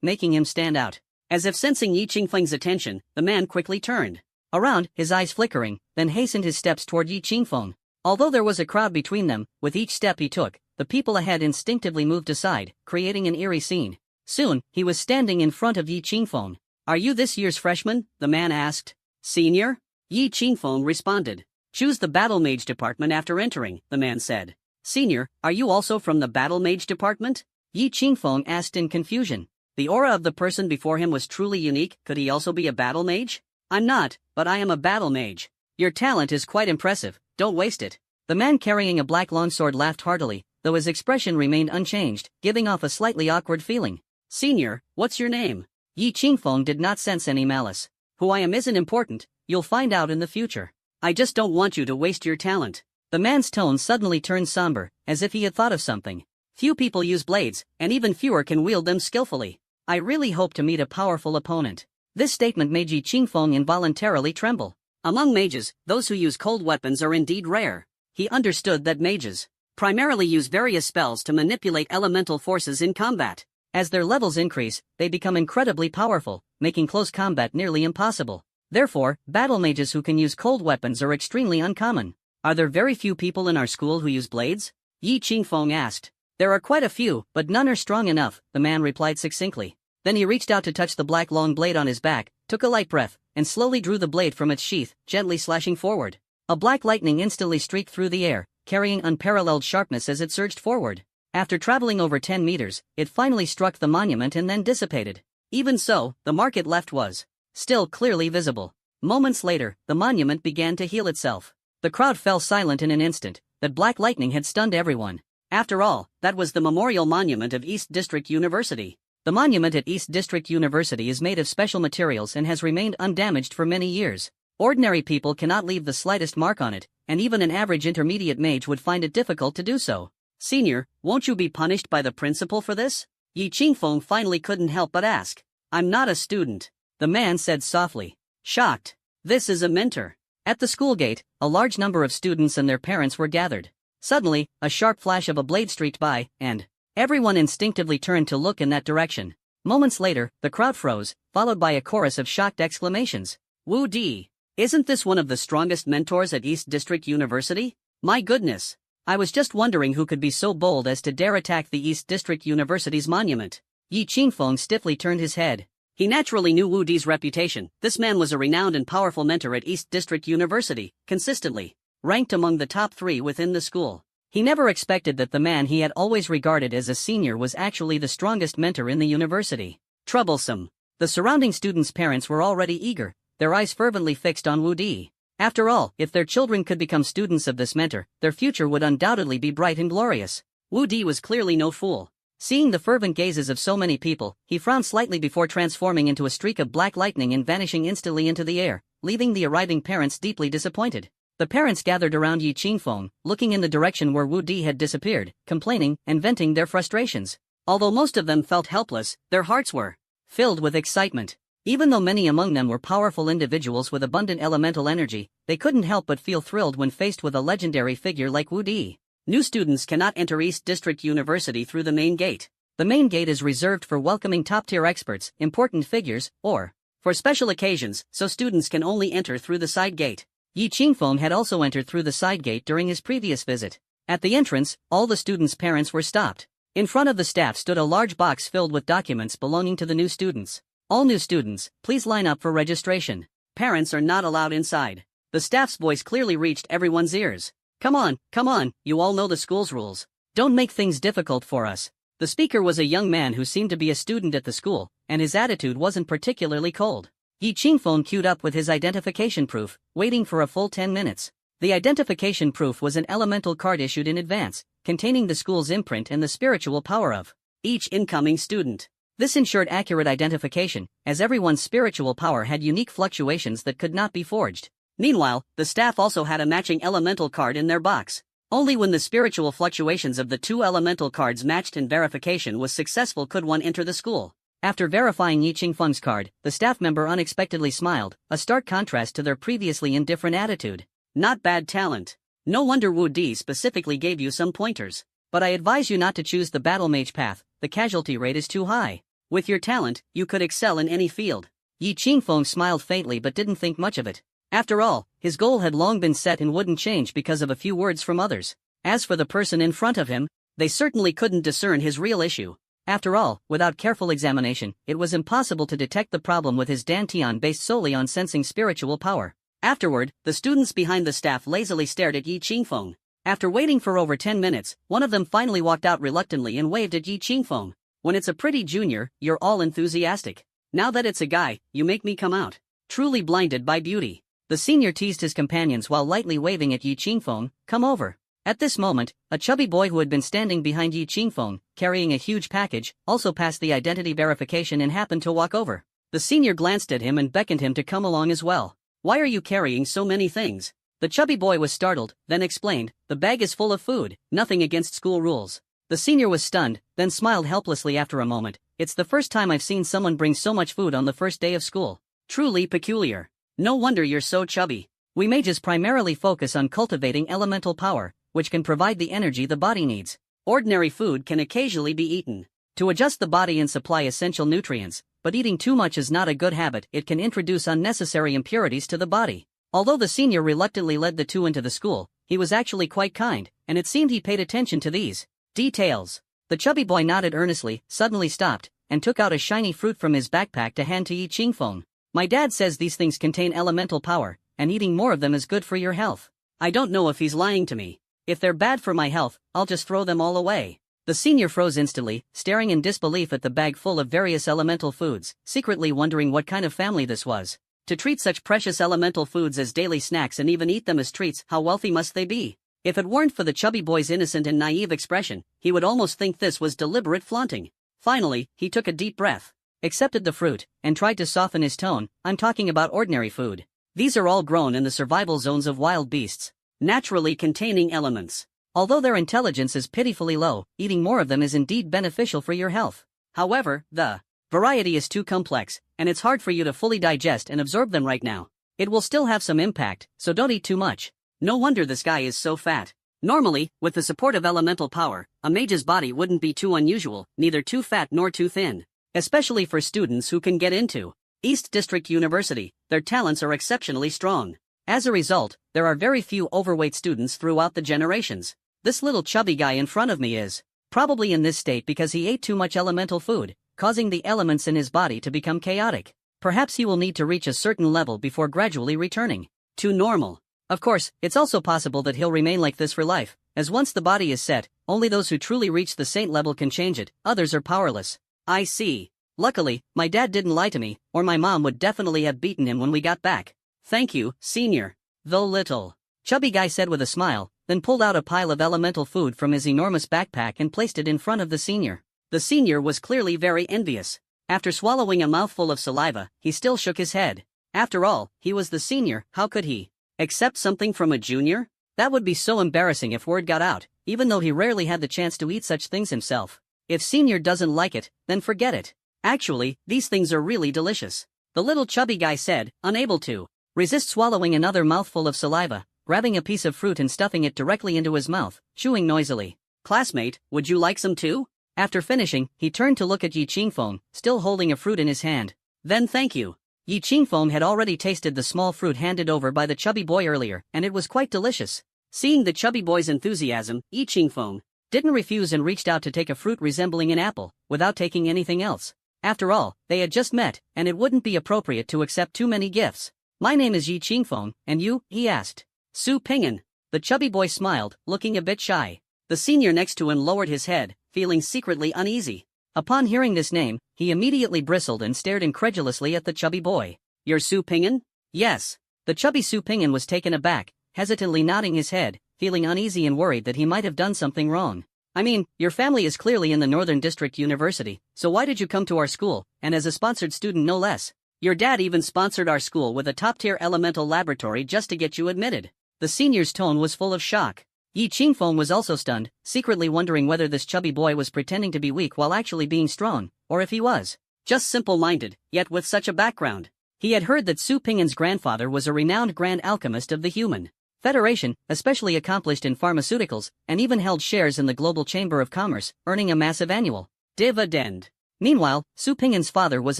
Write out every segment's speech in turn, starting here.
making him stand out. As if sensing Yi Qingfeng's attention, the man quickly turned around, his eyes flickering, then hastened his steps toward Yi Qingfeng. Although there was a crowd between them, with each step he took, the people ahead instinctively moved aside, creating an eerie scene. Soon, he was standing in front of Yi Qingfeng. "Are you this year's freshman?" the man asked. "Senior?" Yi Qingfeng responded. "Choose the Battle Mage department after entering," the man said. "Senior, are you also from the Battle Mage department?" Yi Qingfeng asked in confusion. The aura of the person before him was truly unique. Could he also be a battle mage? "I'm not, but I am a battle mage." "Your talent is quite impressive, don't waste it." The man carrying a black longsword laughed heartily, though his expression remained unchanged, giving off a slightly awkward feeling. "Senior, what's your name?" Yi Qingfeng did not sense any malice. "Who I am isn't important, you'll find out in the future. I just don't want you to waste your talent." The man's tone suddenly turned somber, as if he had thought of something. "Few people use blades, and even fewer can wield them skillfully. I really hope to meet a powerful opponent." This statement made Yi Qingfeng involuntarily tremble. Among mages, those who use cold weapons are indeed rare. He understood that mages primarily use various spells to manipulate elemental forces in combat. As their levels increase, they become incredibly powerful, making close combat nearly impossible. Therefore, battle mages who can use cold weapons are extremely uncommon. "Are there very few people in our school who use blades?" Yi Qingfeng asked. "There are quite a few, but none are strong enough," the man replied succinctly. Then he reached out to touch the black long blade on his back, took a light breath, and slowly drew the blade from its sheath, gently slashing forward. A black lightning instantly streaked through the air, carrying unparalleled sharpness as it surged forward. After traveling over 10 meters, it finally struck the monument and then dissipated. Even so, the mark it left was still clearly visible. Moments later, the monument began to heal itself. The crowd fell silent in an instant. That black lightning had stunned everyone. After all, that was the memorial monument of East District University. The monument at East District University is made of special materials and has remained undamaged for many years. Ordinary people cannot leave the slightest mark on it, and even an average intermediate mage would find it difficult to do so. "Senior, won't you be punished by the principal for this?" Yi Qingfeng finally couldn't help but ask. "I'm not a student," the man said softly. Shocked. "This is a mentor." At the school gate, a large number of students and their parents were gathered. Suddenly, a sharp flash of a blade streaked by, and everyone instinctively turned to look in that direction. Moments later, the crowd froze, followed by a chorus of shocked exclamations. "Wu Di! Isn't this one of the strongest mentors at East District University? My goodness! I was just wondering who could be so bold as to dare attack the East District University's monument." Yi Qingfeng stiffly turned his head. He naturally knew Wu Di's reputation. This man was a renowned and powerful mentor at East District University, consistently ranked among the top 3 within the school. He never expected that the man he had always regarded as a senior was actually the strongest mentor in the university. Troublesome. The surrounding students' parents were already eager, their eyes fervently fixed on Wu Di. After all, if their children could become students of this mentor, their future would undoubtedly be bright and glorious. Wu Di was clearly no fool. Seeing the fervent gazes of so many people, he frowned slightly before transforming into a streak of black lightning and vanishing instantly into the air, leaving the arriving parents deeply disappointed. The parents gathered around Yi Qingfeng, looking in the direction where Wu Di had disappeared, complaining and venting their frustrations. Although most of them felt helpless, their hearts were filled with excitement. Even though many among them were powerful individuals with abundant elemental energy, they couldn't help but feel thrilled when faced with a legendary figure like Wu Di. New students cannot enter East District University through the main gate. The main gate is reserved for welcoming top-tier experts, important figures, or for special occasions, so students can only enter through the side gate. Yi Qingfeng had also entered through the side gate during his previous visit. At the entrance, all the students' parents were stopped. In front of the staff stood a large box filled with documents belonging to the new students. "All new students, please line up for registration. Parents are not allowed inside." The staff's voice clearly reached everyone's ears. Come on, you all know the school's rules. Don't make things difficult for us." The speaker was a young man who seemed to be a student at the school, and his attitude wasn't particularly cold. Yi Qingfeng queued up with his identification proof, waiting for a full 10 minutes. The identification proof was an elemental card issued in advance, containing the school's imprint and the spiritual power of each incoming student. This ensured accurate identification, as everyone's spiritual power had unique fluctuations that could not be forged. Meanwhile, the staff also had a matching elemental card in their box. Only when the spiritual fluctuations of the 2 elemental cards matched and verification was successful could one enter the school. After verifying Yi Qingfeng's card, the staff member unexpectedly smiled, a stark contrast to their previously indifferent attitude. "Not bad talent. No wonder Wu Di specifically gave you some pointers. But I advise you not to choose the battle mage path, the casualty rate is too high." With your talent, you could excel in any field. Yi Qingfeng smiled faintly but didn't think much of it. After all, his goal had long been set and wouldn't change because of a few words from others. As for the person in front of him, they certainly couldn't discern his real issue. After all, without careful examination, it was impossible to detect the problem with his dantian based solely on sensing spiritual power. Afterward, the students behind the staff lazily stared at Yi Qingfeng. After waiting for over 10 minutes, one of them finally walked out reluctantly and waved at Yi Qingfeng. When it's a pretty junior, you're all enthusiastic. Now that it's a guy, you make me come out. Truly blinded by beauty. The senior teased his companions while lightly waving at Yi Qingfeng, come over. At this moment, a chubby boy who had been standing behind Yi Qingfeng, carrying a huge package, also passed the identity verification and happened to walk over. The senior glanced at him and beckoned him to come along as well. Why are you carrying so many things? The chubby boy was startled, then explained, the bag is full of food, nothing against school rules. The senior was stunned, then smiled helplessly after a moment. It's the first time I've seen someone bring so much food on the first day of school. Truly peculiar. No wonder you're so chubby. We mages primarily focus on cultivating elemental power, which can provide the energy the body needs. Ordinary food can occasionally be eaten to adjust the body and supply essential nutrients, but eating too much is not a good habit. It can introduce unnecessary impurities to the body. Although the senior reluctantly led the two into the school, he was actually quite kind, and it seemed he paid attention to these details. The chubby boy nodded earnestly, suddenly stopped, and took out a shiny fruit from his backpack to hand to Yi Qingfeng. My dad says these things contain elemental power, and eating more of them is good for your health. I don't know if he's lying to me. If they're bad for my health, I'll just throw them all away. The senior froze instantly, staring in disbelief at the bag full of various elemental foods, secretly wondering what kind of family this was. To treat such precious elemental foods as daily snacks and even eat them as treats, how wealthy must they be? If it weren't for the chubby boy's innocent and naive expression, he would almost think this was deliberate flaunting. Finally, he took a deep breath, accepted the fruit, and tried to soften his tone. I'm talking about ordinary food. These are all grown in the survival zones of wild beasts, naturally containing elements. Although their intelligence is pitifully low, eating more of them is indeed beneficial for your health. However, the variety is too complex, and it's hard for you to fully digest and absorb them right now. It will still have some impact, so don't eat too much. No wonder this guy is so fat. Normally, with the support of elemental power, a mage's body wouldn't be too unusual, neither too fat nor too thin. Especially for students who can get into East District University, their talents are exceptionally strong. As a result, there are very few overweight students throughout the generations. This little chubby guy in front of me is probably in this state because he ate too much elemental food, causing the elements in his body to become chaotic. Perhaps he will need to reach a certain level before gradually returning to normal. Of course, it's also possible that he'll remain like this for life, as once the body is set, only those who truly reach the saint level can change it, others are powerless. I see. Luckily, my dad didn't lie to me, or my mom would definitely have beaten him when we got back. Thank you, senior. The little chubby guy said with a smile, then pulled out a pile of elemental food from his enormous backpack and placed it in front of the senior. The senior was clearly very envious. After swallowing a mouthful of saliva, he still shook his head. After all, he was the senior, how could he accept something from a junior? That would be so embarrassing if word got out, even though he rarely had the chance to eat such things himself. If senior doesn't like it, then forget it. Actually, these things are really delicious. The little chubby guy said, unable to resist swallowing another mouthful of saliva, grabbing a piece of fruit and stuffing it directly into his mouth, chewing noisily. Classmate, would you like some too? After finishing, he turned to look at Yi Qingfeng, still holding a fruit in his hand. Then thank you. Yi Qingfeng had already tasted the small fruit handed over by the chubby boy earlier, and it was quite delicious. Seeing the chubby boy's enthusiasm, Yi Qingfeng didn't refuse and reached out to take a fruit resembling an apple, without taking anything else. After all, they had just met, and it wouldn't be appropriate to accept too many gifts. My name is Yi Qingfeng, and you? He asked. Su Ping'an. The chubby boy smiled, looking a bit shy. The senior next to him lowered his head, feeling secretly uneasy. Upon hearing this name, he immediately bristled and stared incredulously at the chubby boy. You're Su Ping'an? Yes. The chubby Su Ping'an was taken aback, hesitantly nodding his head, feeling uneasy and worried that he might have done something wrong. I mean, your family is clearly in the Northern District University, so why did you come to our school, and as a sponsored student no less? Your dad even sponsored our school with a top-tier elemental laboratory just to get you admitted. The senior's tone was full of shock. Yi Qingfeng was also stunned, secretly wondering whether this chubby boy was pretending to be weak while actually being strong, or if he was just simple-minded, yet with such a background. He had heard that Su Ping'an's grandfather was a renowned grand alchemist of the human Federation, especially accomplished in pharmaceuticals, and even held shares in the Global Chamber of Commerce, earning a massive annual dividend. Meanwhile, Su Ping'an's father was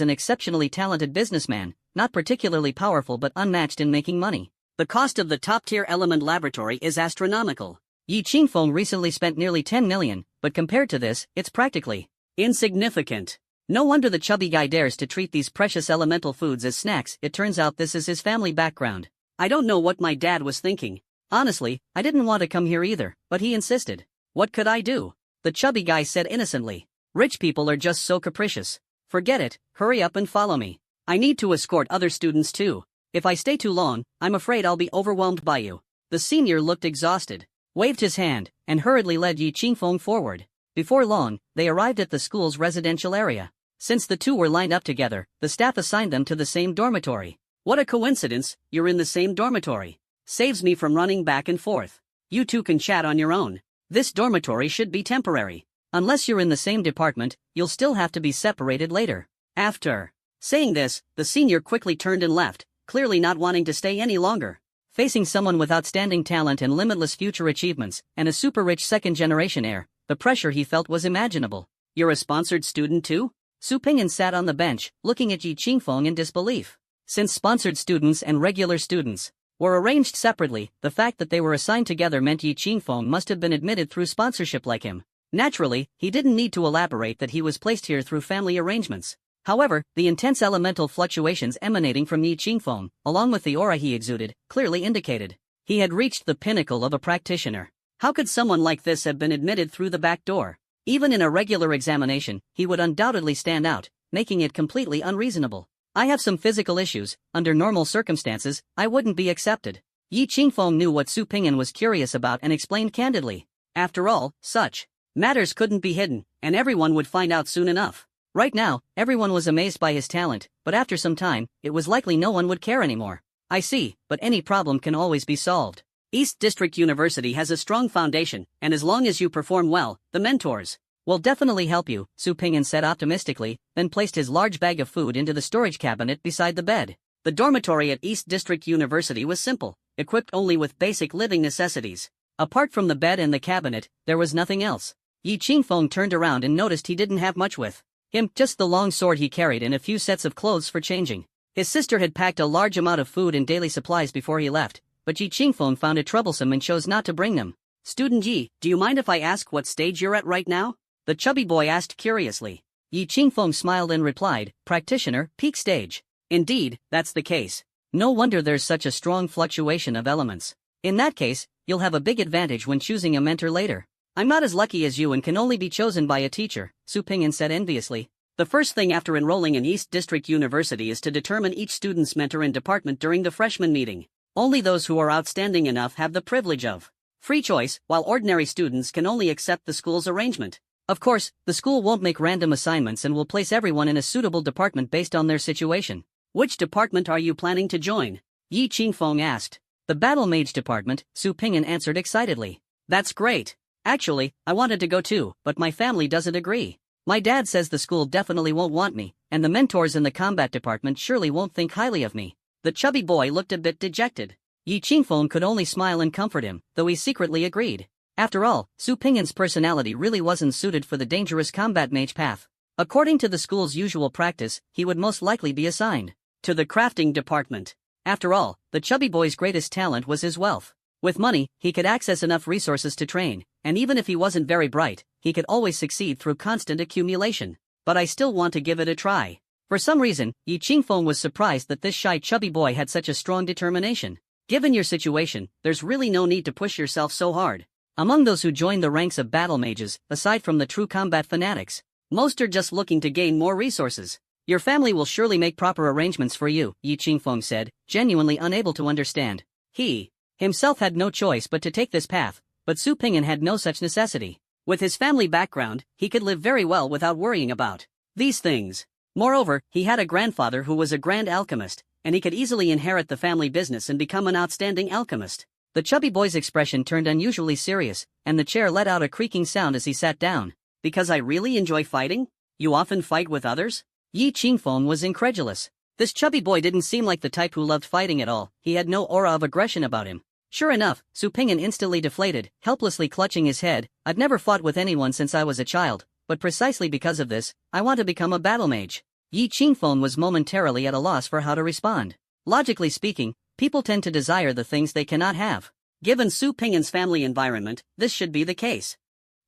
an exceptionally talented businessman, not particularly powerful but unmatched in making money. The cost of the top-tier element laboratory is astronomical. Yi Qingfeng recently spent nearly 10 million, but compared to this, it's practically insignificant. No wonder the chubby guy dares to treat these precious elemental foods as snacks. It turns out this is his family background. I don't know what my dad was thinking. Honestly, I didn't want to come here either, but he insisted. What could I do? The chubby guy said innocently. Rich people are just so capricious. Forget it, hurry up and follow me. I need to escort other students too. If I stay too long, I'm afraid I'll be overwhelmed by you. The senior looked exhausted, waved his hand, and hurriedly led Yi Qingfeng forward. Before long, they arrived at the school's residential area. Since the two were lined up together, the staff assigned them to the same dormitory. What a coincidence, you're in the same dormitory. Saves me from running back and forth. You two can chat on your own. This dormitory should be temporary. Unless you're in the same department, you'll still have to be separated later. After saying this, the senior quickly turned and left, clearly not wanting to stay any longer. Facing someone with outstanding talent and limitless future achievements, and a super-rich second-generation heir, the pressure he felt was imaginable. You're a sponsored student too? Su Ping'an sat on the bench, looking at Yi Qingfeng in disbelief. Since sponsored students and regular students were arranged separately, the fact that they were assigned together meant Yi Qingfeng must have been admitted through sponsorship like him. Naturally, he didn't need to elaborate that he was placed here through family arrangements. However, the intense elemental fluctuations emanating from Yi Qingfeng, along with the aura he exuded, clearly indicated he had reached the pinnacle of a practitioner. How could someone like this have been admitted through the back door? Even in a regular examination, he would undoubtedly stand out, making it completely unreasonable. I have some physical issues. Under normal circumstances, I wouldn't be accepted. Yi Qingfeng knew what Su Ping'an was curious about and explained candidly. After all, such matters couldn't be hidden, and everyone would find out soon enough. Right now, everyone was amazed by his talent, but after some time, it was likely no one would care anymore. I see, but any problem can always be solved. East District University has a strong foundation, and as long as you perform well, the mentors will definitely help you, Su Ping'an said optimistically, then placed his large bag of food into the storage cabinet beside the bed. The dormitory at East District University was simple, equipped only with basic living necessities. Apart from the bed and the cabinet, there was nothing else. Yi Qingfeng turned around and noticed he didn't have much with him, just the long sword he carried and a few sets of clothes for changing. His sister had packed a large amount of food and daily supplies before he left, but Yi Qingfeng found it troublesome and chose not to bring them. Student Yi, do you mind if I ask what stage you're at right now? The chubby boy asked curiously. Yi Qingfeng smiled and replied, practitioner, peak stage. Indeed, that's the case. No wonder there's such a strong fluctuation of elements. In that case, you'll have a big advantage when choosing a mentor later. I'm not as lucky as you and can only be chosen by a teacher, Su Ping'an said enviously. The first thing after enrolling in East District University is to determine each student's mentor and department during the freshman meeting. Only those who are outstanding enough have the privilege of free choice, while ordinary students can only accept the school's arrangement. Of course, the school won't make random assignments and will place everyone in a suitable department based on their situation. Which department are you planning to join? Yi Qingfeng asked. The Battle Mage department, Su Ping'an answered excitedly. That's great. Actually, I wanted to go too, but my family doesn't agree. My dad says the school definitely won't want me, and the mentors in the combat department surely won't think highly of me. The chubby boy looked a bit dejected. Yi Qingfeng could only smile and comfort him, though he secretly agreed. After all, Su Ping'an's personality really wasn't suited for the dangerous combat mage path. According to the school's usual practice, he would most likely be assigned to the crafting department. After all, the chubby boy's greatest talent was his wealth. With money, he could access enough resources to train, and even if he wasn't very bright, he could always succeed through constant accumulation. But I still want to give it a try. For some reason, Yi Qingfeng was surprised that this shy chubby boy had such a strong determination. Given your situation, there's really no need to push yourself so hard. Among those who joined the ranks of battle mages, aside from the true combat fanatics, most are just looking to gain more resources. Your family will surely make proper arrangements for you, Yi Qingfeng said, genuinely unable to understand. He himself had no choice but to take this path, but Su Ping'an had no such necessity. With his family background, he could live very well without worrying about these things. Moreover, he had a grandfather who was a grand alchemist, and he could easily inherit the family business and become an outstanding alchemist. The chubby boy's expression turned unusually serious, and the chair let out a creaking sound as he sat down. Because I really enjoy fighting? You often fight with others? Yi Qingfeng was incredulous. This chubby boy didn't seem like the type who loved fighting at all. He had no aura of aggression about him. Sure enough, Su Ping'an instantly deflated, helplessly clutching his head. I've never fought with anyone since I was a child, but precisely because of this, I want to become a battle mage. Yi Qingfeng was momentarily at a loss for how to respond. Logically speaking, people tend to desire the things they cannot have. Given Su Ping'an's family environment, this should be the case.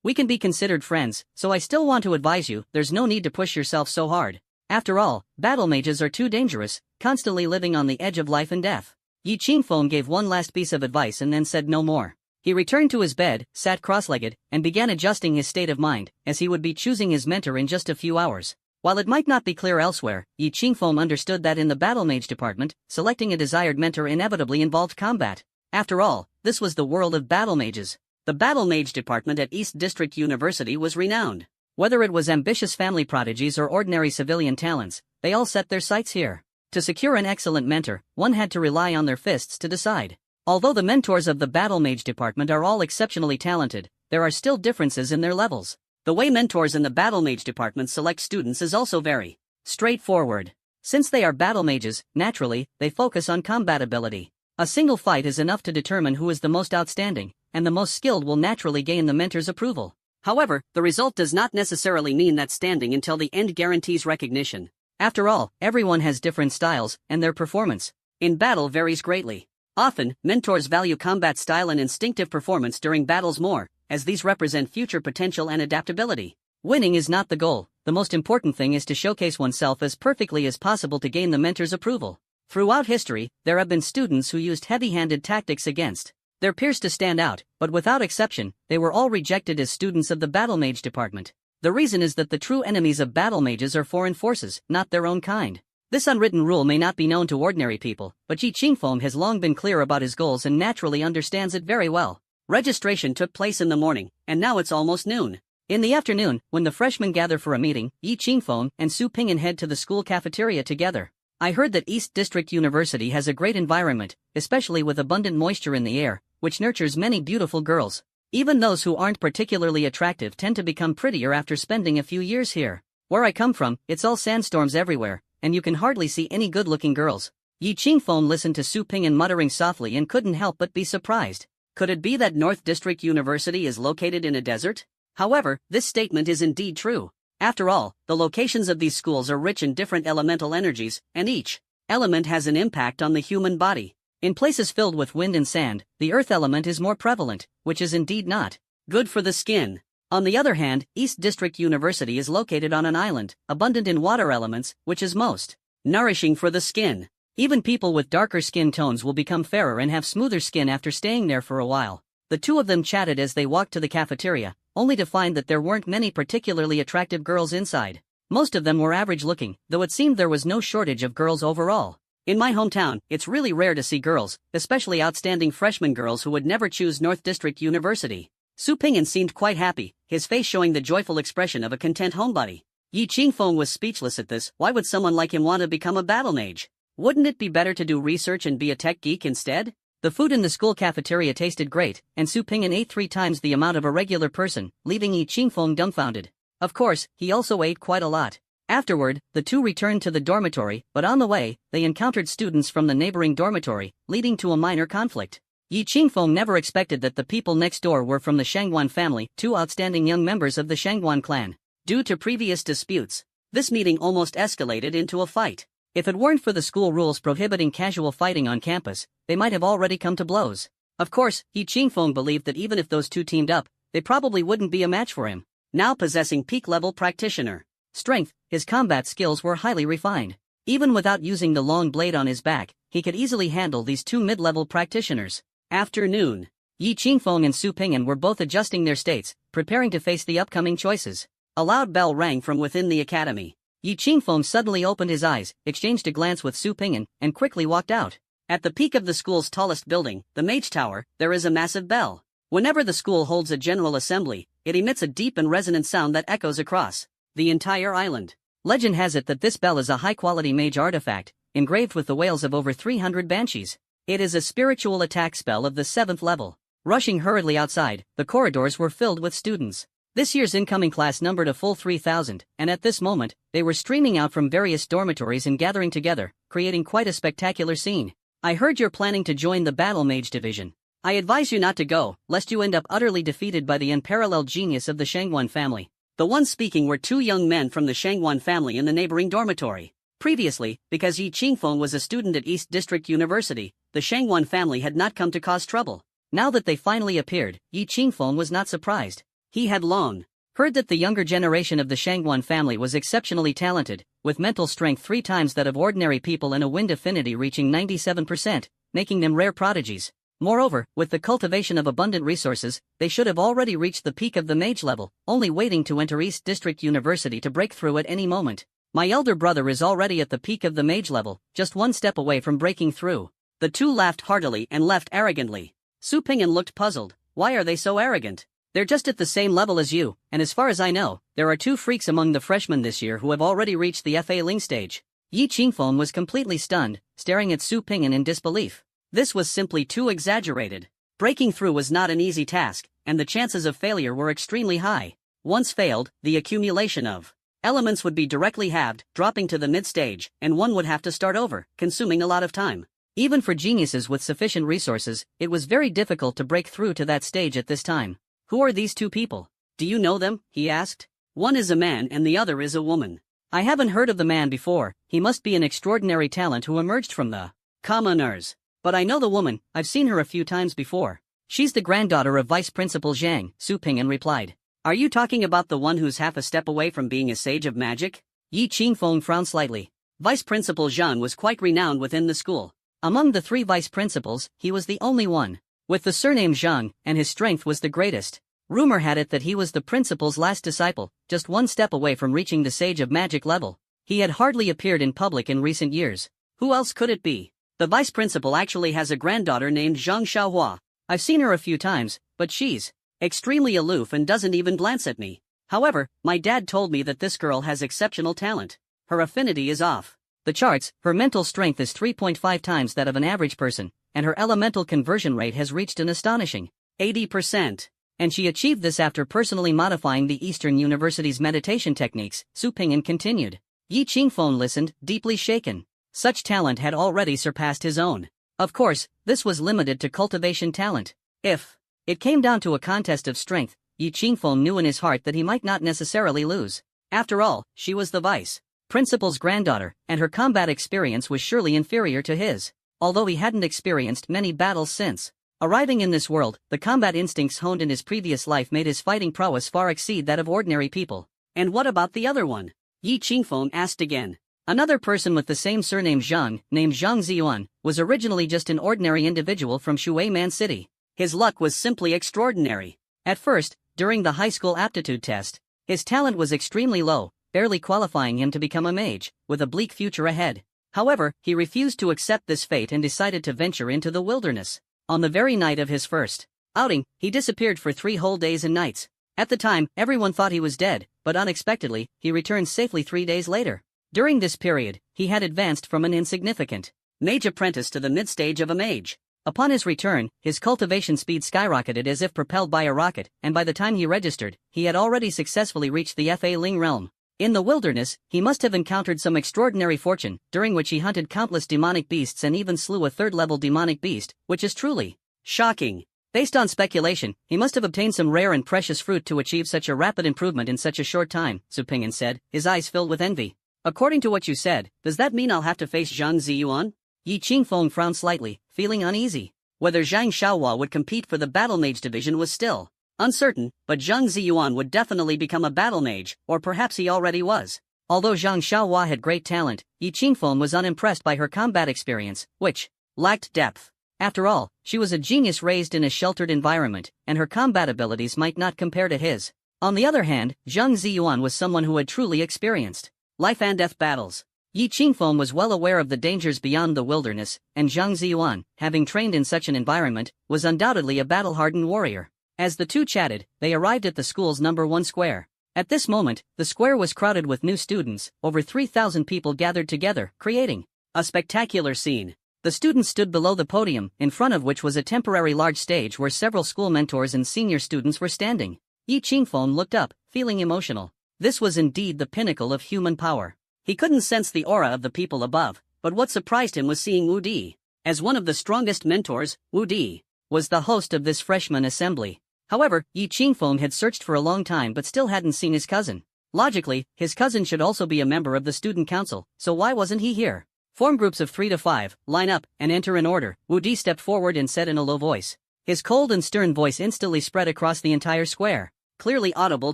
We can be considered friends, so I still want to advise you, there's no need to push yourself so hard. After all, battle mages are too dangerous, constantly living on the edge of life and death. Yi Qingfeng gave one last piece of advice and then said no more. He returned to his bed, sat cross-legged, and began adjusting his state of mind, as he would be choosing his mentor in just a few hours. While it might not be clear elsewhere, Yi Qingfeng understood that in the battle mage department, selecting a desired mentor inevitably involved combat. After all, this was the world of battle mages. The battle mage department at East District University was renowned. Whether it was ambitious family prodigies or ordinary civilian talents, they all set their sights here. To secure an excellent mentor, one had to rely on their fists to decide. Although the mentors of the battle mage department are all exceptionally talented, there are still differences in their levels. The way mentors in the battle mage department select students is also very straightforward. Since they are battle mages, naturally, they focus on combat ability. A single fight is enough to determine who is the most outstanding, and the most skilled will naturally gain the mentor's approval. However, the result does not necessarily mean that standing until the end guarantees recognition. After all, everyone has different styles, and their performance in battle varies greatly. Often, mentors value combat style and instinctive performance during battles more, as these represent future potential and adaptability. Winning is not the goal, the most important thing is to showcase oneself as perfectly as possible to gain the mentor's approval. Throughout history, there have been students who used heavy-handed tactics against their peers to stand out, but without exception, they were all rejected as students of the battle mage department. The reason is that the true enemies of battle mages are foreign forces, not their own kind. This unwritten rule may not be known to ordinary people, but Yi Qingfeng has long been clear about his goals and naturally understands it very well. Registration took place in the morning, and now it's almost noon. In the afternoon, when the freshmen gather for a meeting, Yi Qingfeng and Su Ping'an head to the school cafeteria together. I heard that East District University has a great environment, especially with abundant moisture in the air, which nurtures many beautiful girls. Even those who aren't particularly attractive tend to become prettier after spending a few years here. Where I come from, it's all sandstorms everywhere, and you can hardly see any good-looking girls. Yi Qingfeng listened to Su Ping'an muttering softly and couldn't help but be surprised. Could it be that North District University is located in a desert? However, this statement is indeed true. After all, the locations of these schools are rich in different elemental energies, and each element has an impact on the human body. In places filled with wind and sand, the earth element is more prevalent, which is indeed not good for the skin. On the other hand, East District University is located on an island, abundant in water elements, which is most nourishing for the skin. Even people with darker skin tones will become fairer and have smoother skin after staying there for a while. The two of them chatted as they walked to the cafeteria, only to find that there weren't many particularly attractive girls inside. Most of them were average-looking, though it seemed there was no shortage of girls overall. In my hometown, it's really rare to see girls, especially outstanding freshman girls who would never choose North District University. Su Ping'an seemed quite happy, his face showing the joyful expression of a content homebody. Yi Qingfeng was speechless at this. Why would someone like him want to become a battle mage? Wouldn't it be better to do research and be a tech geek instead? The food in the school cafeteria tasted great, and Su Ping'an ate 3 times the amount of a regular person, leaving Yi Qingfeng dumbfounded. Of course, he also ate quite a lot. Afterward, the two returned to the dormitory, but on the way, they encountered students from the neighboring dormitory, leading to a minor conflict. Yi Qingfeng never expected that the people next door were from the Shangguan family, 2 outstanding young members of the Shangguan clan. Due to previous disputes, this meeting almost escalated into a fight. If it weren't for the school rules prohibiting casual fighting on campus, they might have already come to blows. Of course, Yi Qingfeng believed that even if those two teamed up, they probably wouldn't be a match for him. Now possessing peak-level practitioner strength, his combat skills were highly refined. Even without using the long blade on his back, he could easily handle these 2 mid-level practitioners. Afternoon. Yi Qingfeng and Su Ping'an were both adjusting their states, preparing to face the upcoming choices. A loud bell rang from within the academy. Yi Qingfeng suddenly opened his eyes, exchanged a glance with Su Ping'an, and quickly walked out. At the peak of the school's tallest building, the Mage Tower, there is a massive bell. Whenever the school holds a general assembly, it emits a deep and resonant sound that echoes across the entire island. Legend has it that this bell is a high-quality mage artifact, engraved with the wails of over 300 banshees. It is a spiritual attack spell of the 7th level. Rushing hurriedly outside, the corridors were filled with students. This year's incoming class numbered a full 3,000, and at this moment, they were streaming out from various dormitories and gathering together, creating quite a spectacular scene. I heard you're planning to join the Battle Mage Division. I advise you not to go, lest you end up utterly defeated by the unparalleled genius of the Shangguan family. The ones speaking were two young men from the Shangwan family in the neighboring dormitory. Previously, because Yi Qingfeng was a student at East District University, the Shangwan family had not come to cause trouble. Now that they finally appeared, Yi Qingfeng was not surprised. He had long heard that the younger generation of the Shangwan family was exceptionally talented, with mental strength 3 times that of ordinary people and a wind affinity reaching 97%, making them rare prodigies. Moreover, with the cultivation of abundant resources, they should have already reached the peak of the mage level, only waiting to enter East District University to break through at any moment. My elder brother is already at the peak of the mage level, just one step away from breaking through. The two laughed heartily and left arrogantly. Su Ping'an looked puzzled. Why are they so arrogant? They're just at the same level as you, and as far as I know, there are 2 freaks among the freshmen this year who have already reached the FA Ling stage. Yi Qingfeng was completely stunned, staring at Su Ping'an in disbelief. This was simply too exaggerated. Breaking through was not an easy task, and the chances of failure were extremely high. Once failed, the accumulation of elements would be directly halved, dropping to the mid-stage, and one would have to start over, consuming a lot of time. Even for geniuses with sufficient resources, it was very difficult to break through to that stage at this time. Who are these 2 people? Do you know them? He asked. One is a man and the other is a woman. I haven't heard of the man before. He must be an extraordinary talent who emerged from the commoners. But I know the woman, I've seen her a few times before. She's the granddaughter of Vice Principal Zhang, Su Ping'an replied. Are you talking about the one who's half a step away from being a sage of magic? Yi Qingfeng frowned slightly. Vice Principal Zhang was quite renowned within the school. Among the 3 vice principals, he was the only one with the surname Zhang, and his strength was the greatest. Rumor had it that he was the principal's last disciple, just one step away from reaching the sage of magic level. He had hardly appeared in public in recent years. Who else could it be? The vice principal actually has a granddaughter named Zhang Xiaohua. I've seen her a few times, but she's extremely aloof and doesn't even glance at me. However, my dad told me that this girl has exceptional talent. Her affinity is off the charts, her mental strength is 3.5 times that of an average person, and her elemental conversion rate has reached an astonishing 80%. And she achieved this after personally modifying the Eastern University's meditation techniques, Su Ping'an continued. Yi Qingfeng listened, deeply shaken. Such talent had already surpassed his own. Of course, this was limited to cultivation talent. If it came down to a contest of strength, Yi Qingfeng knew in his heart that he might not necessarily lose. After all, she was the vice principal's granddaughter, and her combat experience was surely inferior to his. Although he hadn't experienced many battles since arriving in this world, the combat instincts honed in his previous life made his fighting prowess far exceed that of ordinary people. And what about the other one? Yi Qingfeng asked again. Another person with the same surname Zhang, named Zhang Ziyuan, was originally just an ordinary individual from Shuiman City. His luck was simply extraordinary. At first, during the high school aptitude test, his talent was extremely low, barely qualifying him to become a mage, with a bleak future ahead. However, he refused to accept this fate and decided to venture into the wilderness. On the very night of his first outing, he disappeared for 3 whole days and nights. At the time, everyone thought he was dead, but unexpectedly, he returned safely 3 days later. During this period, he had advanced from an insignificant mage apprentice to the mid-stage of a mage. Upon his return, his cultivation speed skyrocketed as if propelled by a rocket, and by the time he registered, he had already successfully reached the FA Ling realm. In the wilderness, he must have encountered some extraordinary fortune, during which he hunted countless demonic beasts and even slew a 3rd-level demonic beast, which is truly shocking. Based on speculation, he must have obtained some rare and precious fruit to achieve such a rapid improvement in such a short time, Su Ping'an said, his eyes filled with envy. According to what you said, does that mean I'll have to face Zhang Ziyuan? Yi Qingfeng frowned slightly, feeling uneasy. Whether Zhang Xiaohua would compete for the Battle Mage division was still uncertain, but Zhang Ziyuan would definitely become a battle mage, or perhaps he already was. Although Zhang Xiaohua had great talent, Yi Qingfeng was unimpressed by her combat experience, which lacked depth. After all, she was a genius raised in a sheltered environment, and her combat abilities might not compare to his. On the other hand, Zhang Ziyuan was someone who had truly experienced life and death battles. Yi Qingfeng was well aware of the dangers beyond the wilderness, and Zhang Ziyuan, having trained in such an environment, was undoubtedly a battle-hardened warrior. As the two chatted, they arrived at the school's number 1 square. At this moment, the square was crowded with new students, over 3,000 people gathered together, creating a spectacular scene. The students stood below the podium, in front of which was a temporary large stage where several school mentors and senior students were standing. Yi Qingfeng looked up, feeling emotional. This was indeed the pinnacle of human power. He couldn't sense the aura of the people above, but what surprised him was seeing Wu Di. As one of the strongest mentors, Wu Di was the host of this freshman assembly. However, Yi Qingfeng had searched for a long time but still hadn't seen his cousin. Logically, his cousin should also be a member of the student council, so why wasn't he here? Form groups of 3 to 5, line up, and enter in order, Wu Di stepped forward and said in a low voice. His cold and stern voice instantly spread across the entire square, clearly audible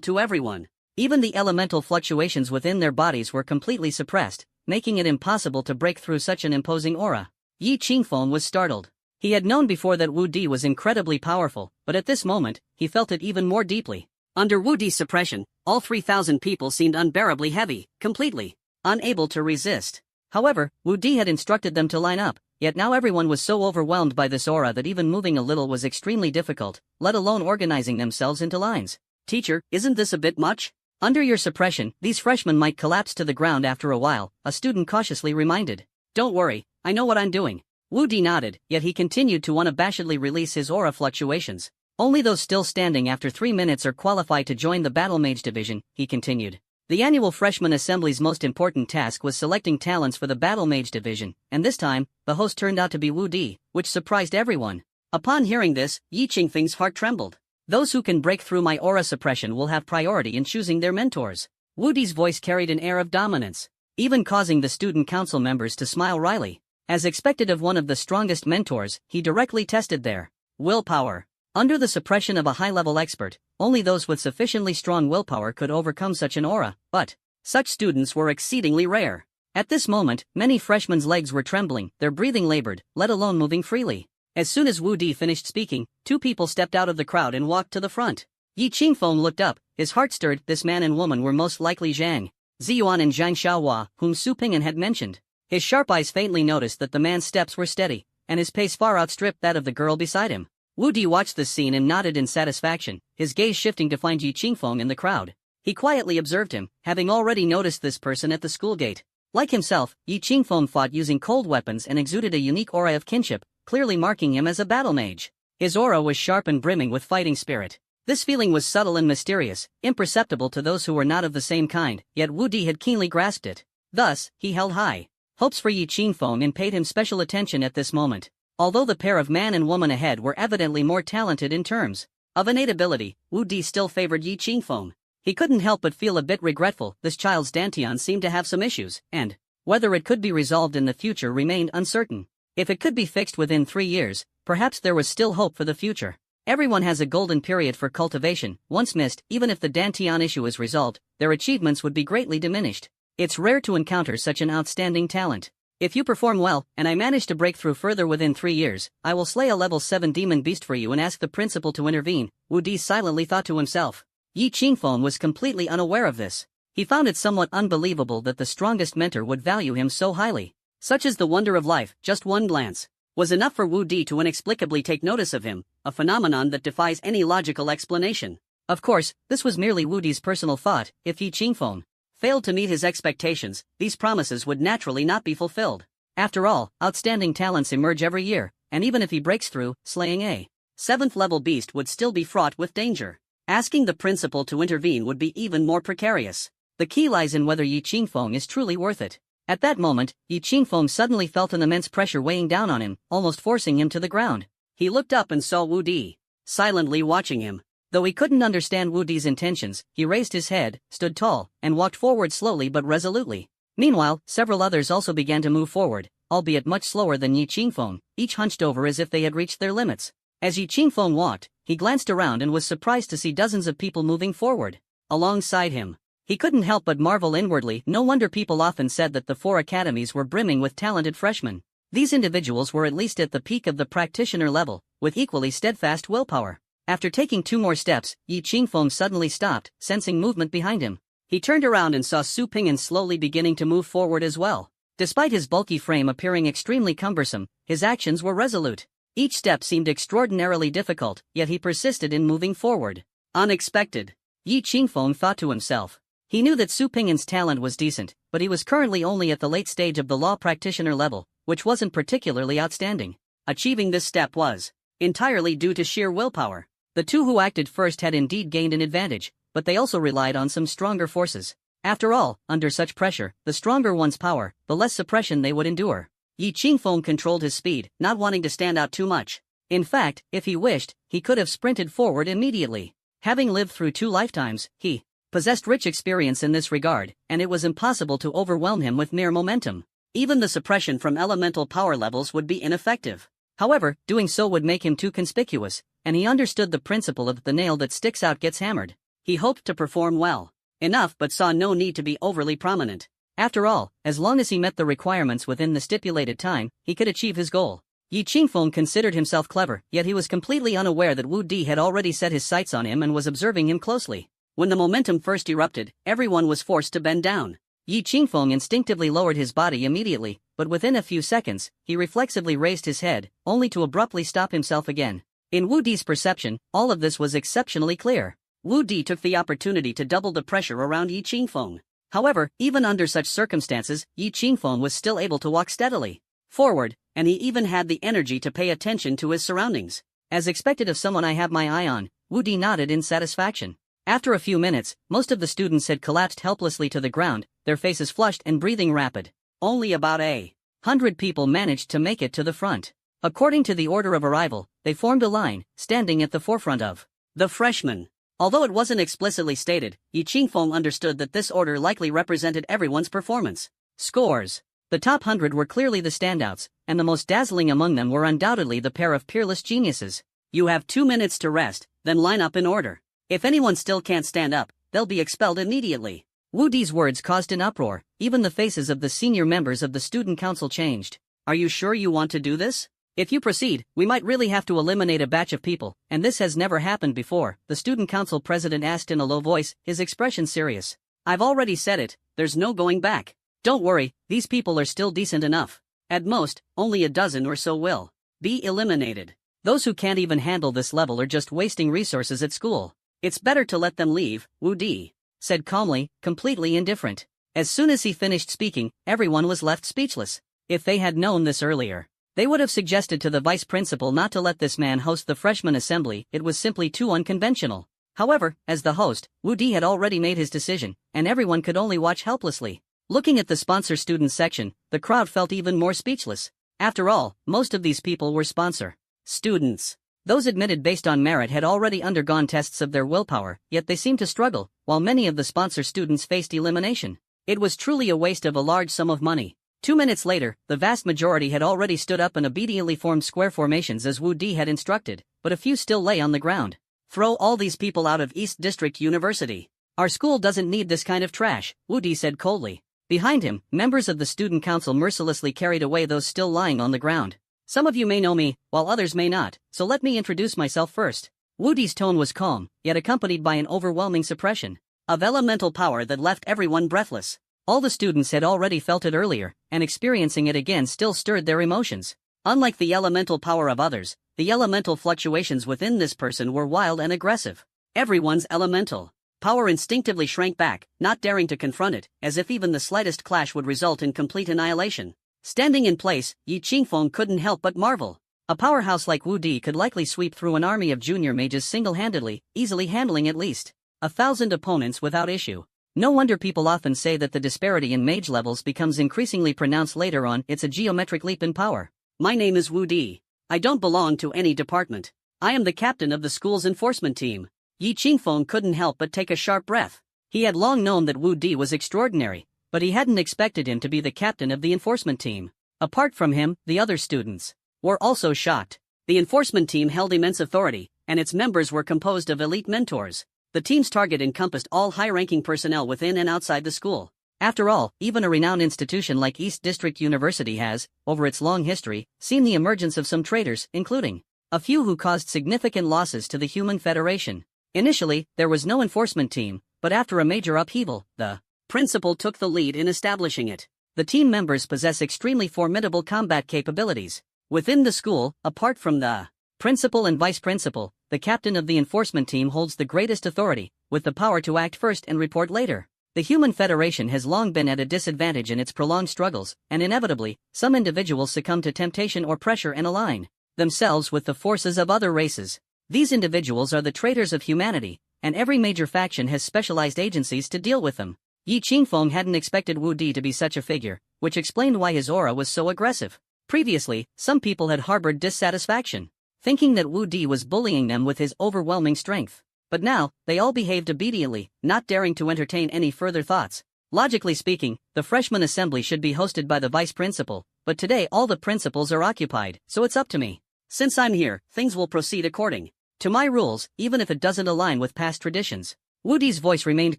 to everyone. Even the elemental fluctuations within their bodies were completely suppressed, making it impossible to break through such an imposing aura. Yi Qingfeng was startled. He had known before that Wu Di was incredibly powerful, but at this moment, he felt it even more deeply. Under Wu Di's suppression, all 3,000 people seemed unbearably heavy, completely unable to resist. However, Wu Di had instructed them to line up, yet now everyone was so overwhelmed by this aura that even moving a little was extremely difficult, let alone organizing themselves into lines. Teacher, isn't this a bit much? Under your suppression, these freshmen might collapse to the ground after a while, a student cautiously reminded. Don't worry, I know what I'm doing. Wu Di nodded, yet he continued to unabashedly release his aura fluctuations. Only those still standing after 3 minutes are qualified to join the Battle Mage division, he continued. The annual Freshman Assembly's most important task was selecting talents for the Battle Mage division, and this time, the host turned out to be Wu Di, which surprised everyone. Upon hearing this, Yi Qingfeng's heart trembled. Those who can break through my aura suppression will have priority in choosing their mentors. Wu Di's voice carried an air of dominance, even causing the student council members to smile wryly. As expected of one of the strongest mentors, he directly tested their willpower. Under the suppression of a high-level expert, only those with sufficiently strong willpower could overcome such an aura, but such students were exceedingly rare. At this moment, many freshmen's legs were trembling, their breathing labored, let alone moving freely. As soon as Wu Di finished speaking, 2 people stepped out of the crowd and walked to the front. Yi Qingfeng looked up, his heart stirred. This man and woman were most likely Zhang Ziyuan and Zhang Xiaohua, whom Su Ping'an had mentioned. His sharp eyes faintly noticed that the man's steps were steady, and his pace far outstripped that of the girl beside him. Wu Di watched this scene and nodded in satisfaction, his gaze shifting to find Yi Qingfeng in the crowd. He quietly observed him, having already noticed this person at the school gate. Like himself, Yi Qingfeng fought using cold weapons and exuded a unique aura of kinship, clearly marking him as a battle mage. His aura was sharp and brimming with fighting spirit. This feeling was subtle and mysterious, imperceptible to those who were not of the same kind, yet Wu Di had keenly grasped it. Thus, he held high hopes for Yi Qingfeng and paid him special attention at this moment. Although the pair of man and woman ahead were evidently more talented in terms of innate ability, Wu Di still favored Yi Qingfeng. He couldn't help but feel a bit regretful. This child's dantian seemed to have some issues, and whether it could be resolved in the future remained uncertain. If it could be fixed within 3 years, perhaps there was still hope for the future. Everyone has a golden period for cultivation. Once missed, even if the dantian issue is resolved, their achievements would be greatly diminished. It's rare to encounter such an outstanding talent. If you perform well, and I manage to break through further within 3 years, I will slay a level 7 demon beast for you and ask the principal to intervene, Wu Di silently thought to himself. Yi Qingfeng was completely unaware of this. He found it somewhat unbelievable that the strongest mentor would value him so highly. Such is the wonder of life, just one glance was enough for Wu Di to inexplicably take notice of him, a phenomenon that defies any logical explanation. Of course, this was merely Wu Di's personal thought. If Yi Qingfeng failed to meet his expectations, these promises would naturally not be fulfilled. After all, outstanding talents emerge every year, and even if he breaks through, slaying a 7th-level beast would still be fraught with danger. Asking the principal to intervene would be even more precarious. The key lies in whether Yi Qingfeng is truly worth it. At that moment, Yi Qingfeng suddenly felt an immense pressure weighing down on him, almost forcing him to the ground. He looked up and saw Wu Di silently watching him. Though he couldn't understand Wu Di's intentions, he raised his head, stood tall, and walked forward slowly but resolutely. Meanwhile, several others also began to move forward, albeit much slower than Yi Qingfeng, each hunched over as if they had reached their limits. As Yi Qingfeng walked, he glanced around and was surprised to see dozens of people moving forward alongside him. He couldn't help but marvel inwardly. No wonder people often said that the 4 academies were brimming with talented freshmen. These individuals were at least at the peak of the practitioner level, with equally steadfast willpower. After taking 2 more steps, Yi Qingfeng suddenly stopped, sensing movement behind him. He turned around and saw Su Ping'an slowly beginning to move forward as well. Despite his bulky frame appearing extremely cumbersome, his actions were resolute. Each step seemed extraordinarily difficult, yet he persisted in moving forward. Unexpected, Yi Qingfeng thought to himself. He knew that Su Ping'an's talent was decent, but he was currently only at the late stage of the law practitioner level, which wasn't particularly outstanding. Achieving this step was entirely due to sheer willpower. The 2 who acted first had indeed gained an advantage, but they also relied on some stronger forces. After all, under such pressure, the stronger one's power, the less suppression they would endure. Yi Qingfeng controlled his speed, not wanting to stand out too much. In fact, if he wished, he could have sprinted forward immediately. Having lived through 2 lifetimes, he possessed rich experience in this regard, and it was impossible to overwhelm him with mere momentum. Even the suppression from elemental power levels would be ineffective. However, doing so would make him too conspicuous, and he understood the principle of the nail that sticks out gets hammered. He hoped to perform well enough but saw no need to be overly prominent. After all, as long as he met the requirements within the stipulated time, he could achieve his goal. Yi Qingfeng considered himself clever, yet he was completely unaware that Wu Di had already set his sights on him and was observing him closely. When the momentum first erupted, everyone was forced to bend down. Yi Qingfeng instinctively lowered his body immediately, but within a few seconds, he reflexively raised his head, only to abruptly stop himself again. In Wu Di's perception, all of this was exceptionally clear. Wu Di took the opportunity to double the pressure around Yi Qingfeng. However, even under such circumstances, Yi Qingfeng was still able to walk steadily forward, and he even had the energy to pay attention to his surroundings. As expected of someone I have my eye on, Wu Di nodded in satisfaction. After a few minutes, most of the students had collapsed helplessly to the ground, their faces flushed and breathing rapid. Only about 100 people managed to make it to the front. According to the order of arrival, they formed a line, standing at the forefront of the freshmen. Although it wasn't explicitly stated, Yi Qingfeng understood that this order likely represented everyone's performance scores. The top 100 were clearly the standouts, and the most dazzling among them were undoubtedly the pair of peerless geniuses. You have 2 minutes to rest, then line up in order. If anyone still can't stand up, they'll be expelled immediately. Wu Di's words caused an uproar. Even the faces of the senior members of the student council changed. Are you sure you want to do this? If you proceed, we might really have to eliminate a batch of people, and this has never happened before, the student council president asked in a low voice, his expression serious. I've already said it, there's no going back. Don't worry, these people are still decent enough. At most, only a dozen or so will be eliminated. Those who can't even handle this level are just wasting resources at school. It's better to let them leave, Wu Di said calmly, completely indifferent. As soon as he finished speaking, everyone was left speechless. If they had known this earlier, they would have suggested to the vice principal not to let this man host the freshman assembly. It was simply too unconventional. However, as the host, Wu Di had already made his decision, and everyone could only watch helplessly. Looking at the sponsor students section, the crowd felt even more speechless. After all, most of these people were sponsor students. Those admitted based on merit had already undergone tests of their willpower, yet they seemed to struggle, while many of the sponsor students faced elimination. It was truly a waste of a large sum of money. 2 minutes later, the vast majority had already stood up and obediently formed square formations as Wu Di had instructed, but a few still lay on the ground. Throw all these people out of East District University. Our school doesn't need this kind of trash, Wu Di said coldly. Behind him, members of the student council mercilessly carried away those still lying on the ground. Some of you may know me, while others may not, so let me introduce myself first. Wu Di's tone was calm, yet accompanied by an overwhelming suppression of elemental power that left everyone breathless. All the students had already felt it earlier, and experiencing it again still stirred their emotions. Unlike the elemental power of others, the elemental fluctuations within this person were wild and aggressive. Everyone's elemental power instinctively shrank back, not daring to confront it, as if even the slightest clash would result in complete annihilation. Standing in place, Yi Qingfeng couldn't help but marvel. A powerhouse like Wu Di could likely sweep through an army of junior mages single-handedly, easily handling at least 1,000 opponents without issue. No wonder people often say that the disparity in mage levels becomes increasingly pronounced later on. It's a geometric leap in power. My name is Wu Di. I don't belong to any department. I am the captain of the school's enforcement team. Yi Qingfeng couldn't help but take a sharp breath. He had long known that Wu Di was extraordinary, but he hadn't expected him to be the captain of the enforcement team. Apart from him, the other students were also shocked. The enforcement team held immense authority, and its members were composed of elite mentors. The team's target encompassed all high-ranking personnel within and outside the school. After all, even a renowned institution like East District University has, over its long history, seen the emergence of some traitors, including a few who caused significant losses to the Human Federation. Initially, there was no enforcement team, but after a major upheaval, the principal took the lead in establishing it. The team members possess extremely formidable combat capabilities. Within the school, apart from the principal and vice principal, the captain of the enforcement team holds the greatest authority, with the power to act first and report later. The Human Federation has long been at a disadvantage in its prolonged struggles, and inevitably, some individuals succumb to temptation or pressure and align themselves with the forces of other races. These individuals are the traitors of humanity, and every major faction has specialized agencies to deal with them. Yi Qingfeng hadn't expected Wu Di to be such a figure, which explained why his aura was so aggressive. Previously, some people had harbored dissatisfaction, thinking that Wu Di was bullying them with his overwhelming strength. But now, they all behaved obediently, not daring to entertain any further thoughts. Logically speaking, the freshman assembly should be hosted by the vice principal, but today all the principals are occupied, so it's up to me. Since I'm here, things will proceed according to my rules, even if it doesn't align with past traditions. Wu Di's voice remained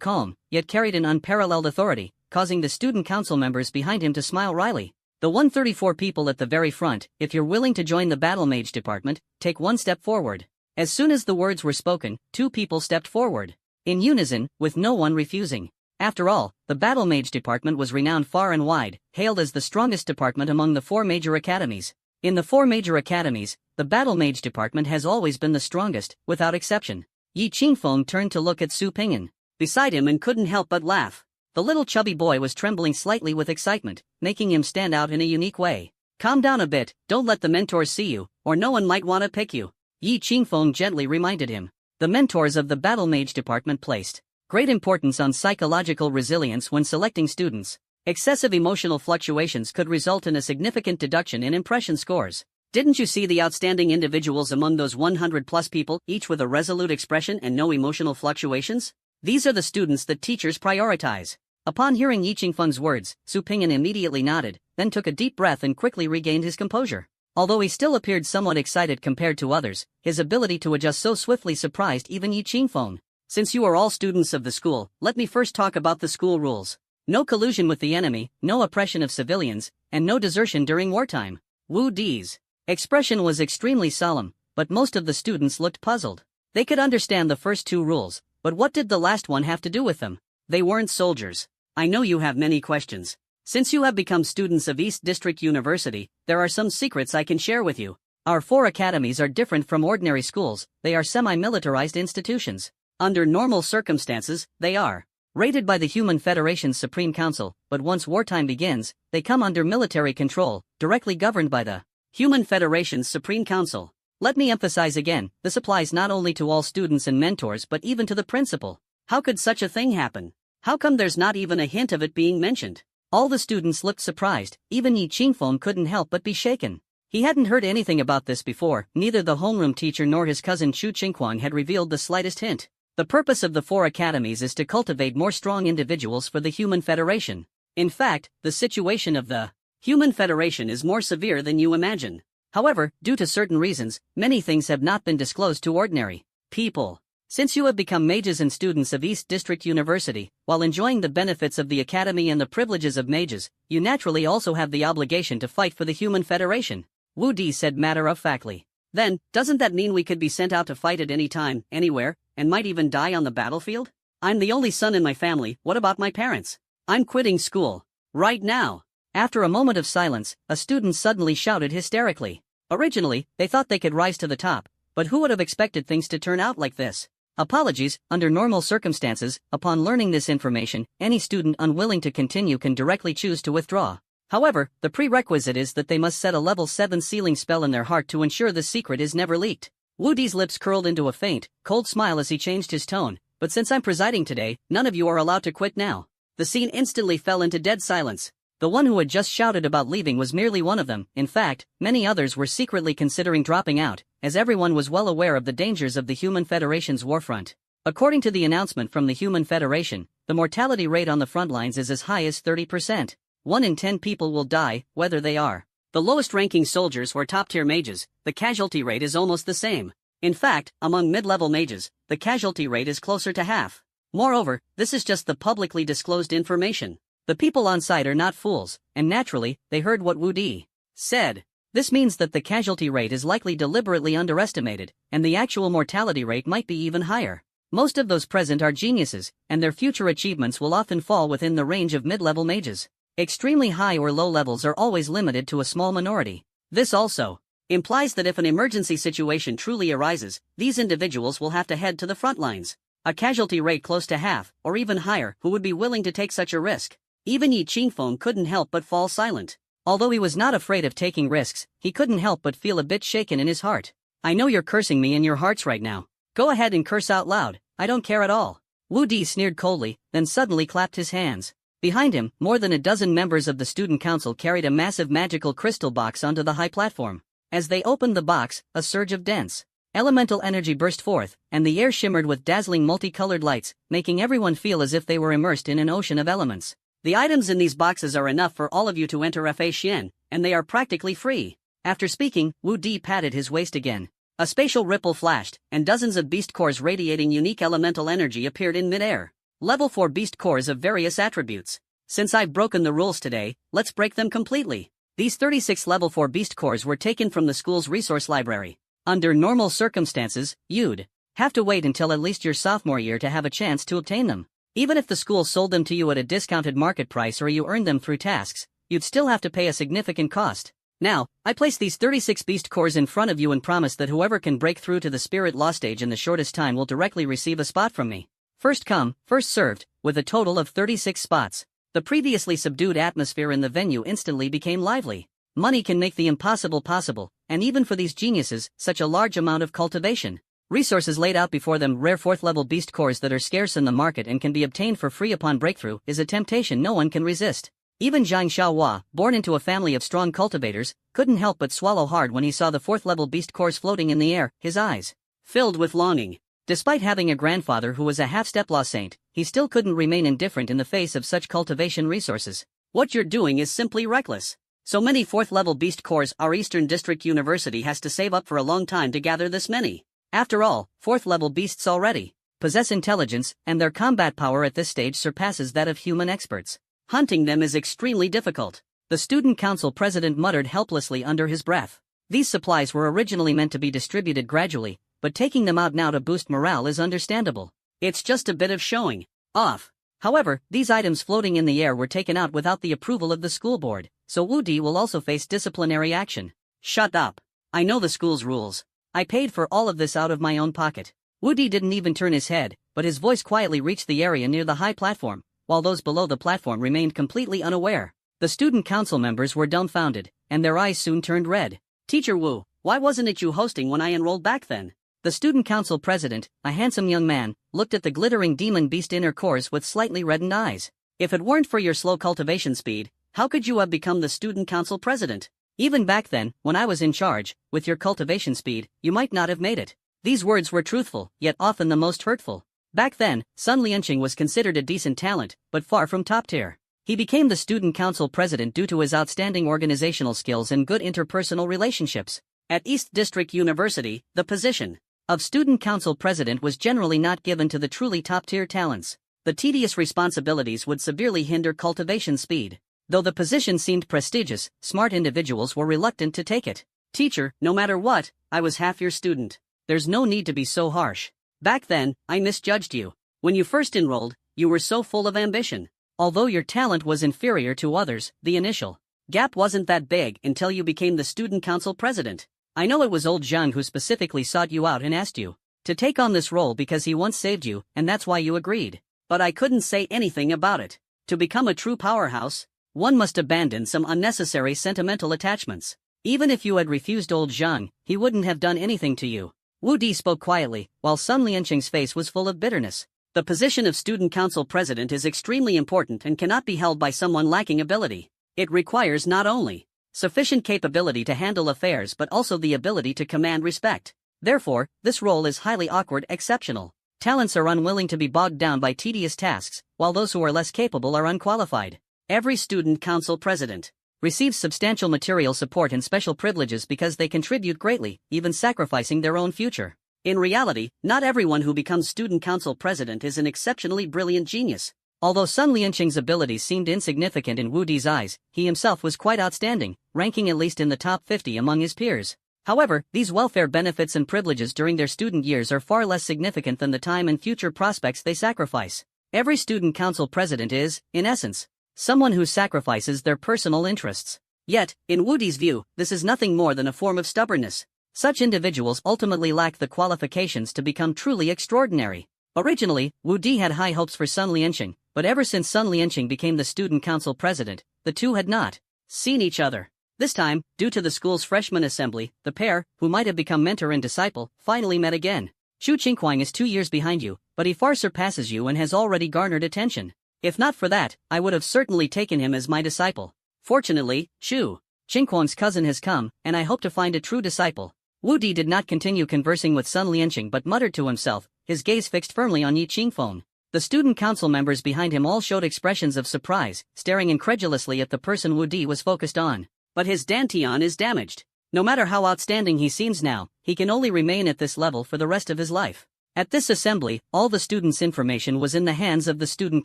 calm, yet carried an unparalleled authority, causing the student council members behind him to smile wryly. The 134 people at the very front, if you're willing to join the Battle Mage department, take one step forward. As soon as the words were spoken, 2 people stepped forward. In unison, with no one refusing. After all, the Battle Mage department was renowned far and wide, hailed as the strongest department among the 4 major academies. In the 4 major academies, the Battle Mage department has always been the strongest, without exception. Yi Qingfeng turned to look at Su Pingyan beside him and couldn't help but laugh. The little chubby boy was trembling slightly with excitement, making him stand out in a unique way. Calm down a bit, don't let the mentors see you, or no one might want to pick you, Yi Qingfeng gently reminded him. The mentors of the Battle Mage department placed great importance on psychological resilience when selecting students. Excessive emotional fluctuations could result in a significant deduction in impression scores. Didn't you see the outstanding individuals among those 100+ people, each with a resolute expression and no emotional fluctuations? These are the students that teachers prioritize. Upon hearing Yi Qingfeng's words, Su Pingyan immediately nodded, then took a deep breath and quickly regained his composure. Although he still appeared somewhat excited compared to others, his ability to adjust so swiftly surprised even Yi Qingfeng. Since you are all students of the school, let me first talk about the school rules. No collusion with the enemy, no oppression of civilians, and no desertion during wartime. Wu Di's expression was extremely solemn, but most of the students looked puzzled. They could understand the first 2 rules, but what did the last one have to do with them? They weren't soldiers. I know you have many questions. Since you have become students of East District University, there are some secrets I can share with you. Our 4 academies are different from ordinary schools, they are semi-militarized institutions. Under normal circumstances, they are rated by the Human Federation's Supreme Council, but once wartime begins, they come under military control, directly governed by the Human Federation's Supreme Council. Let me emphasize again, this applies not only to all students and mentors but even to the principal. How could such a thing happen? How come there's not even a hint of it being mentioned? All the students looked surprised, even Yi Qingfeng couldn't help but be shaken. He hadn't heard anything about this before, neither the homeroom teacher nor his cousin Chu Qingquang had revealed the slightest hint. The purpose of the 4 academies is to cultivate more strong individuals for the Human Federation. In fact, the situation of the Human Federation is more severe than you imagine. However, due to certain reasons, many things have not been disclosed to ordinary people. Since you have become mages and students of East District University, while enjoying the benefits of the academy and the privileges of mages, you naturally also have the obligation to fight for the Human Federation, Wu Di said matter-of-factly. Then, doesn't that mean we could be sent out to fight at any time, anywhere, and might even die on the battlefield? I'm the only son in my family, what about my parents? I'm quitting school. Right now. After a moment of silence, a student suddenly shouted hysterically. Originally, they thought they could rise to the top, but who would have expected things to turn out like this? Apologies, under normal circumstances, upon learning this information, any student unwilling to continue can directly choose to withdraw. However, the prerequisite is that they must set a level 7 sealing spell in their heart to ensure the secret is never leaked. Wu Di's lips curled into a faint, cold smile as he changed his tone, but since I'm presiding today, none of you are allowed to quit now. The scene instantly fell into dead silence. The one who had just shouted about leaving was merely one of them. In fact, many others were secretly considering dropping out, as everyone was well aware of the dangers of the Human Federation's warfront. According to the announcement from the Human Federation, the mortality rate on the front lines is as high as 30%. 1 in 10 people will die, whether they are the lowest-ranking soldiers or top-tier mages. The casualty rate is almost the same. In fact, among mid-level mages, the casualty rate is closer to half. Moreover, this is just the publicly disclosed information. The people on site are not fools, and naturally, they heard what Wu Di said. This means that the casualty rate is likely deliberately underestimated, and the actual mortality rate might be even higher. Most of those present are geniuses, and their future achievements will often fall within the range of mid-level mages. Extremely high or low levels are always limited to a small minority. This also implies that if an emergency situation truly arises, these individuals will have to head to the front lines. A casualty rate close to half, or even higher, who would be willing to take such a risk? Even Yi Qingfeng couldn't help but fall silent. Although he was not afraid of taking risks, he couldn't help but feel a bit shaken in his heart. I know you're cursing me in your hearts right now. Go ahead and curse out loud, I don't care at all. Wu Di sneered coldly, then suddenly clapped his hands. Behind him, more than a dozen members of the student council carried a massive magical crystal box onto the high platform. As they opened the box, a surge of dense elemental energy burst forth, and the air shimmered with dazzling multicolored lights, making everyone feel as if they were immersed in an ocean of elements. The items in these boxes are enough for all of you to enter Fa Xian, and they are practically free. After speaking, Wu Di patted his waist again. A spatial ripple flashed, and dozens of beast cores radiating unique elemental energy appeared in midair. Level 4 beast cores of various attributes. Since I've broken the rules today, let's break them completely. These 36 level 4 beast cores were taken from the school's resource library. Under normal circumstances, you'd have to wait until at least your sophomore year to have a chance to obtain them. Even if the school sold them to you at a discounted market price or you earned them through tasks, you'd still have to pay a significant cost. Now, I place these 36 beast cores in front of you and promise that whoever can break through to the spirit law stage in the shortest time will directly receive a spot from me. First come, first served, with a total of 36 spots. The previously subdued atmosphere in the venue instantly became lively. Money can make the impossible possible, and even for these geniuses, such a large amount of cultivation. Resources laid out before them, rare 4th level beast cores that are scarce in the market and can be obtained for free upon breakthrough, is a temptation no one can resist. Even Zhang Xiaohua, born into a family of strong cultivators, couldn't help but swallow hard when he saw the 4th level beast cores floating in the air, his eyes filled with longing. Despite having a grandfather who was a half-step law saint, he still couldn't remain indifferent in the face of such cultivation resources. What you're doing is simply reckless. So many 4th level beast cores, our Eastern District University has to save up for a long time to gather this many. After all, 4th level beasts already possess intelligence, and their combat power at this stage surpasses that of human experts. Hunting them is extremely difficult. The student council president muttered helplessly under his breath. These supplies were originally meant to be distributed gradually, but taking them out now to boost morale is understandable. It's just a bit of showing off. However, these items floating in the air were taken out without the approval of the school board, so Wu Di will also face disciplinary action. Shut up. I know the school's rules. I paid for all of this out of my own pocket. Wu Di didn't even turn his head, but his voice quietly reached the area near the high platform, while those below the platform remained completely unaware. The student council members were dumbfounded, and their eyes soon turned red. Teacher Wu, why wasn't it you hosting when I enrolled back then? The student council president, a handsome young man, looked at the glittering demon beast inner cores with slightly reddened eyes. If it weren't for your slow cultivation speed, how could you have become the student council president? Even back then, when I was in charge, with your cultivation speed, you might not have made it. These words were truthful, yet often the most hurtful. Back then, Sun Lianqing was considered a decent talent, but far from top tier. He became the student council president due to his outstanding organizational skills and good interpersonal relationships. At East District University, the position of student council president was generally not given to the truly top-tier talents. The tedious responsibilities would severely hinder cultivation speed. Though the position seemed prestigious, smart individuals were reluctant to take it. Teacher, no matter what, I was half your student. There's no need to be so harsh. Back then, I misjudged you. When you first enrolled, you were so full of ambition. Although your talent was inferior to others, the initial gap wasn't that big until you became the student council president. I know it was old Zhang who specifically sought you out and asked you to take on this role because he once saved you, and that's why you agreed. But I couldn't say anything about it. To become a true powerhouse, one must abandon some unnecessary sentimental attachments. Even if you had refused old Zhang, he wouldn't have done anything to you. Wu Di spoke quietly, while Sun Lianqing's face was full of bitterness. The position of student council president is extremely important and cannot be held by someone lacking ability. It requires not only sufficient capability to handle affairs but also the ability to command respect. Therefore, this role is highly awkward, exceptional. Talents are unwilling to be bogged down by tedious tasks, while those who are less capable are unqualified. Every student council president receives substantial material support and special privileges because they contribute greatly, even sacrificing their own future. In reality, not everyone who becomes student council president is an exceptionally brilliant genius. Although Sun Lianqing's abilities seemed insignificant in Wu Di's eyes, he himself was quite outstanding, ranking at least in the top 50 among his peers. However, these welfare benefits and privileges during their student years are far less significant than the time and future prospects they sacrifice. Every student council president is, in essence, someone who sacrifices their personal interests. Yet, in Wu Di's view, this is nothing more than a form of stubbornness. Such individuals ultimately lack the qualifications to become truly extraordinary. Originally, Wu Di had high hopes for Sun Lianqing, but ever since Sun Lianqing became the student council president, the two had not seen each other. This time, due to the school's freshman assembly, the pair, who might have become mentor and disciple, finally met again. Xu Qinghuang is 2 years behind you, but he far surpasses you and has already garnered attention. If not for that, I would have certainly taken him as my disciple. Fortunately, Xu Qingquang's cousin has come, and I hope to find a true disciple. Wu Di did not continue conversing with Sun Lianqing but muttered to himself, his gaze fixed firmly on Yi Qingfeng. The student council members behind him all showed expressions of surprise, staring incredulously at the person Wu Di was focused on. But his dantian is damaged. No matter how outstanding he seems now, he can only remain at this level for the rest of his life. At this assembly, all the students' information was in the hands of the student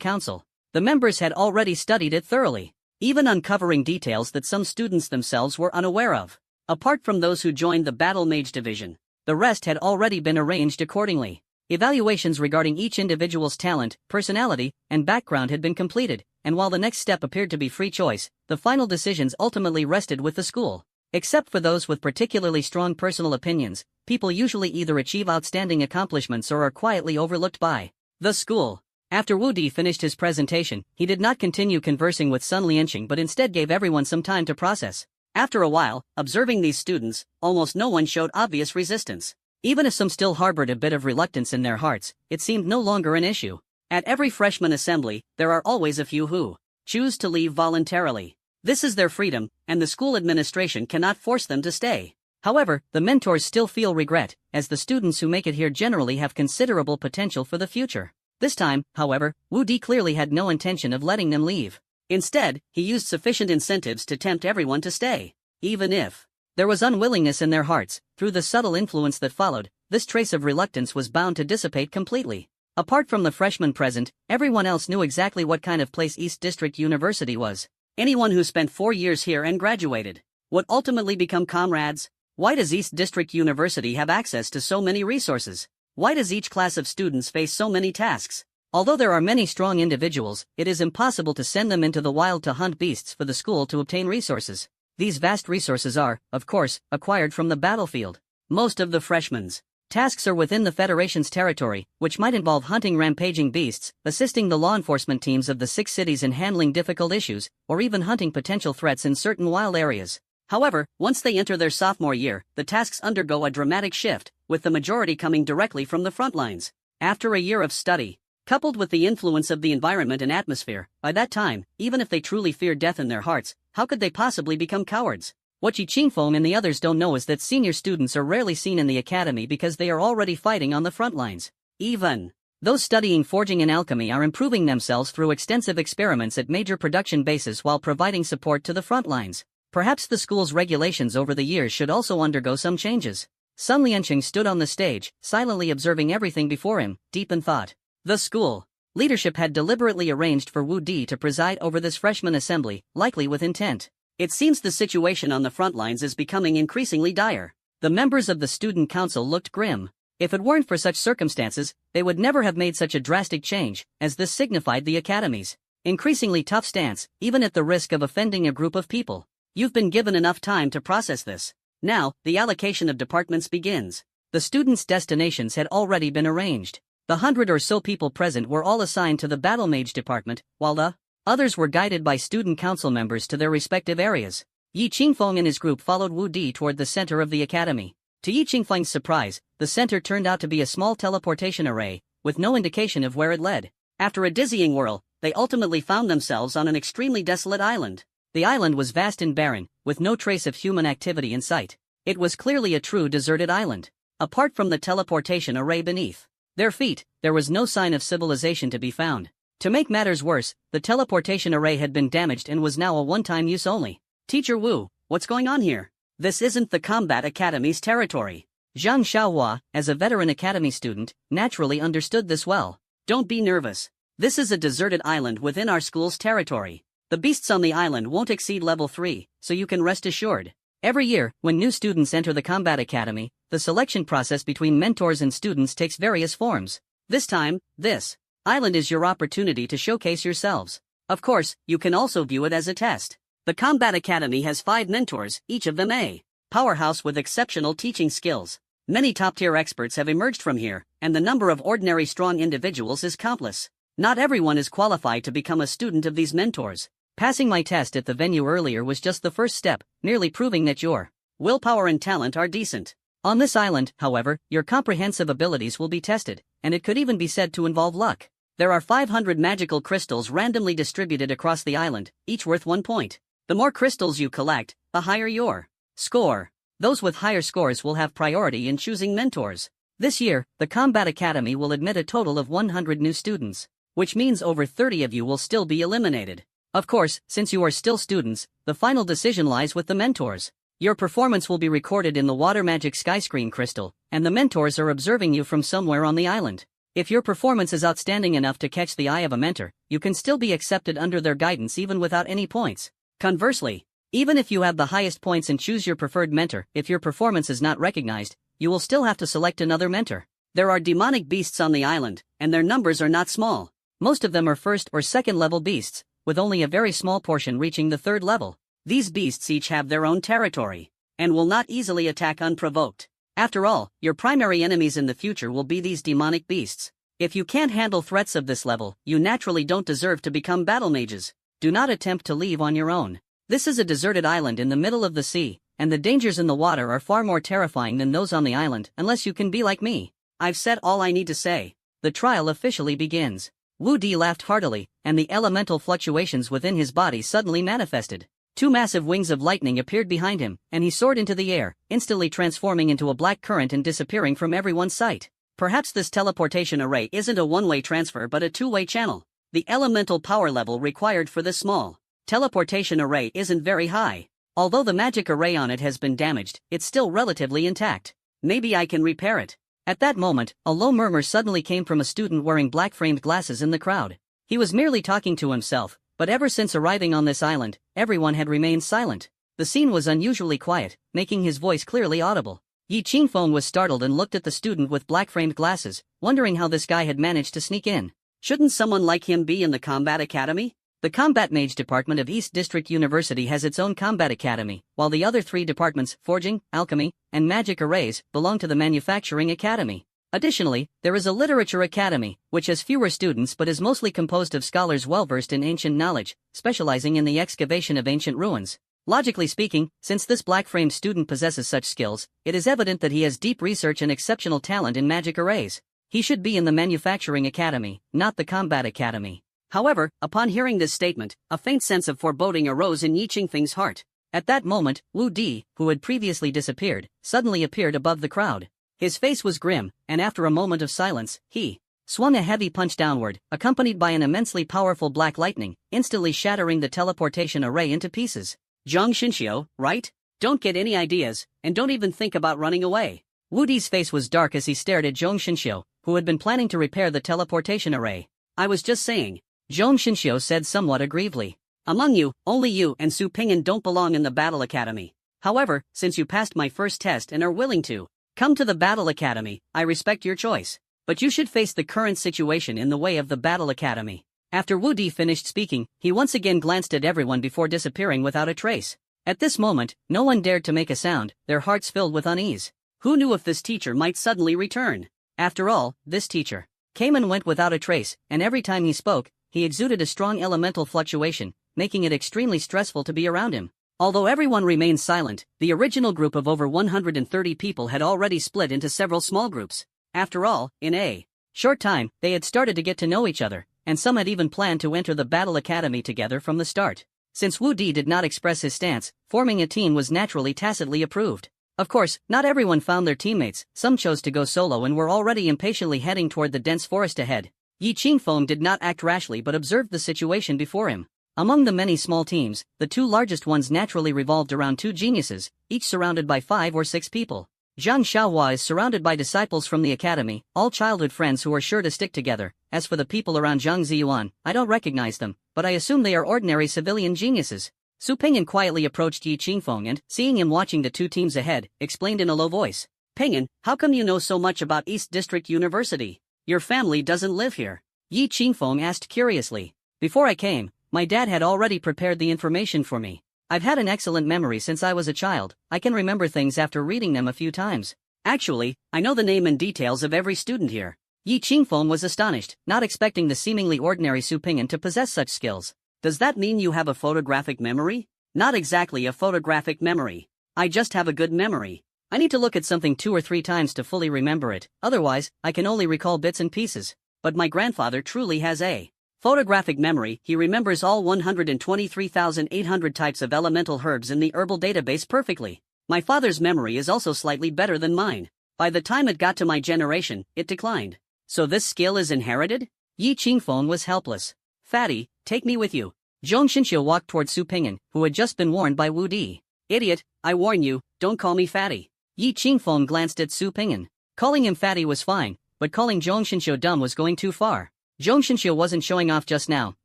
council. The members had already studied it thoroughly, even uncovering details that some students themselves were unaware of. Apart from those who joined the Battle Mage division, the rest had already been arranged accordingly. Evaluations regarding each individual's talent, personality, and background had been completed, and while the next step appeared to be free choice, the final decisions ultimately rested with the school. Except for those with particularly strong personal opinions, people usually either achieve outstanding accomplishments or are quietly overlooked by the school. After Wu Di finished his presentation, he did not continue conversing with Sun Lianqing but instead gave everyone some time to process. After a while, observing these students, almost no one showed obvious resistance. Even if some still harbored a bit of reluctance in their hearts, it seemed no longer an issue. At every freshman assembly, there are always a few who choose to leave voluntarily. This is their freedom, and the school administration cannot force them to stay. However, the mentors still feel regret, as the students who make it here generally have considerable potential for the future. This time, however, Wu Di clearly had no intention of letting them leave. Instead, he used sufficient incentives to tempt everyone to stay. Even if there was unwillingness in their hearts, through the subtle influence that followed, this trace of reluctance was bound to dissipate completely. Apart from the freshmen present, everyone else knew exactly what kind of place East District University was. Anyone who spent 4 years here and graduated would ultimately become comrades. Why does East District University have access to so many resources? Why does each class of students face so many tasks? Although there are many strong individuals, it is impossible to send them into the wild to hunt beasts for the school to obtain resources. These vast resources are, of course, acquired from the battlefield. Most of the freshmen's tasks are within the Federation's territory, which might involve hunting rampaging beasts, assisting the law enforcement teams of the 6 cities in handling difficult issues, or even hunting potential threats in certain wild areas. However, once they enter their sophomore year, the tasks undergo a dramatic shift, with the majority coming directly from the front lines. After a year of study, coupled with the influence of the environment and atmosphere, by that time, even if they truly fear death in their hearts, how could they possibly become cowards? What Yi Qingfeng and the others don't know is that senior students are rarely seen in the academy because they are already fighting on the front lines. Even those studying forging and alchemy are improving themselves through extensive experiments at major production bases while providing support to the front lines. Perhaps the school's regulations over the years should also undergo some changes. Sun Lianqing stood on the stage, silently observing everything before him, deep in thought. The school leadership had deliberately arranged for Wu Di to preside over this freshman assembly, likely with intent. It seems the situation on the front lines is becoming increasingly dire. The members of the student council looked grim. If it weren't for such circumstances, they would never have made such a drastic change, as this signified the academy's increasingly tough stance, even at the risk of offending a group of people. You've been given enough time to process this. Now, the allocation of departments begins. The students' destinations had already been arranged. The 100 or so people present were all assigned to the Battle Mage department, while the others were guided by student council members to their respective areas. Yi Qingfeng and his group followed Wu Di toward the center of the academy. To Yi Qingfeng's surprise, the center turned out to be a small teleportation array, with no indication of where it led. After a dizzying whirl, they ultimately found themselves on an extremely desolate island. The island was vast and barren, with no trace of human activity in sight. It was clearly a true deserted island. Apart from the teleportation array beneath their feet, there was no sign of civilization to be found. To make matters worse, the teleportation array had been damaged and was now a one-time use only. Teacher Wu, what's going on here? This isn't the Combat Academy's territory. Zhang Xiaohua, as a veteran academy student, naturally understood this well. Don't be nervous. This is a deserted island within our school's territory. The beasts on the island won't exceed level 3, so you can rest assured. Every year, when new students enter the Combat Academy, the selection process between mentors and students takes various forms. This time, this island is your opportunity to showcase yourselves. Of course, you can also view it as a test. The Combat Academy has 5 mentors, each of them a powerhouse with exceptional teaching skills. Many top-tier experts have emerged from here, and the number of ordinary strong individuals is countless. Not everyone is qualified to become a student of these mentors. Passing my test at the venue earlier was just the first step, merely proving that your willpower and talent are decent. On this island, however, your comprehensive abilities will be tested, and it could even be said to involve luck. There are 500 magical crystals randomly distributed across the island, each worth 1 point. The more crystals you collect, the higher your score. Those with higher scores will have priority in choosing mentors. This year, the Combat Academy will admit a total of 100 new students, which means over 30 of you will still be eliminated. Of course, since you are still students, the final decision lies with the mentors. Your performance will be recorded in the Water Magic Skyscreen crystal, and the mentors are observing you from somewhere on the island. If your performance is outstanding enough to catch the eye of a mentor, you can still be accepted under their guidance even without any points. Conversely, even if you have the highest points and choose your preferred mentor, if your performance is not recognized, you will still have to select another mentor. There are demonic beasts on the island, and their numbers are not small. Most of them are first or second level beasts, with only a very small portion reaching the third level. These beasts each have their own territory, and will not easily attack unprovoked. After all, your primary enemies in the future will be these demonic beasts. If you can't handle threats of this level, you naturally don't deserve to become battle mages. Do not attempt to leave on your own. This is a deserted island in the middle of the sea, and the dangers in the water are far more terrifying than those on the island unless you can be like me. I've said all I need to say. The trial officially begins. Wu Di laughed heartily, and the elemental fluctuations within his body suddenly manifested. Two massive wings of lightning appeared behind him, and he soared into the air, instantly transforming into a black current and disappearing from everyone's sight. Perhaps this teleportation array isn't a one-way transfer but a two-way channel. The elemental power level required for this small teleportation array isn't very high. Although the magic array on it has been damaged, it's still relatively intact. Maybe I can repair it. At that moment, a low murmur suddenly came from a student wearing black-framed glasses in the crowd. He was merely talking to himself, but ever since arriving on this island, everyone had remained silent. The scene was unusually quiet, making his voice clearly audible. Yi Qingfeng was startled and looked at the student with black-framed glasses, wondering how this guy had managed to sneak in. Shouldn't someone like him be in the Combat Academy? The Combat Mage Department of East District University has its own Combat Academy, while the other three departments, Forging, Alchemy, and Magic Arrays, belong to the Manufacturing Academy. Additionally, there is a Literature Academy, which has fewer students but is mostly composed of scholars well-versed in ancient knowledge, specializing in the excavation of ancient ruins. Logically speaking, since this black-framed student possesses such skills, it is evident that he has deep research and exceptional talent in magic arrays. He should be in the Manufacturing Academy, not the Combat Academy. However, upon hearing this statement, a faint sense of foreboding arose in Yi Qingfeng's heart. At that moment, Wu Di, who had previously disappeared, suddenly appeared above the crowd. His face was grim, and after a moment of silence, he swung a heavy punch downward, accompanied by an immensely powerful black lightning, instantly shattering the teleportation array into pieces. Zhang Xinxiu, right? Don't get any ideas, and don't even think about running away. Wu Di's face was dark as he stared at Zhang Xinxiu, who had been planning to repair the teleportation array. I was just saying. Zhang Xinxiu said somewhat aggrievedly. Among you, only you and Su Pingyan don't belong in the Battle Academy. However, since you passed my first test and are willing to come to the Battle Academy, I respect your choice. But you should face the current situation in the way of the Battle Academy. After Wu Di finished speaking, he once again glanced at everyone before disappearing without a trace. At this moment, no one dared to make a sound, their hearts filled with unease. Who knew if this teacher might suddenly return? After all, this teacher came and went without a trace, and every time he spoke, he exuded a strong elemental fluctuation, making it extremely stressful to be around him. Although everyone remained silent, the original group of over 130 people had already split into several small groups. After all, in a short time, they had started to get to know each other, and some had even planned to enter the Battle Academy together from the start. Since Wu Di did not express his stance, forming a team was naturally tacitly approved. Of course, not everyone found their teammates, some chose to go solo and were already impatiently heading toward the dense forest ahead. Yi Qingfeng did not act rashly but observed the situation before him. Among the many small teams, the two largest ones naturally revolved around two geniuses, each surrounded by 5 or 6 people. Zhang Xiaohua is surrounded by disciples from the academy, all childhood friends who are sure to stick together. As for the people around Zhang Ziyuan, I don't recognize them, but I assume they are ordinary civilian geniuses. Su Pingyan quietly approached Yi Qingfeng and, seeing him watching the two teams ahead, explained in a low voice. Pingyan, how come you know so much about East District University? Your family doesn't live here. Yi Qingfeng asked curiously. Before I came, my dad had already prepared the information for me. I've had an excellent memory since I was a child. I can remember things after reading them a few times. Actually, I know the name and details of every student here. Yi Qingfeng was astonished, not expecting the seemingly ordinary Su Pingyan to possess such skills. Does that mean you have a photographic memory? Not exactly a photographic memory. I just have a good memory. I need to look at something 2 or 3 times to fully remember it, otherwise, I can only recall bits and pieces. But my grandfather truly has a Photographic memory, he remembers all 123,800 types of elemental herbs in the herbal database perfectly. My father's memory is also slightly better than mine. By the time it got to my generation, it declined. So this skill is inherited? Yi Qingfeng was helpless. Fatty, take me with you. Zhong Xinxiu walked toward Su Pingyan, who had just been warned by Wu Di. Idiot, I warn you, don't call me Fatty. Yi Qingfeng glanced at Su Pingyan. Calling him Fatty was fine, but calling Zhong Xinxiu dumb was going too far. Zhong Xinxiu wasn't showing off just now,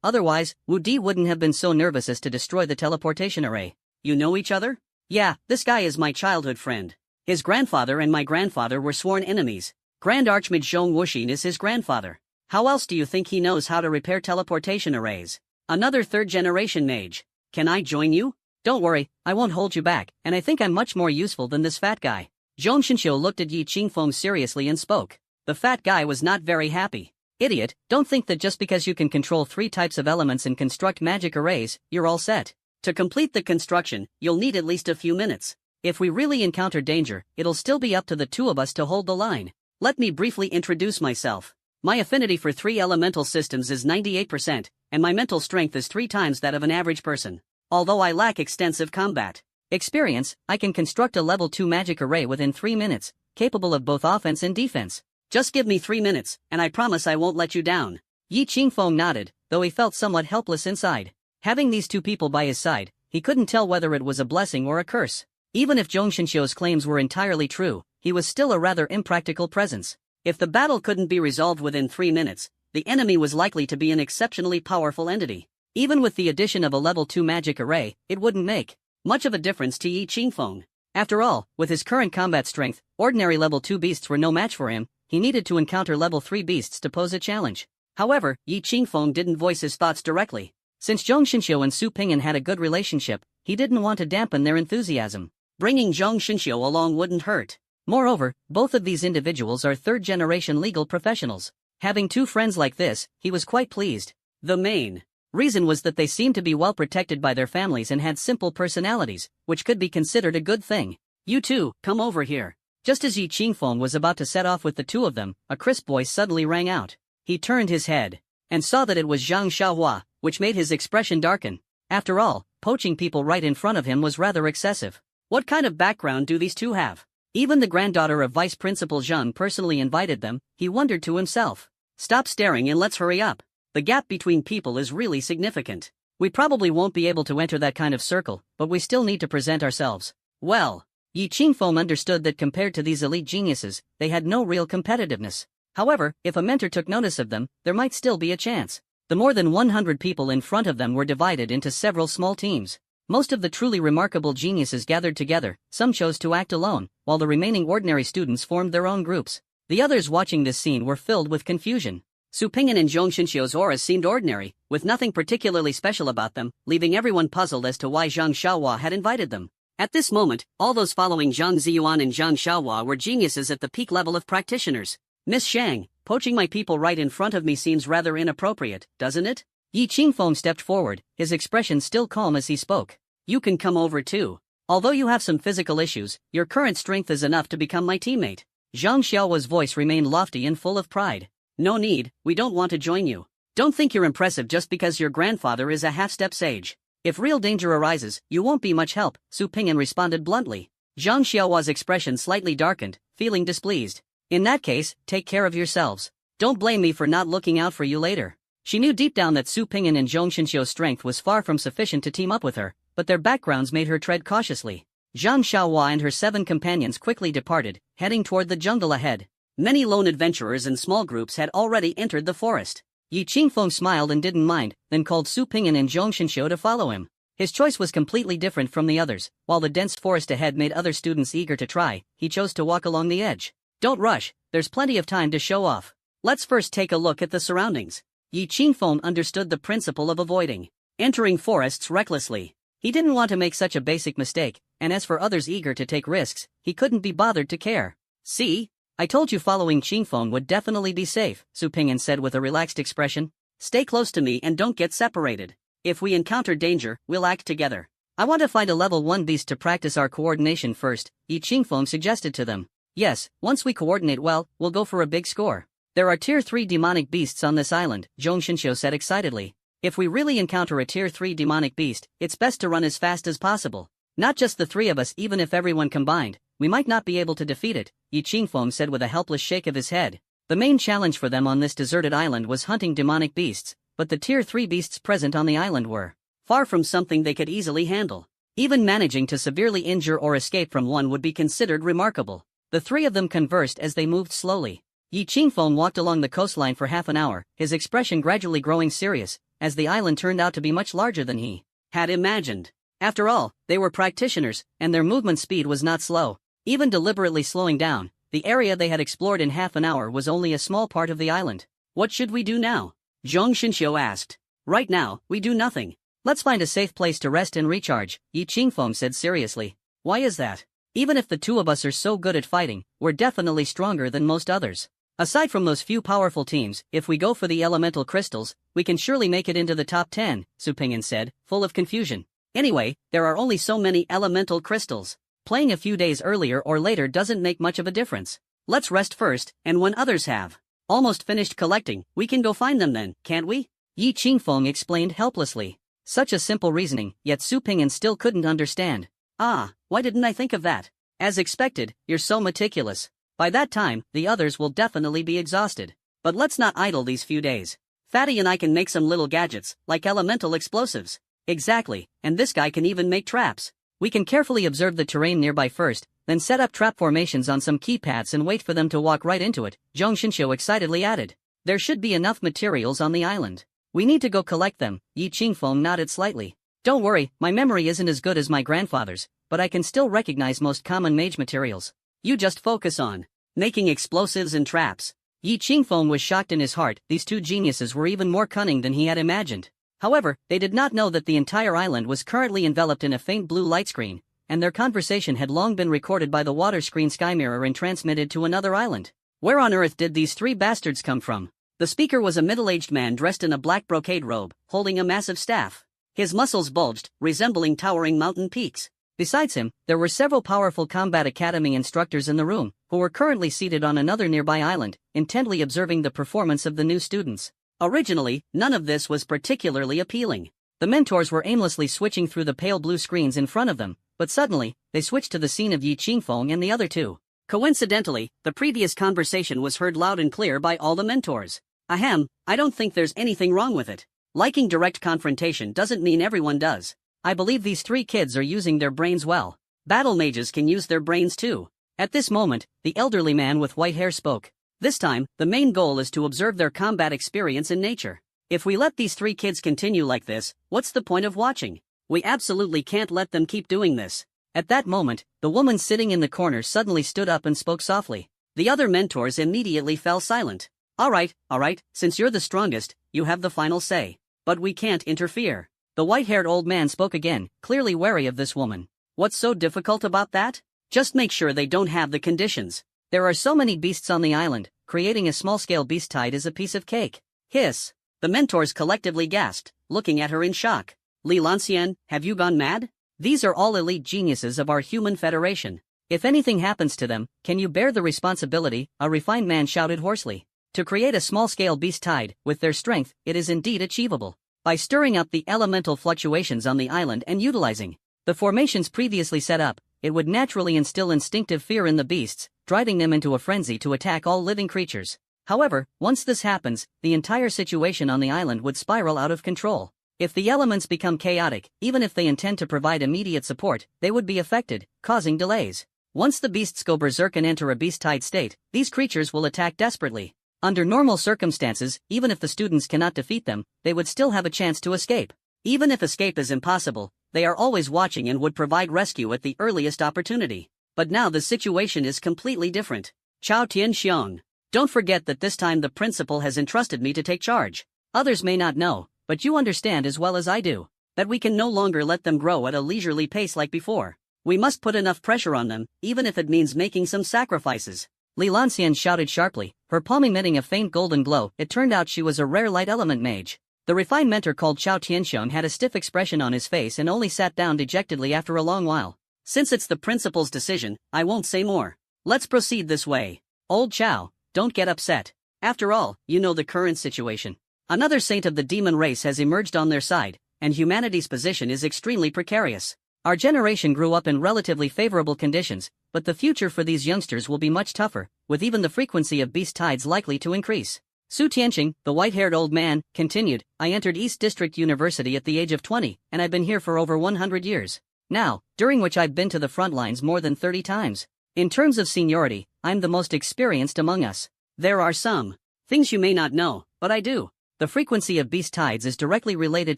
otherwise, Wu Di wouldn't have been so nervous as to destroy the teleportation array. You know each other? Yeah, this guy is my childhood friend. His grandfather and my grandfather were sworn enemies. Grand Archmage Zhong Wuxin is his grandfather. How else do you think he knows how to repair teleportation arrays? Another third-generation mage. Can I join you? Don't worry, I won't hold you back, and I think I'm much more useful than this fat guy. Zhong Xinxiu looked at Yi Qingfeng seriously and spoke. The fat guy was not very happy. Idiot, don't think that just because you can control 3 types of elements and construct magic arrays, you're all set. To complete the construction, you'll need at least a few minutes. If we really encounter danger, it'll still be up to the 2 of us to hold the line. Let me briefly introduce myself. My affinity for 3 elemental systems is 98%, and my mental strength is 3 times that of an average person. Although I lack extensive combat experience, I can construct a level 2 magic array within 3 minutes, capable of both offense and defense. Just give me 3 minutes, and I promise I won't let you down. Yi Qingfeng nodded, though he felt somewhat helpless inside. Having these 2 people by his side, he couldn't tell whether it was a blessing or a curse. Even if Zhong Xinxiu's claims were entirely true, he was still a rather impractical presence. If the battle couldn't be resolved within 3 minutes, the enemy was likely to be an exceptionally powerful entity. Even with the addition of a level 2 magic array, it wouldn't make much of a difference to Yi Qingfeng. After all, with his current combat strength, ordinary level 2 beasts were no match for him. He needed to encounter level 3 beasts to pose a challenge. However, Yi Qingfeng didn't voice his thoughts directly. Since Zhong Xinxiu and Su Pingyan had a good relationship, he didn't want to dampen their enthusiasm. Bringing Zhong Xinxiu along wouldn't hurt. Moreover, both of these individuals are third-generation legal professionals. Having 2 friends like this, he was quite pleased. The main reason was that they seemed to be well protected by their families and had simple personalities, which could be considered a good thing. You two, come over here. Just as Yi Qingfeng was about to set off with the 2 of them, a crisp voice suddenly rang out. He turned his head and saw that it was Zhang Xiaohua, which made his expression darken. After all, poaching people right in front of him was rather excessive. What kind of background do these 2 have? Even the granddaughter of Vice Principal Zhang personally invited them, he wondered to himself. Stop staring and let's hurry up. The gap between people is really significant. We probably won't be able to enter that kind of circle, but we still need to present ourselves. Well, Yi Qingfeng understood that compared to these elite geniuses, they had no real competitiveness. However, if a mentor took notice of them, there might still be a chance. The more than 100 people in front of them were divided into several small teams. Most of the truly remarkable geniuses gathered together, some chose to act alone, while the remaining ordinary students formed their own groups. The others watching this scene were filled with confusion. Su Pingyan and Zhong Xinxiu's auras seemed ordinary, with nothing particularly special about them, leaving everyone puzzled as to why Zhang Xiaohua had invited them. At this moment, all those following Zhang Ziyuan and Zhang Xiaohua were geniuses at the peak level of practitioners. Miss Shang, poaching my people right in front of me seems rather inappropriate, doesn't it? Yi Qingfeng stepped forward, his expression still calm as he spoke. You can come over too. Although you have some physical issues, your current strength is enough to become my teammate. Zhang Xiaohua's voice remained lofty and full of pride. No need, we don't want to join you. Don't think you're impressive just because your grandfather is a half-step sage. If real danger arises, you won't be much help, Su Pingyan responded bluntly. Zhang Xiaohua's expression slightly darkened, feeling displeased. In that case, take care of yourselves. Don't blame me for not looking out for you later. She knew deep down that Su Pingyan and Zhong Xinxiu's strength was far from sufficient to team up with her, but their backgrounds made her tread cautiously. Zhang Xiaohua and her 7 companions quickly departed, heading toward the jungle ahead. Many lone adventurers and small groups had already entered the forest. Yi Qingfeng smiled and didn't mind, then called Su Pingyan and Zhong Xinxiu to follow him. His choice was completely different from the others. While the dense forest ahead made other students eager to try, he chose to walk along the edge. Don't rush, there's plenty of time to show off. Let's first take a look at the surroundings. Yi Qingfeng understood the principle of avoiding entering forests recklessly. He didn't want to make such a basic mistake, and as for others eager to take risks, he couldn't be bothered to care. See? I told you following Qingfeng would definitely be safe, Su Pingyan said with a relaxed expression. Stay close to me and don't get separated. If we encounter danger, we'll act together. I want to find a level 1 beast to practice our coordination first, Yi Qingfeng suggested to them. Yes, once we coordinate well, we'll go for a big score. There are tier 3 demonic beasts on this island, Zhong Shinshou said excitedly. If we really encounter a tier 3 demonic beast, it's best to run as fast as possible. Not just the three of us, even if everyone combined, we might not be able to defeat it, Yi Qingfeng said with a helpless shake of his head. The main challenge for them on this deserted island was hunting demonic beasts, but the tier 3 beasts present on the island were far from something they could easily handle. Even managing to severely injure or escape from one would be considered remarkable. The three of them conversed as they moved slowly. Yi Qingfeng walked along the coastline for half an hour, his expression gradually growing serious, as the island turned out to be much larger than he had imagined. After all, they were practitioners, and their movement speed was not slow. Even deliberately slowing down, the area they had explored in half an hour was only a small part of the island. What should we do now? Zhong Shinshou asked. Right now, we do nothing. Let's find a safe place to rest and recharge, Yi Qingfeng said seriously. Why is that? Even if the two of us are so good at fighting, we're definitely stronger than most others. Aside from those few powerful teams, if we go for the elemental crystals, we can surely make it into the top 10, Su Pingyan said, full of confusion. Anyway, there are only so many elemental crystals. Playing a few days earlier or later doesn't make much of a difference. Let's rest first, and when others have almost finished collecting, we can go find them then, can't we? Yi Qingfeng explained helplessly. Such a simple reasoning, yet Su Pingyan still couldn't understand. Ah, why didn't I think of that? As expected, you're so meticulous. By that time, the others will definitely be exhausted. But let's not idle these few days. Fatty and I can make some little gadgets, like elemental explosives. Exactly, and this guy can even make traps. We can carefully observe the terrain nearby first, then set up trap formations on some key paths and wait for them to walk right into it, Zhong Shinshou excitedly added. There should be enough materials on the island. We need to go collect them, Yi Qingfeng nodded slightly. Don't worry, my memory isn't as good as my grandfather's, but I can still recognize most common mage materials. You just focus on making explosives and traps. Yi Qingfeng was shocked in his heart. These two geniuses were even more cunning than he had imagined. However, they did not know that the entire island was currently enveloped in a faint blue light screen, and their conversation had long been recorded by the water screen sky mirror and transmitted to another island. Where on earth did these three bastards come from? The speaker was a middle-aged man dressed in a black brocade robe, holding a massive staff. His muscles bulged, resembling towering mountain peaks. Besides him, there were several powerful combat academy instructors in the room, who were currently seated on another nearby island, intently observing the performance of the new students. Originally, none of this was particularly appealing. The mentors were aimlessly switching through the pale blue screens in front of them, but suddenly, they switched to the scene of Yi Qingfeng and the other two. Coincidentally, the previous conversation was heard loud and clear by all the mentors. Ahem, I don't think there's anything wrong with it. Liking direct confrontation doesn't mean everyone does. I believe these three kids are using their brains well. Battle mages can use their brains too. At this moment, the elderly man with white hair spoke. This time, the main goal is to observe their combat experience in nature. If we let these three kids continue like this, what's the point of watching? We absolutely can't let them keep doing this. At that moment, the woman sitting in the corner suddenly stood up and spoke softly. The other mentors immediately fell silent. All right, since you're the strongest, you have the final say. But we can't interfere. The white-haired old man spoke again, clearly wary of this woman. What's so difficult about that? Just make sure they don't have the conditions. There are so many beasts on the island, creating a small-scale beast tide is a piece of cake. Hiss. The mentors collectively gasped, looking at her in shock. Li Lanxian, have you gone mad? These are all elite geniuses of our human federation. If anything happens to them, can you bear the responsibility? A refined man shouted hoarsely. To create a small-scale beast tide, with their strength, it is indeed achievable. By stirring up the elemental fluctuations on the island and utilizing the formations previously set up, it would naturally instill instinctive fear in the beasts, driving them into a frenzy to attack all living creatures. However, once this happens, the entire situation on the island would spiral out of control. If the elements become chaotic, even if they intend to provide immediate support, they would be affected, causing delays. Once the beasts go berserk and enter a beast tide state, these creatures will attack desperately. Under normal circumstances, even if the students cannot defeat them, they would still have a chance to escape. Even if escape is impossible, they are always watching and would provide rescue at the earliest opportunity. But now the situation is completely different. Chao Tianxiong. Don't forget that this time the principal has entrusted me to take charge. Others may not know, but you understand as well as I do, that we can no longer let them grow at a leisurely pace like before. We must put enough pressure on them, even if it means making some sacrifices. Li Lanxian shouted sharply, her palm emitting a faint golden glow. It turned out she was a rare light element mage. The refined mentor called Chao Tianxiong had a stiff expression on his face and only sat down dejectedly after a long while. Since it's the principal's decision, I won't say more. Let's proceed this way. Old Chao, don't get upset. After all, you know the current situation. Another saint of the demon race has emerged on their side, and humanity's position is extremely precarious. Our generation grew up in relatively favorable conditions, but the future for these youngsters will be much tougher, with even the frequency of beast tides likely to increase. Su Tianqing, the white-haired old man, continued, I entered East District University at the age of 20, and I've been here for over 100 years. Now, during which I've been to the front lines more than 30 times. In terms of seniority, I'm the most experienced among us. There are some things you may not know, but I do. The frequency of beast tides is directly related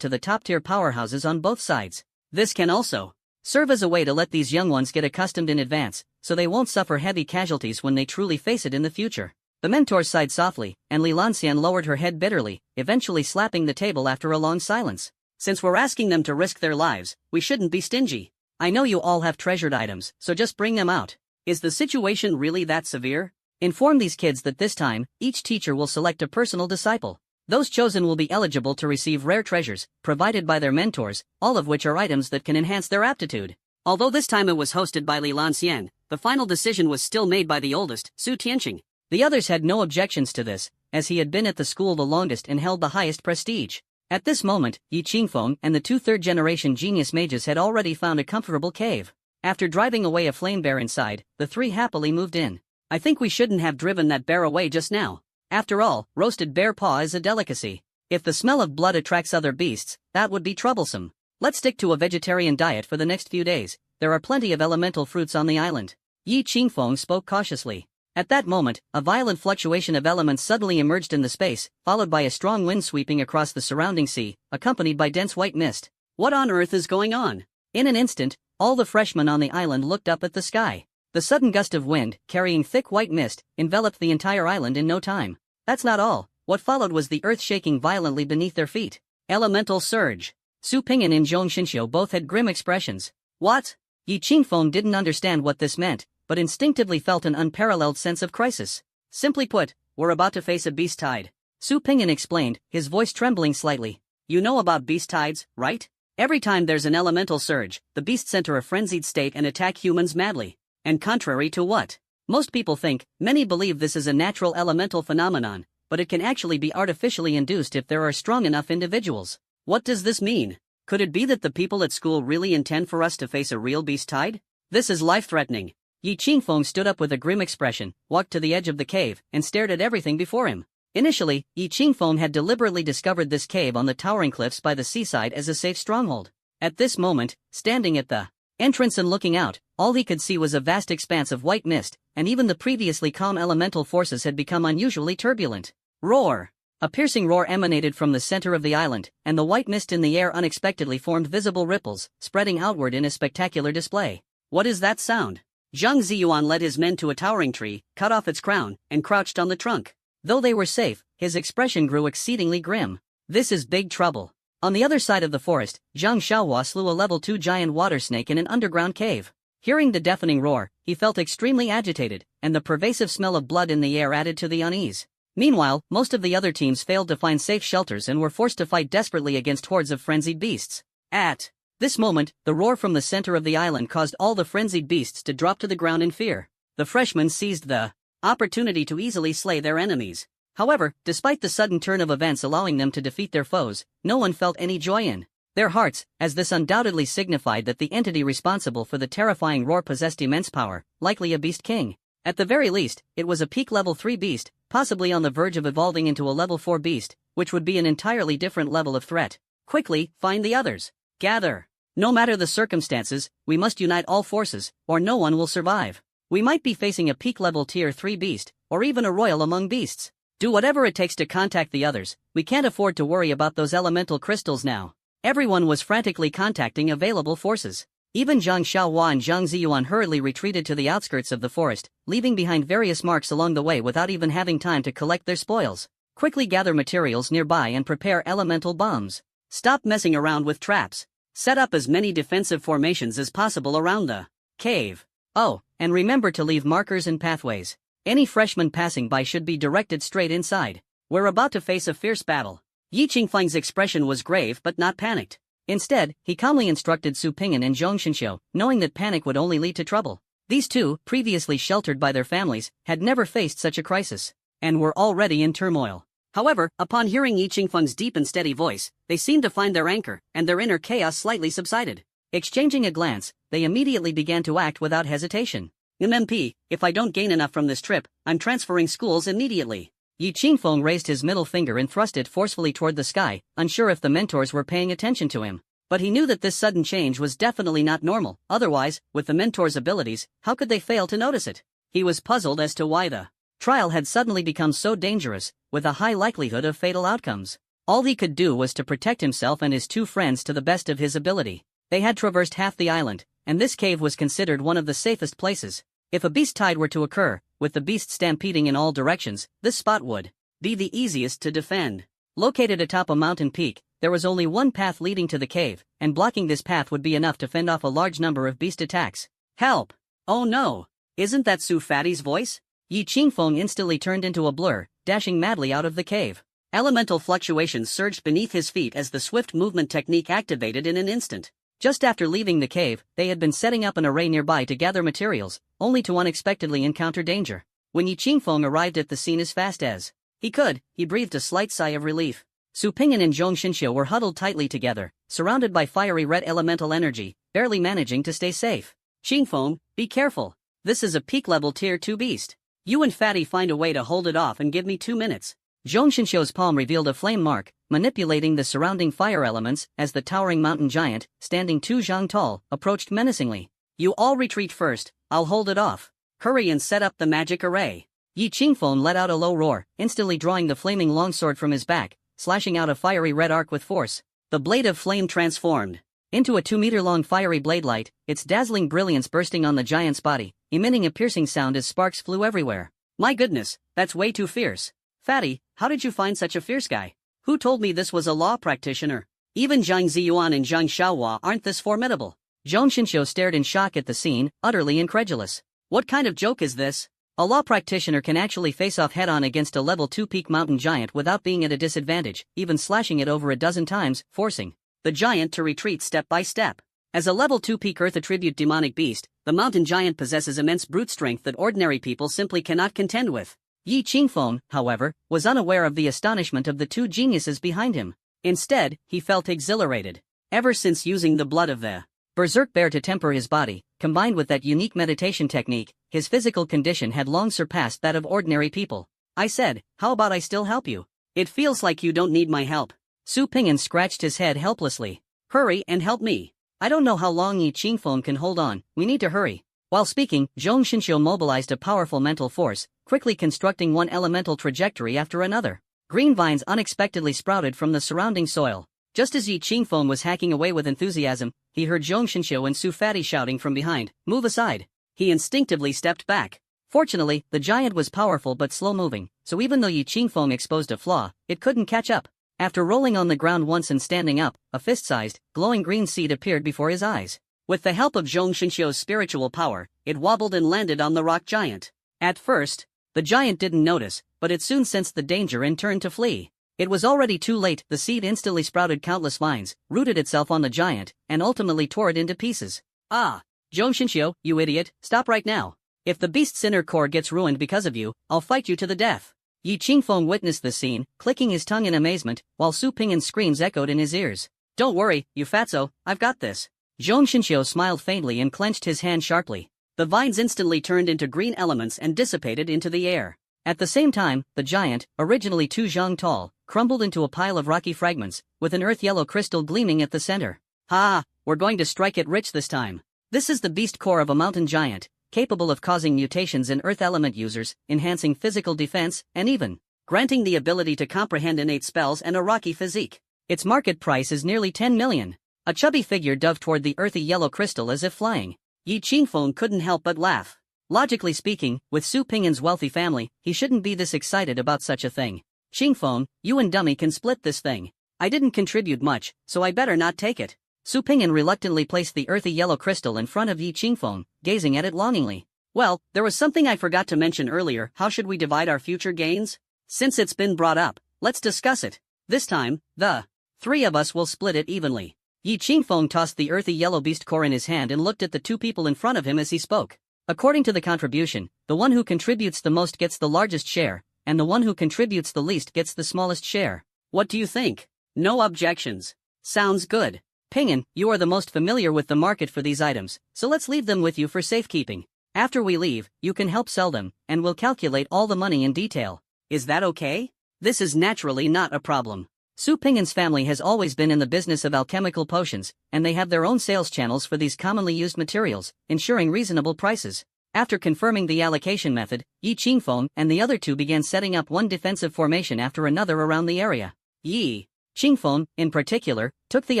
to the top-tier powerhouses on both sides. This can also serve as a way to let these young ones get accustomed in advance, so they won't suffer heavy casualties when they truly face it in the future. The mentor sighed softly, and Li Lanxian lowered her head bitterly, eventually slapping the table after a long silence. Since we're asking them to risk their lives, we shouldn't be stingy. I know you all have treasured items, so just bring them out. Is the situation really that severe? Inform these kids that this time, each teacher will select a personal disciple. Those chosen will be eligible to receive rare treasures, provided by their mentors, all of which are items that can enhance their aptitude. Although this time it was hosted by Li Lanxian, the final decision was still made by the oldest, Su Tianqing. The others had no objections to this, as he had been at the school the longest and held the highest prestige. At this moment, Yi Qingfeng and the two third-generation genius mages had already found a comfortable cave. After driving away a flame bear inside, the three happily moved in. I think we shouldn't have driven that bear away just now. After all, roasted bear paw is a delicacy. If the smell of blood attracts other beasts, that would be troublesome. Let's stick to a vegetarian diet for the next few days. There are plenty of elemental fruits on the island. Yi Qingfeng spoke cautiously. At that moment, a violent fluctuation of elements suddenly emerged in the space, followed by a strong wind sweeping across the surrounding sea, accompanied by dense white mist. What on earth is going on? In an instant, all the freshmen on the island looked up at the sky. The sudden gust of wind, carrying thick white mist, enveloped the entire island in no time. That's not all. What followed was the earth shaking violently beneath their feet. Elemental surge. Su Pingyan and Zhong Xinxiu both had grim expressions. What? Yi Qingfeng didn't understand what this meant, but instinctively felt an unparalleled sense of crisis. Simply put, we're about to face a beast tide. Su Pingyan explained, his voice trembling slightly. You know about beast tides, right? Every time there's an elemental surge, the beasts enter a frenzied state and attack humans madly. And contrary to what most people think, many believe this is a natural elemental phenomenon, but it can actually be artificially induced if there are strong enough individuals. What does this mean? Could it be that the people at school really intend for us to face a real beast tide? This is life-threatening. Yi Qingfeng stood up with a grim expression, walked to the edge of the cave, and stared at everything before him. Initially, Yi Qingfeng had deliberately discovered this cave on the towering cliffs by the seaside as a safe stronghold. At this moment, standing at the entrance and looking out, all he could see was a vast expanse of white mist, and even the previously calm elemental forces had become unusually turbulent. Roar! A piercing roar emanated from the center of the island, and the white mist in the air unexpectedly formed visible ripples, spreading outward in a spectacular display. What is that sound? Zhang Ziyuan led his men to a towering tree, cut off its crown, and crouched on the trunk. Though they were safe, his expression grew exceedingly grim. This is big trouble. On the other side of the forest, Zhang Xiaohua slew a level 2 giant water snake in an underground cave. Hearing the deafening roar, he felt extremely agitated, and the pervasive smell of blood in the air added to the unease. Meanwhile, most of the other teams failed to find safe shelters and were forced to fight desperately against hordes of frenzied beasts. At this moment, the roar from the center of the island caused all the frenzied beasts to drop to the ground in fear. The freshmen seized the opportunity to easily slay their enemies. However, despite the sudden turn of events allowing them to defeat their foes, no one felt any joy in their hearts, as this undoubtedly signified that the entity responsible for the terrifying roar possessed immense power, likely a beast king. At the very least, it was a peak level 3 beast, possibly on the verge of evolving into a level 4 beast, which would be an entirely different level of threat. Quickly, find the others. Gather. No matter the circumstances, we must unite all forces, or no one will survive. We might be facing a peak level tier 3 beast, or even a royal among beasts. Do whatever it takes to contact the others. We can't afford to worry about those elemental crystals now. Everyone was frantically contacting available forces. Even Zhang Xiaohua and Zhang Ziyuan hurriedly retreated to the outskirts of the forest, leaving behind various marks along the way without even having time to collect their spoils. Quickly gather materials nearby and prepare elemental bombs. Stop messing around with traps. Set up as many defensive formations as possible around the cave. Oh, and remember to leave markers and pathways. Any freshmen passing by should be directed straight inside. We're about to face a fierce battle. Yi Qingfeng's expression was grave but not panicked. Instead, he calmly instructed Su Pingyan and Zhong Xinxiu, knowing that panic would only lead to trouble. These two, previously sheltered by their families, had never faced such a crisis. and were already in turmoil. However, upon hearing Yi Qingfeng's deep and steady voice, they seemed to find their anchor, and their inner chaos slightly subsided. Exchanging a glance, they immediately began to act without hesitation. "MMP, if I don't gain enough from this trip, I'm transferring schools immediately." Yi Qingfeng raised his middle finger and thrust it forcefully toward the sky, unsure if the mentors were paying attention to him. But he knew that this sudden change was definitely not normal, otherwise, with the mentor's abilities, how could they fail to notice it? He was puzzled as to why the trial had suddenly become so dangerous, with a high likelihood of fatal outcomes. All he could do was to protect himself and his two friends to the best of his ability. They had traversed half the island, and this cave was considered one of the safest places. If a beast tide were to occur, with the beasts stampeding in all directions, this spot would be the easiest to defend. Located atop a mountain peak, there was only one path leading to the cave, and blocking this path would be enough to fend off a large number of beast attacks. "Help! Oh no! Isn't that Su Fatty's voice?" Yi Qingfeng instantly turned into a blur, dashing madly out of the cave. Elemental fluctuations surged beneath his feet as the swift movement technique activated in an instant. Just after leaving the cave, they had been setting up an array nearby to gather materials, only to unexpectedly encounter danger. When Yi Qingfeng arrived at the scene as fast as he could, he breathed a slight sigh of relief. Su Pingyan and Zhong Xinxiu were huddled tightly together, surrounded by fiery red elemental energy, barely managing to stay safe. "Qingfeng, be careful. This is a peak-level Tier 2 beast. You and Fatty find a way to hold it off and give me 2 minutes." Zhong Xinxiu's palm revealed a flame mark, manipulating the surrounding fire elements as the towering mountain giant, standing 2 zhang tall, approached menacingly. "You all retreat first, I'll hold it off. Hurry and set up the magic array." Yi Qingfeng let out a low roar, instantly drawing the flaming longsword from his back, slashing out a fiery red arc with force. The blade of flame transformed into a 2-meter-long fiery blade light, its dazzling brilliance bursting on the giant's body, emitting a piercing sound as sparks flew everywhere. "My goodness, that's way too fierce. Fatty, how did you find such a fierce guy? Who told me this was a law practitioner? Even Zhang Ziyuan and Zhang Xiaohua aren't this formidable." Zhong Xinxiu stared in shock at the scene, utterly incredulous. "What kind of joke is this? A law practitioner can actually face off head-on against a level 2 peak mountain giant without being at a disadvantage, even slashing it over a dozen times, forcing the giant to retreat step by step. As a level 2 peak earth attribute demonic beast, the mountain giant possesses immense brute strength that ordinary people simply cannot contend with." Yi Qingfeng, however, was unaware of the astonishment of the two geniuses behind him. Instead, he felt exhilarated. Ever since using the blood of the berserk bear to temper his body, combined with that unique meditation technique, his physical condition had long surpassed that of ordinary people. "I said, how about I still help you? It feels like you don't need my help." Su Pingyan scratched his head helplessly. "Hurry and help me. I don't know how long Yi Qingfeng can hold on, we need to hurry." While speaking, Zhong Xinxiu mobilized a powerful mental force, quickly constructing one elemental trajectory after another. Green vines unexpectedly sprouted from the surrounding soil. Just as Yi Qingfeng was hacking away with enthusiasm, he heard Zhong Xinxiu and Su Fatty shouting from behind, "Move aside." He instinctively stepped back. Fortunately, the giant was powerful but slow-moving, so even though Yi Qingfeng exposed a flaw, it couldn't catch up. After rolling on the ground once and standing up, a fist-sized, glowing green seed appeared before his eyes. With the help of Zhong Xinxiu's spiritual power, it wobbled and landed on the rock giant. At first, the giant didn't notice, but it soon sensed the danger and turned to flee. It was already too late. The seed instantly sprouted countless vines, rooted itself on the giant, and ultimately tore it into pieces. "Ah! Zhong Xinxiu, you idiot, stop right now. If the beast's inner core gets ruined because of you, I'll fight you to the death." Yi Qingfeng witnessed the scene, clicking his tongue in amazement, while Su Pingyan's screams echoed in his ears. "Don't worry, you fatso, I've got this." Zhong Xinxiu smiled faintly and clenched his hand sharply. The vines instantly turned into green elements and dissipated into the air. At the same time, the giant, originally 2 zhang tall, crumbled into a pile of rocky fragments, with an earth-yellow crystal gleaming at the center. "Ha! We're going to strike it rich this time. This is the beast core of a mountain giant, capable of causing mutations in earth element users, enhancing physical defense, and even granting the ability to comprehend innate spells and a rocky physique. Its market price is nearly 10 million. A chubby figure dove toward the earthy yellow crystal as if flying. Yi Qingfeng couldn't help but laugh. Logically speaking, with Su Pingyan's wealthy family, he shouldn't be this excited about such a thing. "Qingfeng, you and Dummy can split this thing. I didn't contribute much, so I better not take it." Su Pingyan reluctantly placed the earthy yellow crystal in front of Yi Qingfeng, gazing at it longingly. "Well, there was something I forgot to mention earlier. How should we divide our future gains? Since it's been brought up, let's discuss it. This time, the 3 of us will split it evenly." Yi Qingfeng tossed the earthy yellow beast core in his hand and looked at the 2 people in front of him as he spoke. "According to the contribution, the one who contributes the most gets the largest share, and the one who contributes the least gets the smallest share. What do you think? No objections. Sounds good. Pingin, you are the most familiar with the market for these items, so let's leave them with you for safekeeping. After we leave, you can help sell them, and we'll calculate all the money in detail. Is that okay? This is naturally not a problem. Su Pingin's family has always been in the business of alchemical potions, and they have their own sales channels for these commonly used materials, ensuring reasonable prices. After confirming the allocation method, Yi Qingfeng and the other two began setting up one defensive formation after another around the area. Yi Qingfeng, in particular, took the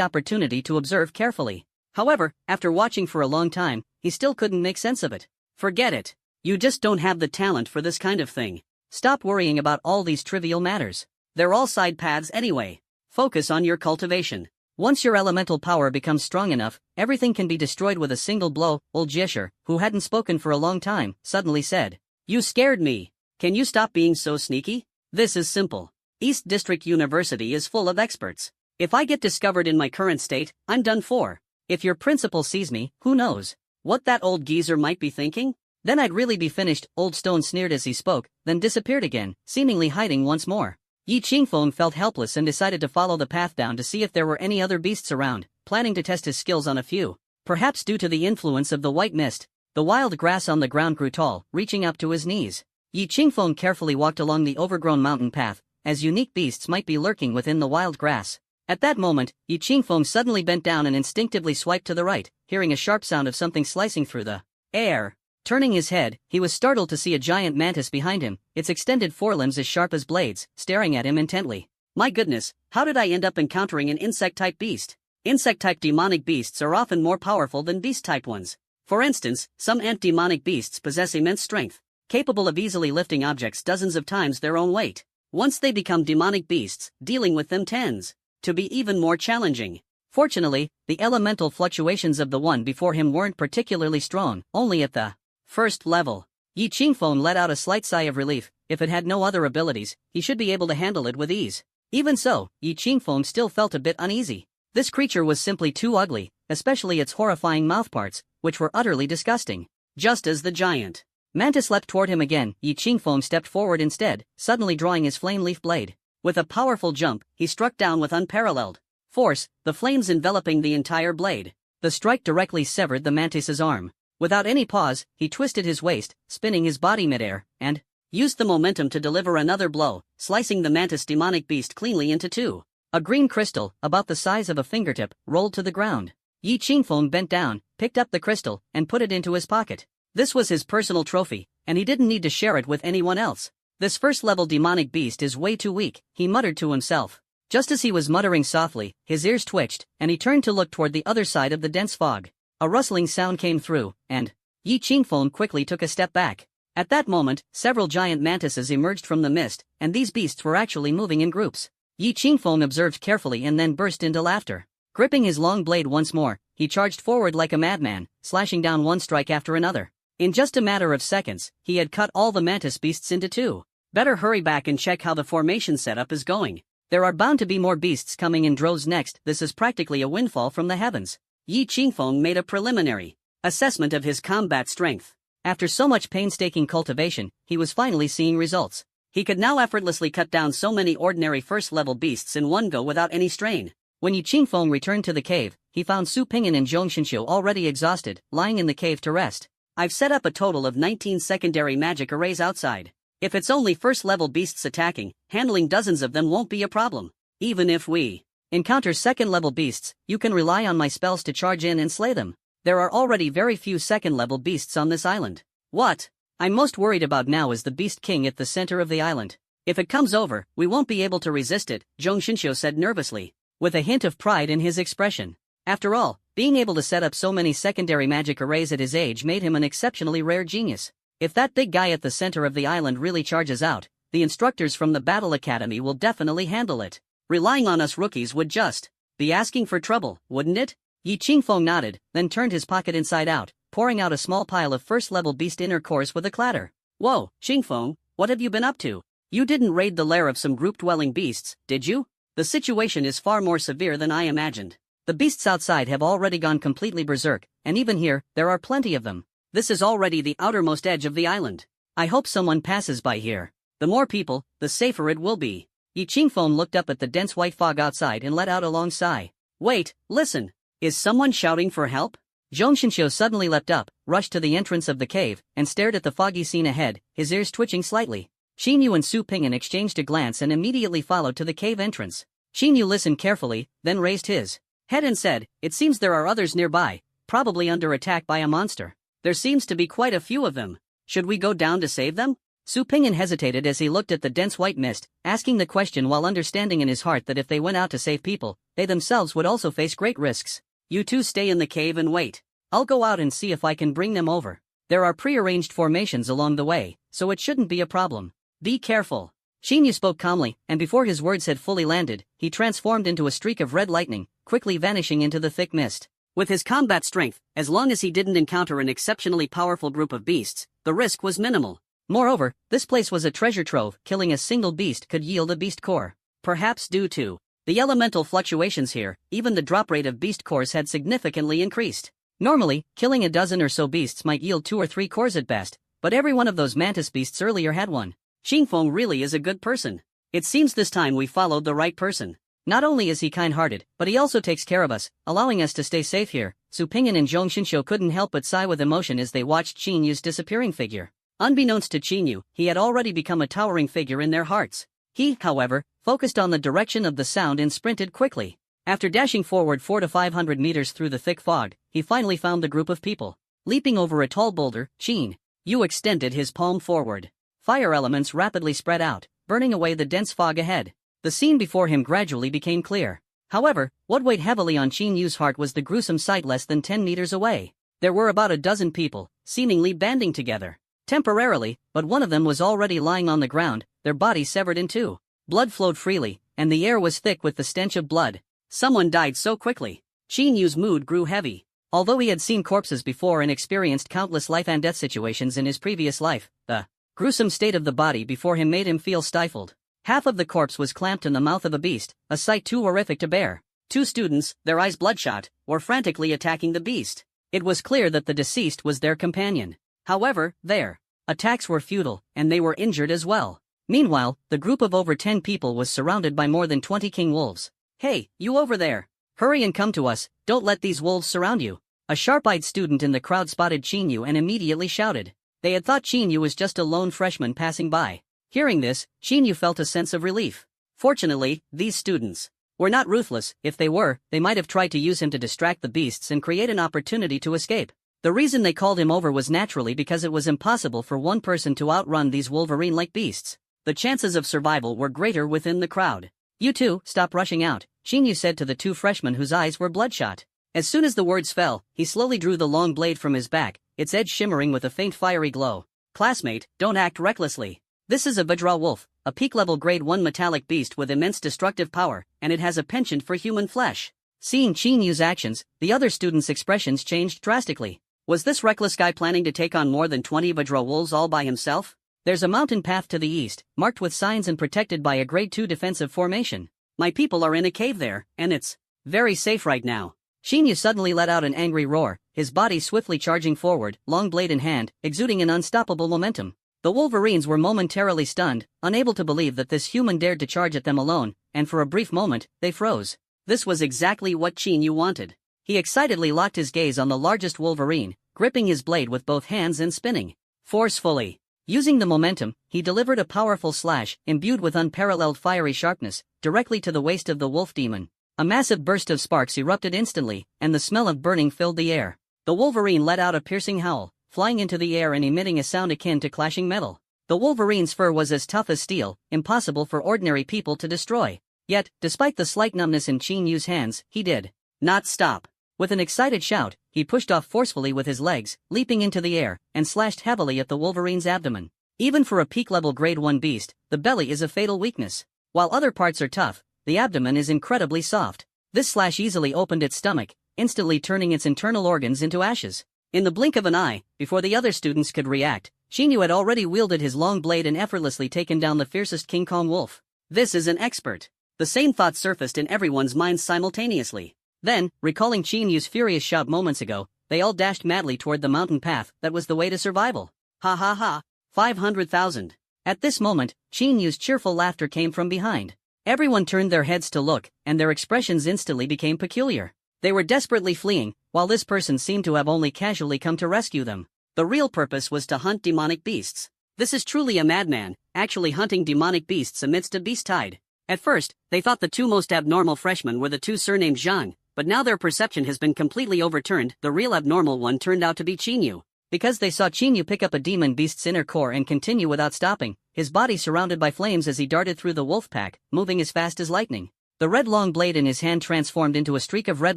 opportunity to observe carefully. However, after watching for a long time, he still couldn't make sense of it. Forget it. You just don't have the talent for this kind of thing. Stop worrying about all these trivial matters. They're all side paths anyway. Focus on your cultivation. Once your elemental power becomes strong enough, everything can be destroyed with a single blow. Old Jiesher, who hadn't spoken for a long time, suddenly said, "You scared me. Can you stop being so sneaky? This is simple. East District University is full of experts. If I get discovered in my current state, I'm done for. If your principal sees me, who knows what that old geezer might be thinking? Then I'd really be finished." Old Stone sneered as he spoke, then disappeared again, seemingly hiding once more. Yi Qingfeng felt helpless and decided to follow the path down to see if there were any other beasts around, planning to test his skills on a few. Perhaps due to the influence of the white mist, the wild grass on the ground grew tall, reaching up to his knees. Yi Qingfeng carefully walked along the overgrown mountain path, as unique beasts might be lurking within the wild grass. At that moment, Yi Qingfeng suddenly bent down and instinctively swiped to the right, hearing a sharp sound of something slicing through the air. Turning his head, he was startled to see a giant mantis behind him, its extended forelimbs as sharp as blades, staring at him intently. My goodness, how did I end up encountering an insect-type beast? Insect-type demonic beasts are often more powerful than beast-type ones. For instance, some ant demonic beasts possess immense strength, capable of easily lifting objects dozens of times their own weight. Once they become demonic beasts, dealing with them tends to be even more challenging. Fortunately, the elemental fluctuations of the one before him weren't particularly strong, only at the first level. Yi Qingfeng let out a slight sigh of relief. If it had no other abilities, he should be able to handle it with ease. Even so, Yi Qingfeng still felt a bit uneasy. This creature was simply too ugly, especially its horrifying mouthparts, which were utterly disgusting. Just as the giant mantis leapt toward him again, Yi Qingfeng stepped forward instead, suddenly drawing his flame leaf blade. With a powerful jump, he struck down with unparalleled force, the flames enveloping the entire blade. The strike directly severed the mantis's arm. Without any pause, he twisted his waist, spinning his body midair, and used the momentum to deliver another blow, slicing the mantis demonic beast cleanly into two. A green crystal, about the size of a fingertip, rolled to the ground. Yi Qingfeng bent down, picked up the crystal, and put it into his pocket. This was his personal trophy, and he didn't need to share it with anyone else. This first-level demonic beast is way too weak, he muttered to himself. Just as he was muttering softly, his ears twitched, and he turned to look toward the other side of the dense fog. A rustling sound came through, and Yi Qingfeng quickly took a step back. At that moment, several giant mantises emerged from the mist, and these beasts were actually moving in groups. Yi Qingfeng observed carefully and then burst into laughter. Gripping his long blade once more, he charged forward like a madman, slashing down one strike after another. In just a matter of seconds, he had cut all the mantis beasts into two. Better hurry back and check how the formation setup is going. There are bound to be more beasts coming in droves next. This is practically a windfall from the heavens. Yi Qingfeng made a preliminary assessment of his combat strength. After so much painstaking cultivation, he was finally seeing results. He could now effortlessly cut down so many ordinary first-level beasts in one go without any strain. When Yi Qingfeng returned to the cave, he found Su Pingin and Zhong Xinxiu already exhausted, lying in the cave to rest. I've set up a total of 19 secondary magic arrays outside. If it's only first-level beasts attacking, handling dozens of them won't be a problem. Even if we encounter second-level beasts, you can rely on my spells to charge in and slay them. There are already very few second-level beasts on this island. What I'm most worried about now is the Beast King at the center of the island. If it comes over, we won't be able to resist it, Zhong Xinxiu said nervously, with a hint of pride in his expression. After all, being able to set up so many secondary magic arrays at his age made him an exceptionally rare genius. If that big guy at the center of the island really charges out, the instructors from the Battle Academy will definitely handle it. Relying on us rookies would just be asking for trouble, wouldn't it? Yi Qingfeng nodded, then turned his pocket inside out, pouring out a small pile of first-level beast inner cores with a clatter. Whoa, Qingfeng, what have you been up to? You didn't raid the lair of some group-dwelling beasts, did you? The situation is far more severe than I imagined. The beasts outside have already gone completely berserk, and even here, there are plenty of them. This is already the outermost edge of the island. I hope someone passes by here. The more people, the safer it will be. Yi Qingfeng looked up at the dense white fog outside and let out a long sigh. Wait, listen. Is someone shouting for help? Zhong Shinxiu suddenly leapt up, rushed to the entrance of the cave, and stared at the foggy scene ahead, his ears twitching slightly. Xin Yu and Su Ping'an exchanged a glance and immediately followed to the cave entrance. Xin Yu listened carefully, then raised his head and said, "It seems there are others nearby, probably under attack by a monster. There seems to be quite a few of them. Should we go down to save them?" Su Ping'an hesitated as he looked at the dense white mist, asking the question while understanding in his heart that if they went out to save people, they themselves would also face great risks. "You two stay in the cave and wait. I'll go out and see if I can bring them over. There are prearranged formations along the way, so it shouldn't be a problem. Be careful." Xin Yu spoke calmly, and before his words had fully landed, he transformed into a streak of red lightning, quickly vanishing into the thick mist. With his combat strength, as long as he didn't encounter an exceptionally powerful group of beasts, the risk was minimal. Moreover, this place was a treasure trove. Killing a single beast could yield a beast core. Perhaps due to the elemental fluctuations here, even the drop rate of beast cores had significantly increased. Normally, killing a dozen or so beasts might yield 2 or 3 cores at best, but every one of those mantis beasts earlier had one. Xingfeng really is a good person. It seems this time we followed the right person. Not only is he kind-hearted, but he also takes care of us, allowing us to stay safe here. Su Ping'an and Zhong Shinxiu couldn't help but sigh with emotion as they watched Qin Yu's disappearing figure. Unbeknownst to Qin Yu, he had already become a towering figure in their hearts. He, however, focused on the direction of the sound and sprinted quickly. After dashing forward 400 to 500 meters through the thick fog, he finally found the group of people. Leaping over a tall boulder, Qin Yu extended his palm forward. Fire elements rapidly spread out, burning away the dense fog ahead. The scene before him gradually became clear. However, what weighed heavily on Qin Yu's heart was the gruesome sight less than 10 meters away. There were about a dozen people, seemingly banding together. Temporarily, but one of them was already lying on the ground, their bodies severed in two. Blood flowed freely, and the air was thick with the stench of blood. Someone died so quickly. Qin Yu's mood grew heavy. Although he had seen corpses before and experienced countless life and death situations in his previous life, the gruesome state of the body before him made him feel stifled. Half of the corpse was clamped in the mouth of a beast, a sight too horrific to bear. 2 students, their eyes bloodshot, were frantically attacking the beast. It was clear that the deceased was their companion. However, their attacks were futile, and they were injured as well. Meanwhile, the group of over 10 people was surrounded by more than 20 king wolves. "Hey, you over there! Hurry and come to us, don't let these wolves surround you." A sharp-eyed student in the crowd spotted Qin Yu and immediately shouted. They had thought Qin Yu was just a lone freshman passing by. Hearing this, Qin Yu felt a sense of relief. Fortunately, these students were not ruthless. If they were, they might have tried to use him to distract the beasts and create an opportunity to escape. The reason they called him over was naturally because it was impossible for one person to outrun these wolverine-like beasts. The chances of survival were greater within the crowd. "You two, stop rushing out," Qin Yu said to the 2 freshmen whose eyes were bloodshot. As soon as the words fell, he slowly drew the long blade from his back, its edge shimmering with a faint fiery glow. "Classmate, don't act recklessly. This is a Vajra wolf, a peak-level grade 1 metallic beast with immense destructive power, and it has a penchant for human flesh." Seeing Qin Yu's actions, the other students' expressions changed drastically. Was this reckless guy planning to take on more than 20 Vajra wolves all by himself? "There's a mountain path to the east, marked with signs and protected by a grade 2 defensive formation. My people are in a cave there, and it's very safe right now." Qin Yu suddenly let out an angry roar, his body swiftly charging forward, long blade in hand, exuding an unstoppable momentum. The wolverines were momentarily stunned, unable to believe that this human dared to charge at them alone, and for a brief moment, they froze. This was exactly what Qin Yu wanted. He excitedly locked his gaze on the largest wolverine, gripping his blade with both hands and spinning forcefully. Using the momentum, he delivered a powerful slash, imbued with unparalleled fiery sharpness, directly to the waist of the wolf demon. A massive burst of sparks erupted instantly, and the smell of burning filled the air. The wolverine let out a piercing howl, flying into the air and emitting a sound akin to clashing metal. The wolverine's fur was as tough as steel, impossible for ordinary people to destroy. Yet, despite the slight numbness in Qin Yu's hands, he did not stop. With an excited shout, he pushed off forcefully with his legs, leaping into the air, and slashed heavily at the wolverine's abdomen. Even for a peak-level grade 1 beast, the belly is a fatal weakness. While other parts are tough, the abdomen is incredibly soft. This slash easily opened its stomach, instantly turning its internal organs into ashes. In the blink of an eye, before the other students could react, Qin Yu had already wielded his long blade and effortlessly taken down the fiercest King Kong wolf. This is an expert. The same thought surfaced in everyone's minds simultaneously. Then, recalling Qin Yu's furious shout moments ago, they all dashed madly toward the mountain path that was the way to survival. "Ha ha ha, 500,000. At this moment, Chinyu's cheerful laughter came from behind. Everyone turned their heads to look, and their expressions instantly became peculiar. They were desperately fleeing, while this person seemed to have only casually come to rescue them. The real purpose was to hunt demonic beasts. This is truly a madman, actually hunting demonic beasts amidst a beast tide. At first, they thought the two most abnormal freshmen were the two surnamed Zhang, but now their perception has been completely overturned. The real abnormal one turned out to be Chinyu. Because they saw Chinyu pick up a demon beast's inner core and continue without stopping, his body surrounded by flames as he darted through the wolf pack, moving as fast as lightning. The red long blade in his hand transformed into a streak of red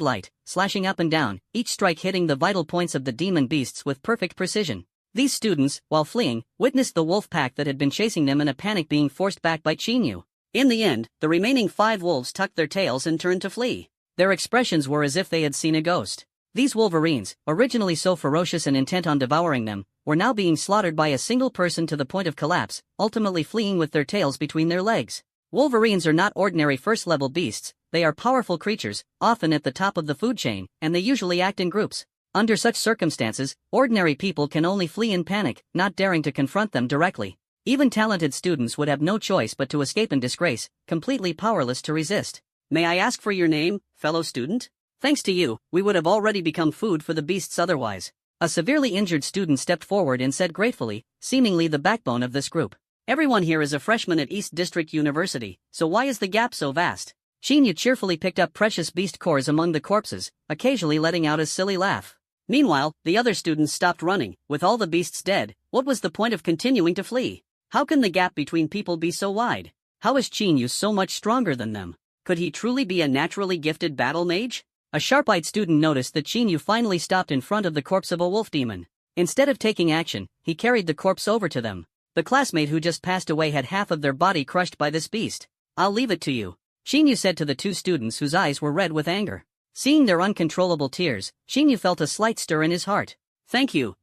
light, slashing up and down, each strike hitting the vital points of the demon beasts with perfect precision. These students, while fleeing, witnessed the wolf pack that had been chasing them in a panic being forced back by Chinyu. In the end, the remaining 5 wolves tucked their tails and turned to flee. Their expressions were as if they had seen a ghost. These wolverines, originally so ferocious and intent on devouring them, were now being slaughtered by a single person to the point of collapse, ultimately fleeing with their tails between their legs. Wolverines are not ordinary first-level beasts, they are powerful creatures, often at the top of the food chain, and they usually act in groups. Under such circumstances, ordinary people can only flee in panic, not daring to confront them directly. Even talented students would have no choice but to escape in disgrace, completely powerless to resist. May I ask for your name, fellow student? Thanks to you, we would have already become food for the beasts otherwise. A severely injured student stepped forward and said gratefully, seemingly the backbone of this group. Everyone here is a freshman at East District University, so why is the gap so vast? Chinyu cheerfully picked up precious beast cores among the corpses, occasionally letting out a silly laugh. Meanwhile, the other students stopped running. With all the beasts dead, what was the point of continuing to flee? How can the gap between people be so wide? How is Chinyu so much stronger than them? Could he truly be a naturally gifted battle mage? A sharp-eyed student noticed that Chinyu finally stopped in front of the corpse of a wolf demon. Instead of taking action, he carried the corpse over to them. The classmate who just passed away had half of their body crushed by this beast. I'll leave it to you, Chinyu said to the 2 students whose eyes were red with anger. Seeing their uncontrollable tears, Chinyu felt a slight stir in his heart. Thank you.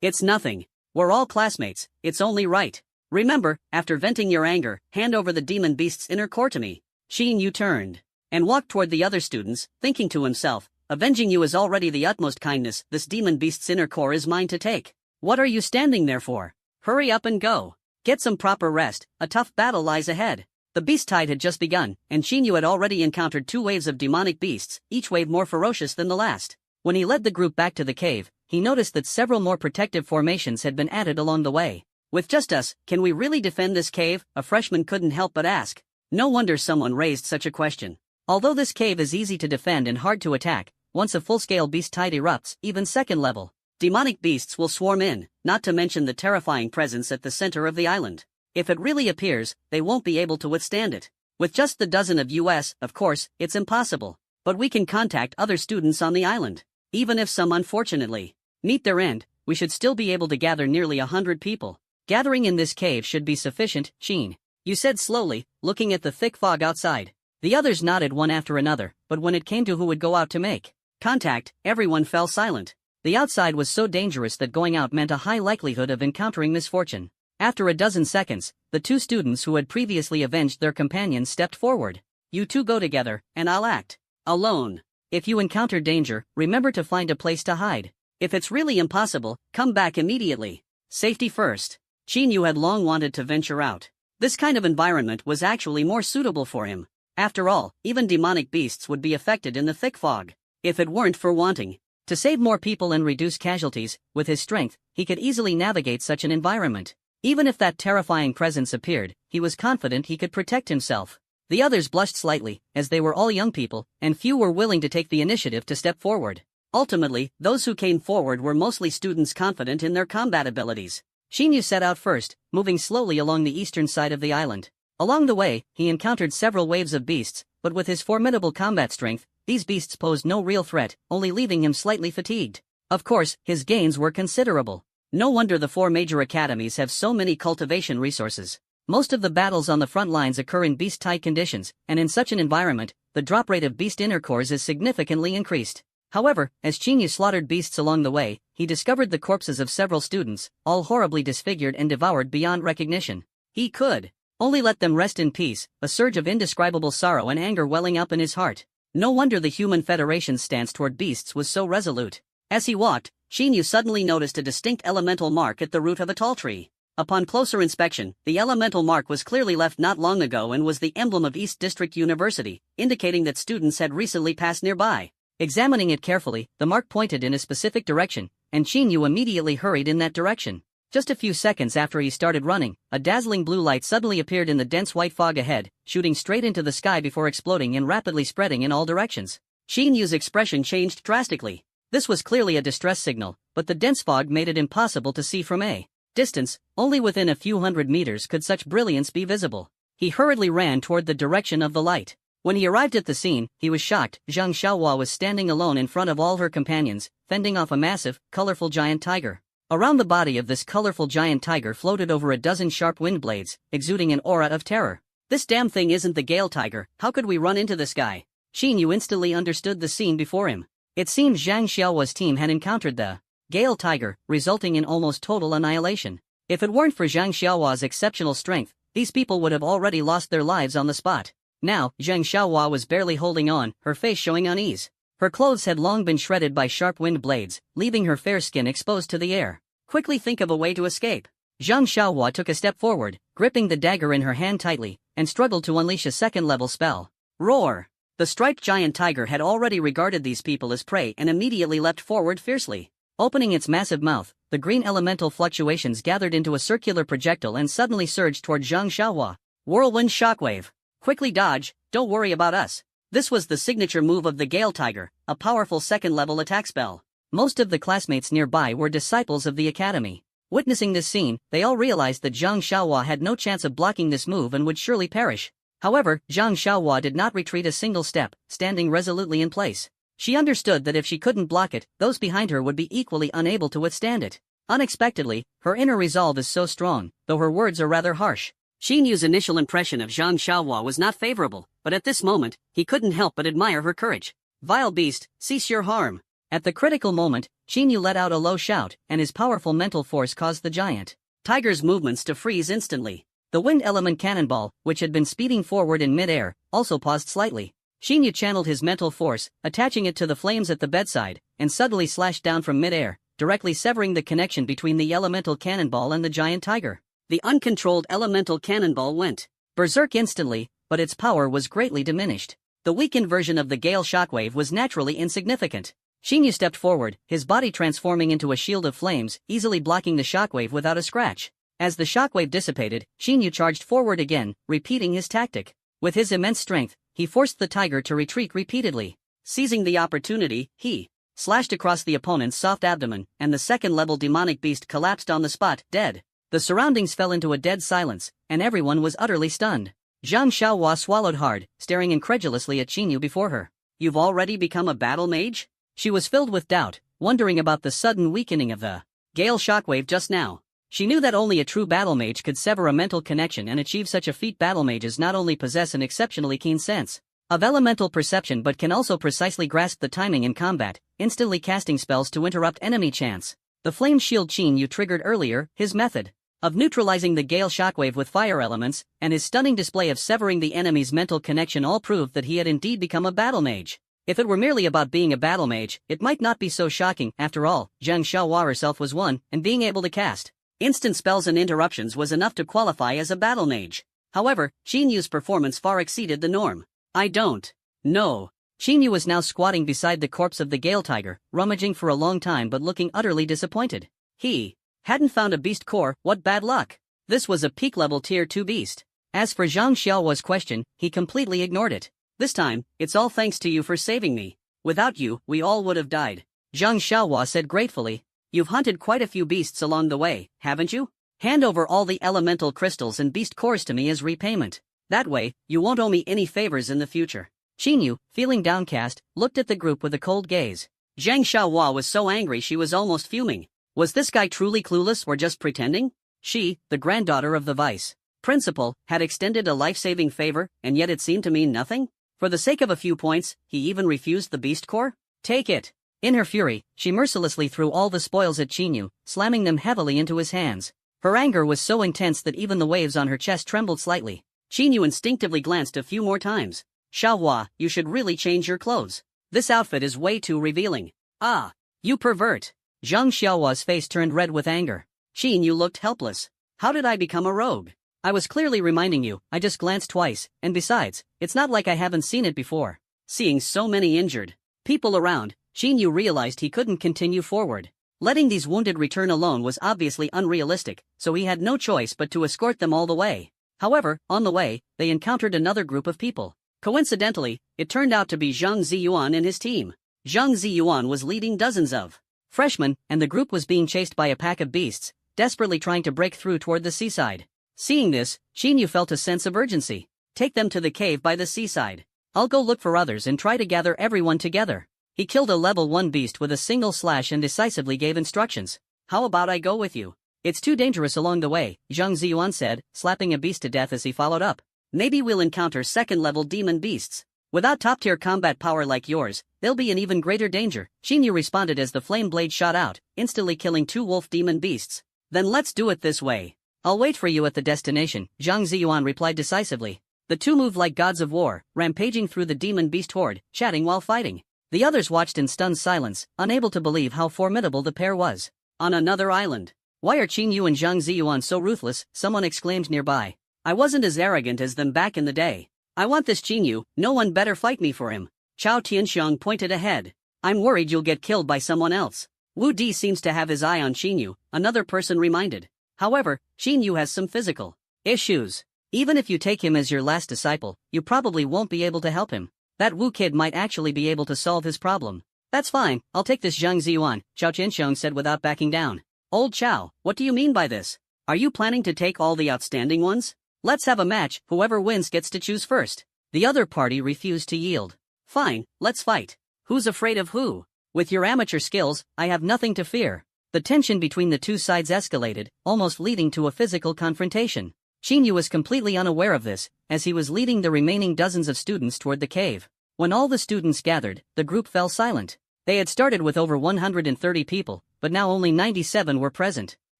It's nothing. We're all classmates, it's only right. Remember, after venting your anger, hand over the demon beast's inner core to me. Chinyu turned and walked toward the other students, thinking to himself, avenging you is already the utmost kindness, this demon beast's inner core is mine to take. What are you standing there for? Hurry up and go. Get some proper rest, a tough battle lies ahead. The beast tide had just begun, and Chinyu had already encountered 2 waves of demonic beasts, each wave more ferocious than the last. When he led the group back to the cave, he noticed that several more protective formations had been added along the way. With just us, can we really defend this cave? A freshman couldn't help but ask. No wonder someone raised such a question. Although this cave is easy to defend and hard to attack, once a full-scale beast tide erupts, even second-level, demonic beasts will swarm in, not to mention the terrifying presence at the center of the island. If it really appears, they won't be able to withstand it. With just the dozen of us, of course, it's impossible. But we can contact other students on the island. Even if some unfortunately meet their end, we should still be able to gather nearly 100 people. Gathering in this cave should be sufficient, Chin. You said slowly, looking at the thick fog outside. The others nodded one after another, but when it came to who would go out to make contact, everyone fell silent. The outside was so dangerous that going out meant a high likelihood of encountering misfortune. After a dozen seconds, the 2 students who had previously avenged their companions stepped forward. You 2 go together, and I'll act alone. If you encounter danger, remember to find a place to hide. If it's really impossible, come back immediately. Safety first. Chinyu had long wanted to venture out. This kind of environment was actually more suitable for him. After all, even demonic beasts would be affected in the thick fog. If it weren't for wanting to save more people and reduce casualties, with his strength, he could easily navigate such an environment. Even if that terrifying presence appeared, he was confident he could protect himself. The others blushed slightly, as they were all young people, and few were willing to take the initiative to step forward. Ultimately, those who came forward were mostly students confident in their combat abilities. Chinyu set out first, moving slowly along the eastern side of the island. Along the way, he encountered several waves of beasts, but with his formidable combat strength, these beasts posed no real threat, only leaving him slightly fatigued. Of course, his gains were considerable. No wonder the 4 major academies have so many cultivation resources. Most of the battles on the front lines occur in beast-tight conditions, and in such an environment, the drop rate of beast inner cores is significantly increased. However, as Chinyu slaughtered beasts along the way, he discovered the corpses of several students, all horribly disfigured and devoured beyond recognition. He could only let them rest in peace, a surge of indescribable sorrow and anger welling up in his heart. No wonder the Human Federation's stance toward beasts was so resolute. As he walked, Chinyu suddenly noticed a distinct elemental mark at the root of a tall tree. Upon closer inspection, the elemental mark was clearly left not long ago and was the emblem of East District University, indicating that students had recently passed nearby. Examining it carefully, the mark pointed in a specific direction, and Chinyu immediately hurried in that direction. Just a few seconds after he started running, a dazzling blue light suddenly appeared in the dense white fog ahead, shooting straight into the sky before exploding and rapidly spreading in all directions. Chinyu's expression changed drastically. This was clearly a distress signal, but the dense fog made it impossible to see from a distance. Only within a few hundred meters could such brilliance be visible. He hurriedly ran toward the direction of the light. When he arrived at the scene, he was shocked. Zhang Xiaohua was standing alone in front of all her companions, fending off a massive, colorful giant tiger. Around the body of this colorful giant tiger floated over a dozen sharp wind blades, exuding an aura of terror. This damn thing isn't the Gale Tiger, how could we run into this guy? Xinyu instantly understood the scene before him. It seemed Zhang Xiaohua's team had encountered the Gale Tiger, resulting in almost total annihilation. If it weren't for Zhang Xiaohua's exceptional strength, these people would have already lost their lives on the spot. Now, Zhang Xiaohua was barely holding on, her face showing unease. Her clothes had long been shredded by sharp wind blades, leaving her fair skin exposed to the air. Quickly think of a way to escape. Zhang Xiaohua took a step forward, gripping the dagger in her hand tightly, and struggled to unleash a second-level spell. Roar! The striped giant tiger had already regarded these people as prey and immediately leapt forward fiercely. Opening its massive mouth, the green elemental fluctuations gathered into a circular projectile and suddenly surged toward Zhang Xiaohua. Whirlwind shockwave. Quickly dodge, don't worry about us. This was the signature move of the Gale Tiger, a powerful second-level attack spell. Most of the classmates nearby were disciples of the academy. Witnessing this scene, they all realized that Zhang Xiaohua had no chance of blocking this move and would surely perish. However, Zhang Xiaohua did not retreat a single step, standing resolutely in place. She understood that if she couldn't block it, those behind her would be equally unable to withstand it. Unexpectedly, her inner resolve is so strong, though her words are rather harsh. Xinyu's initial impression of Zhang Xiaohua was not favorable, but at this moment, he couldn't help but admire her courage. Vile beast, cease your harm. At the critical moment, Xinyu let out a low shout, and his powerful mental force caused the giant tiger's movements to freeze instantly. The wind element cannonball, which had been speeding forward in mid-air, also paused slightly. Xinyu channeled his mental force, attaching it to the flames at the bedside, and suddenly slashed down from mid-air, directly severing the connection between the elemental cannonball and the giant tiger. The uncontrolled elemental cannonball went berserk instantly, but its power was greatly diminished. The weakened version of the Gale shockwave was naturally insignificant. Xinyu stepped forward, his body transforming into a shield of flames, easily blocking the shockwave without a scratch. As the shockwave dissipated, Xinyu charged forward again, repeating his tactic. With his immense strength, he forced the tiger to retreat repeatedly. Seizing the opportunity, he slashed across the opponent's soft abdomen, and the second-level demonic beast collapsed on the spot, dead. The surroundings fell into a dead silence, and everyone was utterly stunned. Zhang Xiaohua swallowed hard, staring incredulously at Xinyu before her. You've already become a battle mage? She was filled with doubt, wondering about the sudden weakening of the Gale shockwave just now. She knew that only a true battle mage could sever a mental connection and achieve such a feat. Battle mages not only possess an exceptionally keen sense of elemental perception but can also precisely grasp the timing in combat, instantly casting spells to interrupt enemy chance. The flame shield Xinyu triggered earlier, his method of neutralizing the Gale shockwave with fire elements, and his stunning display of severing the enemy's mental connection all proved that he had indeed become a battle mage. If it were merely about being a battle mage, it might not be so shocking. After all, Zhang Xiaohua herself was one, and being able to cast instant spells and interruptions was enough to qualify as a battle mage. However, Xinyu's performance far exceeded the norm. I don't know. Xinyu was now squatting beside the corpse of the Gale Tiger, rummaging for a long time but looking utterly disappointed. He hadn't found a beast core. What bad luck. This was a peak-level tier 2 beast. As for Zhang Xiaohua's question, he completely ignored it. This time, it's all thanks to you for saving me. Without you, we all would have died. Zhang Xiaohua said gratefully. You've hunted quite a few beasts along the way, haven't you? Hand over all the elemental crystals and beast cores to me as repayment. That way, you won't owe me any favors in the future. Xinyu, feeling downcast, looked at the group with a cold gaze. Zhang Xiaohua was so angry she was almost fuming. Was this guy truly clueless or just pretending? She, the granddaughter of the vice principal, had extended a life-saving favor, and yet it seemed to mean nothing? For the sake of a few points, he even refused the beast core? Take it. In her fury, she mercilessly threw all the spoils at Xinyu, slamming them heavily into his hands. Her anger was so intense that even the waves on her chest trembled slightly. Xinyu instinctively glanced a few more times. Xiaohua, you should really change your clothes. This outfit is way too revealing. Ah, you pervert. Zhang Xiaohua's face turned red with anger. Xinyu looked helpless. How did I become a rogue? I was clearly reminding you, I just glanced twice, and besides, it's not like I haven't seen it before. Seeing so many injured people around, Xinyu realized he couldn't continue forward. Letting these wounded return alone was obviously unrealistic, so he had no choice but to escort them all the way. However, on the way, they encountered another group of people. Coincidentally, it turned out to be Zhang Ziyuan and his team. Zhang Ziyuan was leading dozens of freshmen, and the group was being chased by a pack of beasts, desperately trying to break through toward the seaside. Seeing this, Xinyu felt a sense of urgency. Take them to the cave by the seaside. I'll go look for others and try to gather everyone together. He killed a level 1 beast with a single slash and decisively gave instructions. How about I go with you? It's too dangerous along the way, Zhang Ziyuan said, slapping a beast to death as he followed up. Maybe we'll encounter second-level demon beasts. Without top-tier combat power like yours, they'll be in even greater danger, Xinyu responded as the flame blade shot out, instantly killing 2 wolf demon beasts. Then let's do it this way. I'll wait for you at the destination, Zhang Ziyuan replied decisively. The two moved like gods of war, rampaging through the demon beast horde, chatting while fighting. The others watched in stunned silence, unable to believe how formidable the pair was. On another island. Why are Xinyu and Zhang Ziyuan so ruthless? Someone exclaimed nearby. I wasn't as arrogant as them back in the day. I want this Xinyu, no one better fight me for him. Chao Tianxiang pointed ahead. I'm worried you'll get killed by someone else. Wu Di seems to have his eye on Xinyu, another person reminded. However, Xinyu has some physical issues. Even if you take him as your last disciple, you probably won't be able to help him. That Wu kid might actually be able to solve his problem. That's fine, I'll take this Zhang Ziyuan, Chao Tianxiang said without backing down. Old Chao, what do you mean by this? Are you planning to take all the outstanding ones? Let's have a match, whoever wins gets to choose first. The other party refused to yield. Fine, let's fight. Who's afraid of who? With your amateur skills, I have nothing to fear. The tension between the two sides escalated, almost leading to a physical confrontation. Xinyu was completely unaware of this, as he was leading the remaining dozens of students toward the cave. When all the students gathered, the group fell silent. They had started with over 130 people, but now only 97 were present.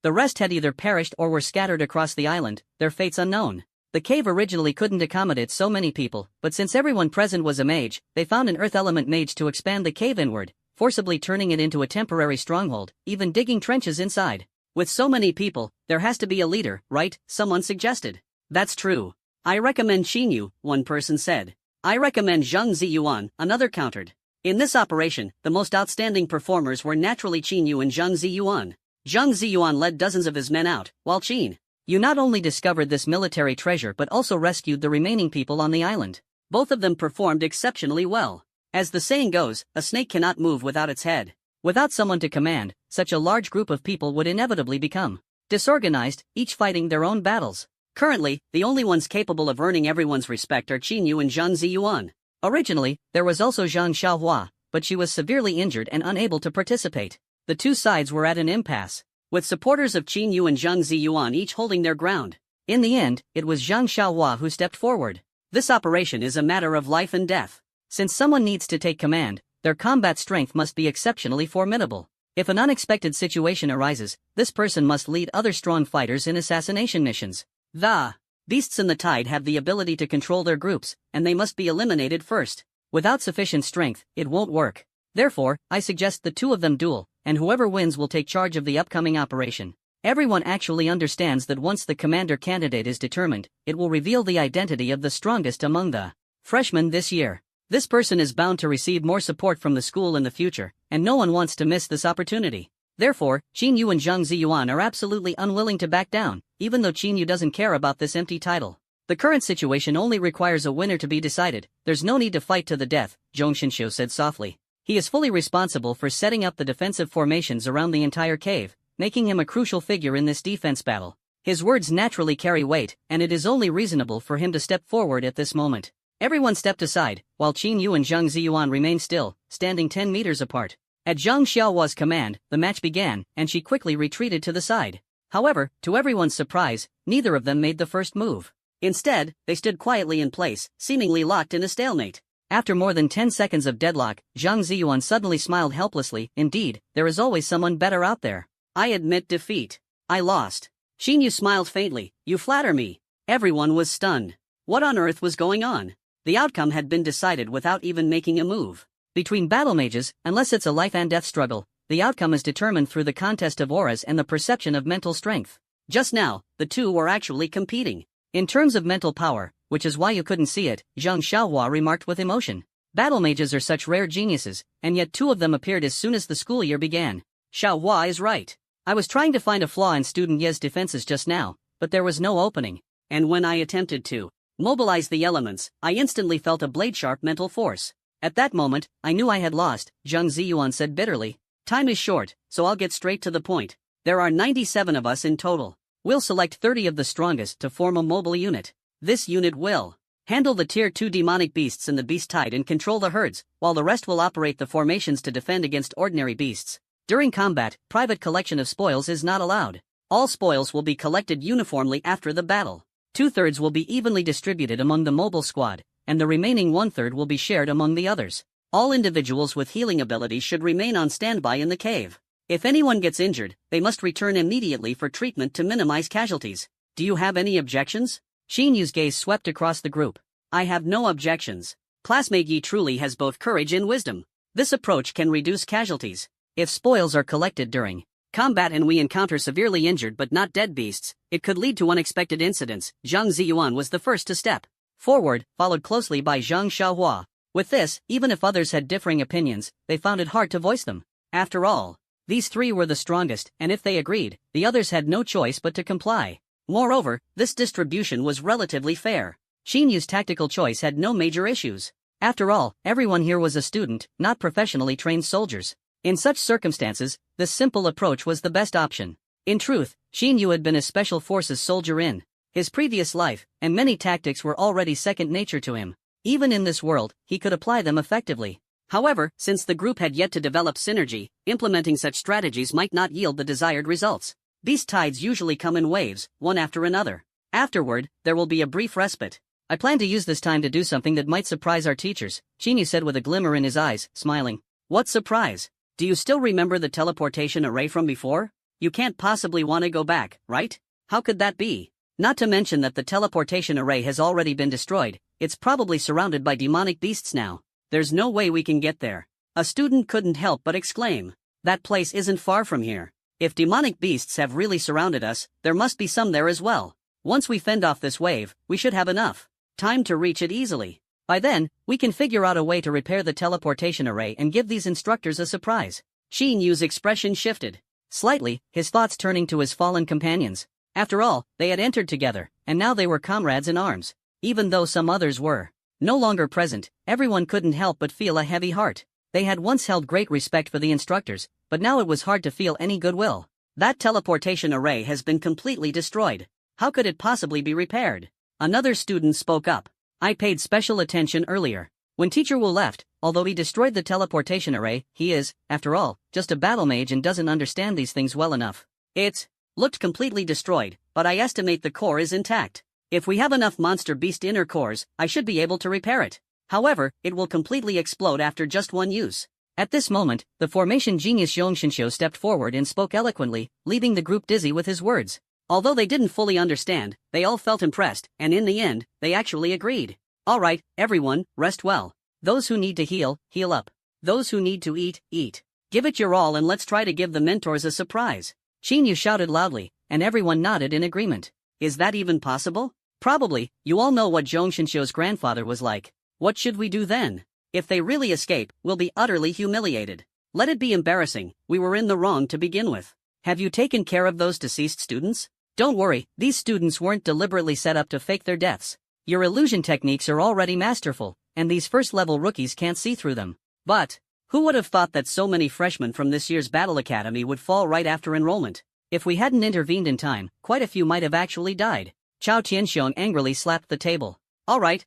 The rest had either perished or were scattered across the island, their fates unknown. The cave originally couldn't accommodate so many people, but since everyone present was a mage, they found an earth element mage to expand the cave inward, forcibly turning it into a temporary stronghold, even digging trenches inside. With so many people, there has to be a leader, right? Someone suggested. That's true. I recommend Xinyu, one person said. I recommend Zhang Ziyuan, another countered. In this operation, the most outstanding performers were naturally Xinyu and Zhang Ziyuan. Zhang Ziyuan led dozens of his men out, while Qin Yu not only discovered this military treasure but also rescued the remaining people on the island. Both of them performed exceptionally well. As the saying goes, a snake cannot move without its head. Without someone to command, such a large group of people would inevitably become disorganized, each fighting their own battles. Currently, the only ones capable of earning everyone's respect are Qin Yu and Zhang Ziyuan. Originally, there was also Zhang Xiaohua, but she was severely injured and unable to participate. The two sides were at an impasse, with supporters of Qin Yu and Zhang Ziyuan each holding their ground. In the end, it was Zhang Xiaohua who stepped forward. This operation is a matter of life and death. Since someone needs to take command, their combat strength must be exceptionally formidable. If an unexpected situation arises, this person must lead other strong fighters in assassination missions. The beasts in the tide have the ability to control their groups, and they must be eliminated first. Without sufficient strength, it won't work. Therefore, I suggest the two of them duel, and whoever wins will take charge of the upcoming operation. Everyone actually understands that once the commander candidate is determined, it will reveal the identity of the strongest among the freshmen this year. This person is bound to receive more support from the school in the future, and no one wants to miss this opportunity. Therefore, Qin Yu and Zhang Ziyuan are absolutely unwilling to back down, even though Qin Yu doesn't care about this empty title. The current situation only requires a winner to be decided. There's no need to fight to the death, Zhong Shinxiu said softly. He is fully responsible for setting up the defensive formations around the entire cave, making him a crucial figure in this defense battle. His words naturally carry weight, and it is only reasonable for him to step forward at this moment. Everyone stepped aside, while Qin Yu and Zhang Ziyuan remained still, standing 10 meters apart. At Zhang Xiaohua's command, the match began, and she quickly retreated to the side. However, to everyone's surprise, neither of them made the first move. Instead, they stood quietly in place, seemingly locked in a stalemate. After more than 10 seconds of deadlock, Zhang Ziyuan suddenly smiled helplessly. Indeed, there is always someone better out there. I admit defeat. I lost. Qin Yu smiled faintly. You flatter me. Everyone was stunned. What on earth was going on? The outcome had been decided without even making a move. Between battle mages, unless it's a life and death struggle, the outcome is determined through the contest of auras and the perception of mental strength. Just now, the two were actually competing. In terms of mental power, which is why you couldn't see it, Zhang Xiaohua remarked with emotion. Battle mages are such rare geniuses, and yet two of them appeared as soon as the school year began. Xiaohua is right. I was trying to find a flaw in student Ye's defenses just now, but there was no opening. And when I attempted to mobilize the elements, I instantly felt a blade-sharp mental force. At that moment, I knew I had lost, Zhang Ziyuan said bitterly. Time is short, so I'll get straight to the point. There are 97 of us in total. We'll select 30 of the strongest to form a mobile unit. This unit will handle the Tier 2 demonic beasts and the beast tide and control the herds, while the rest will operate the formations to defend against ordinary beasts. During combat, private collection of spoils is not allowed. All spoils will be collected uniformly after the battle. 2/3 will be evenly distributed among the mobile squad, and the remaining 1/3 will be shared among the others. All individuals with healing abilities should remain on standby in the cave. If anyone gets injured, they must return immediately for treatment to minimize casualties. Do you have any objections? Xin Yu's gaze swept across the group. I have no objections. Classmate Yi truly has both courage and wisdom. This approach can reduce casualties. If spoils are collected during combat and we encounter severely injured but not dead beasts, it could lead to unexpected incidents. Zhang Ziyuan was the first to step forward, followed closely by Zhang Xiaohua. With this, even if others had differing opinions, they found it hard to voice them. After all, these three were the strongest, and if they agreed, the others had no choice but to comply. Moreover, this distribution was relatively fair. Xin Yu's tactical choice had no major issues. After all, everyone here was a student, not professionally trained soldiers. In such circumstances, this simple approach was the best option. In truth, Xin Yu had been a special forces soldier in his previous life, and many tactics were already second nature to him. Even in this world, he could apply them effectively. However, since the group had yet to develop synergy, implementing such strategies might not yield the desired results. Beast tides usually come in waves, one after another. Afterward, there will be a brief respite. I plan to use this time to do something that might surprise our teachers, Xin Yu said with a glimmer in his eyes, smiling. What surprise? Do you still remember the teleportation array from before? You can't possibly want to go back, right? How could that be? Not to mention that the teleportation array has already been destroyed. It's probably surrounded by demonic beasts now. There's no way we can get there. A student couldn't help but exclaim. That place isn't far from here. If demonic beasts have really surrounded us, there must be some there as well. Once we fend off this wave, we should have enough time to reach it easily. By then, we can figure out a way to repair the teleportation array and give these instructors a surprise. Xin Yu's expression shifted slightly, his thoughts turning to his fallen companions. After all, they had entered together, and now they were comrades in arms. Even though some others were no longer present, everyone couldn't help but feel a heavy heart. They had once held great respect for the instructors, but now it was hard to feel any goodwill. That teleportation array has been completely destroyed. How could it possibly be repaired? Another student spoke up. I paid special attention earlier. When Teacher Wu left, although he destroyed the teleportation array, he is, after all, just a battle mage and doesn't understand these things well enough. It looked completely destroyed, but I estimate the core is intact. If we have enough monster beast inner cores, I should be able to repair it. However, it will completely explode after just one use. At this moment, the formation genius Yong Shinshio stepped forward and spoke eloquently, leaving the group dizzy with his words. Although they didn't fully understand, they all felt impressed, and in the end, they actually agreed. All right, everyone, rest well. Those who need to heal, heal up. Those who need to eat, eat. Give it your all and let's try to give the mentors a surprise. Xin Yu shouted loudly, and everyone nodded in agreement. Is that even possible? Probably. You all know what Zhong Shinshio's grandfather was like. What should we do then? If they really escape, we'll be utterly humiliated. Let it be embarrassing. We were in the wrong to begin with. Have you taken care of those deceased students? Don't worry, these students weren't deliberately set up to fake their deaths. Your illusion techniques are already masterful, and these first-level rookies can't see through them. But who would have thought that so many freshmen from this year's Battle Academy would fall right after enrollment? If we hadn't intervened in time, quite a few might have actually died. Chao Tianxiong angrily slapped the table. All right.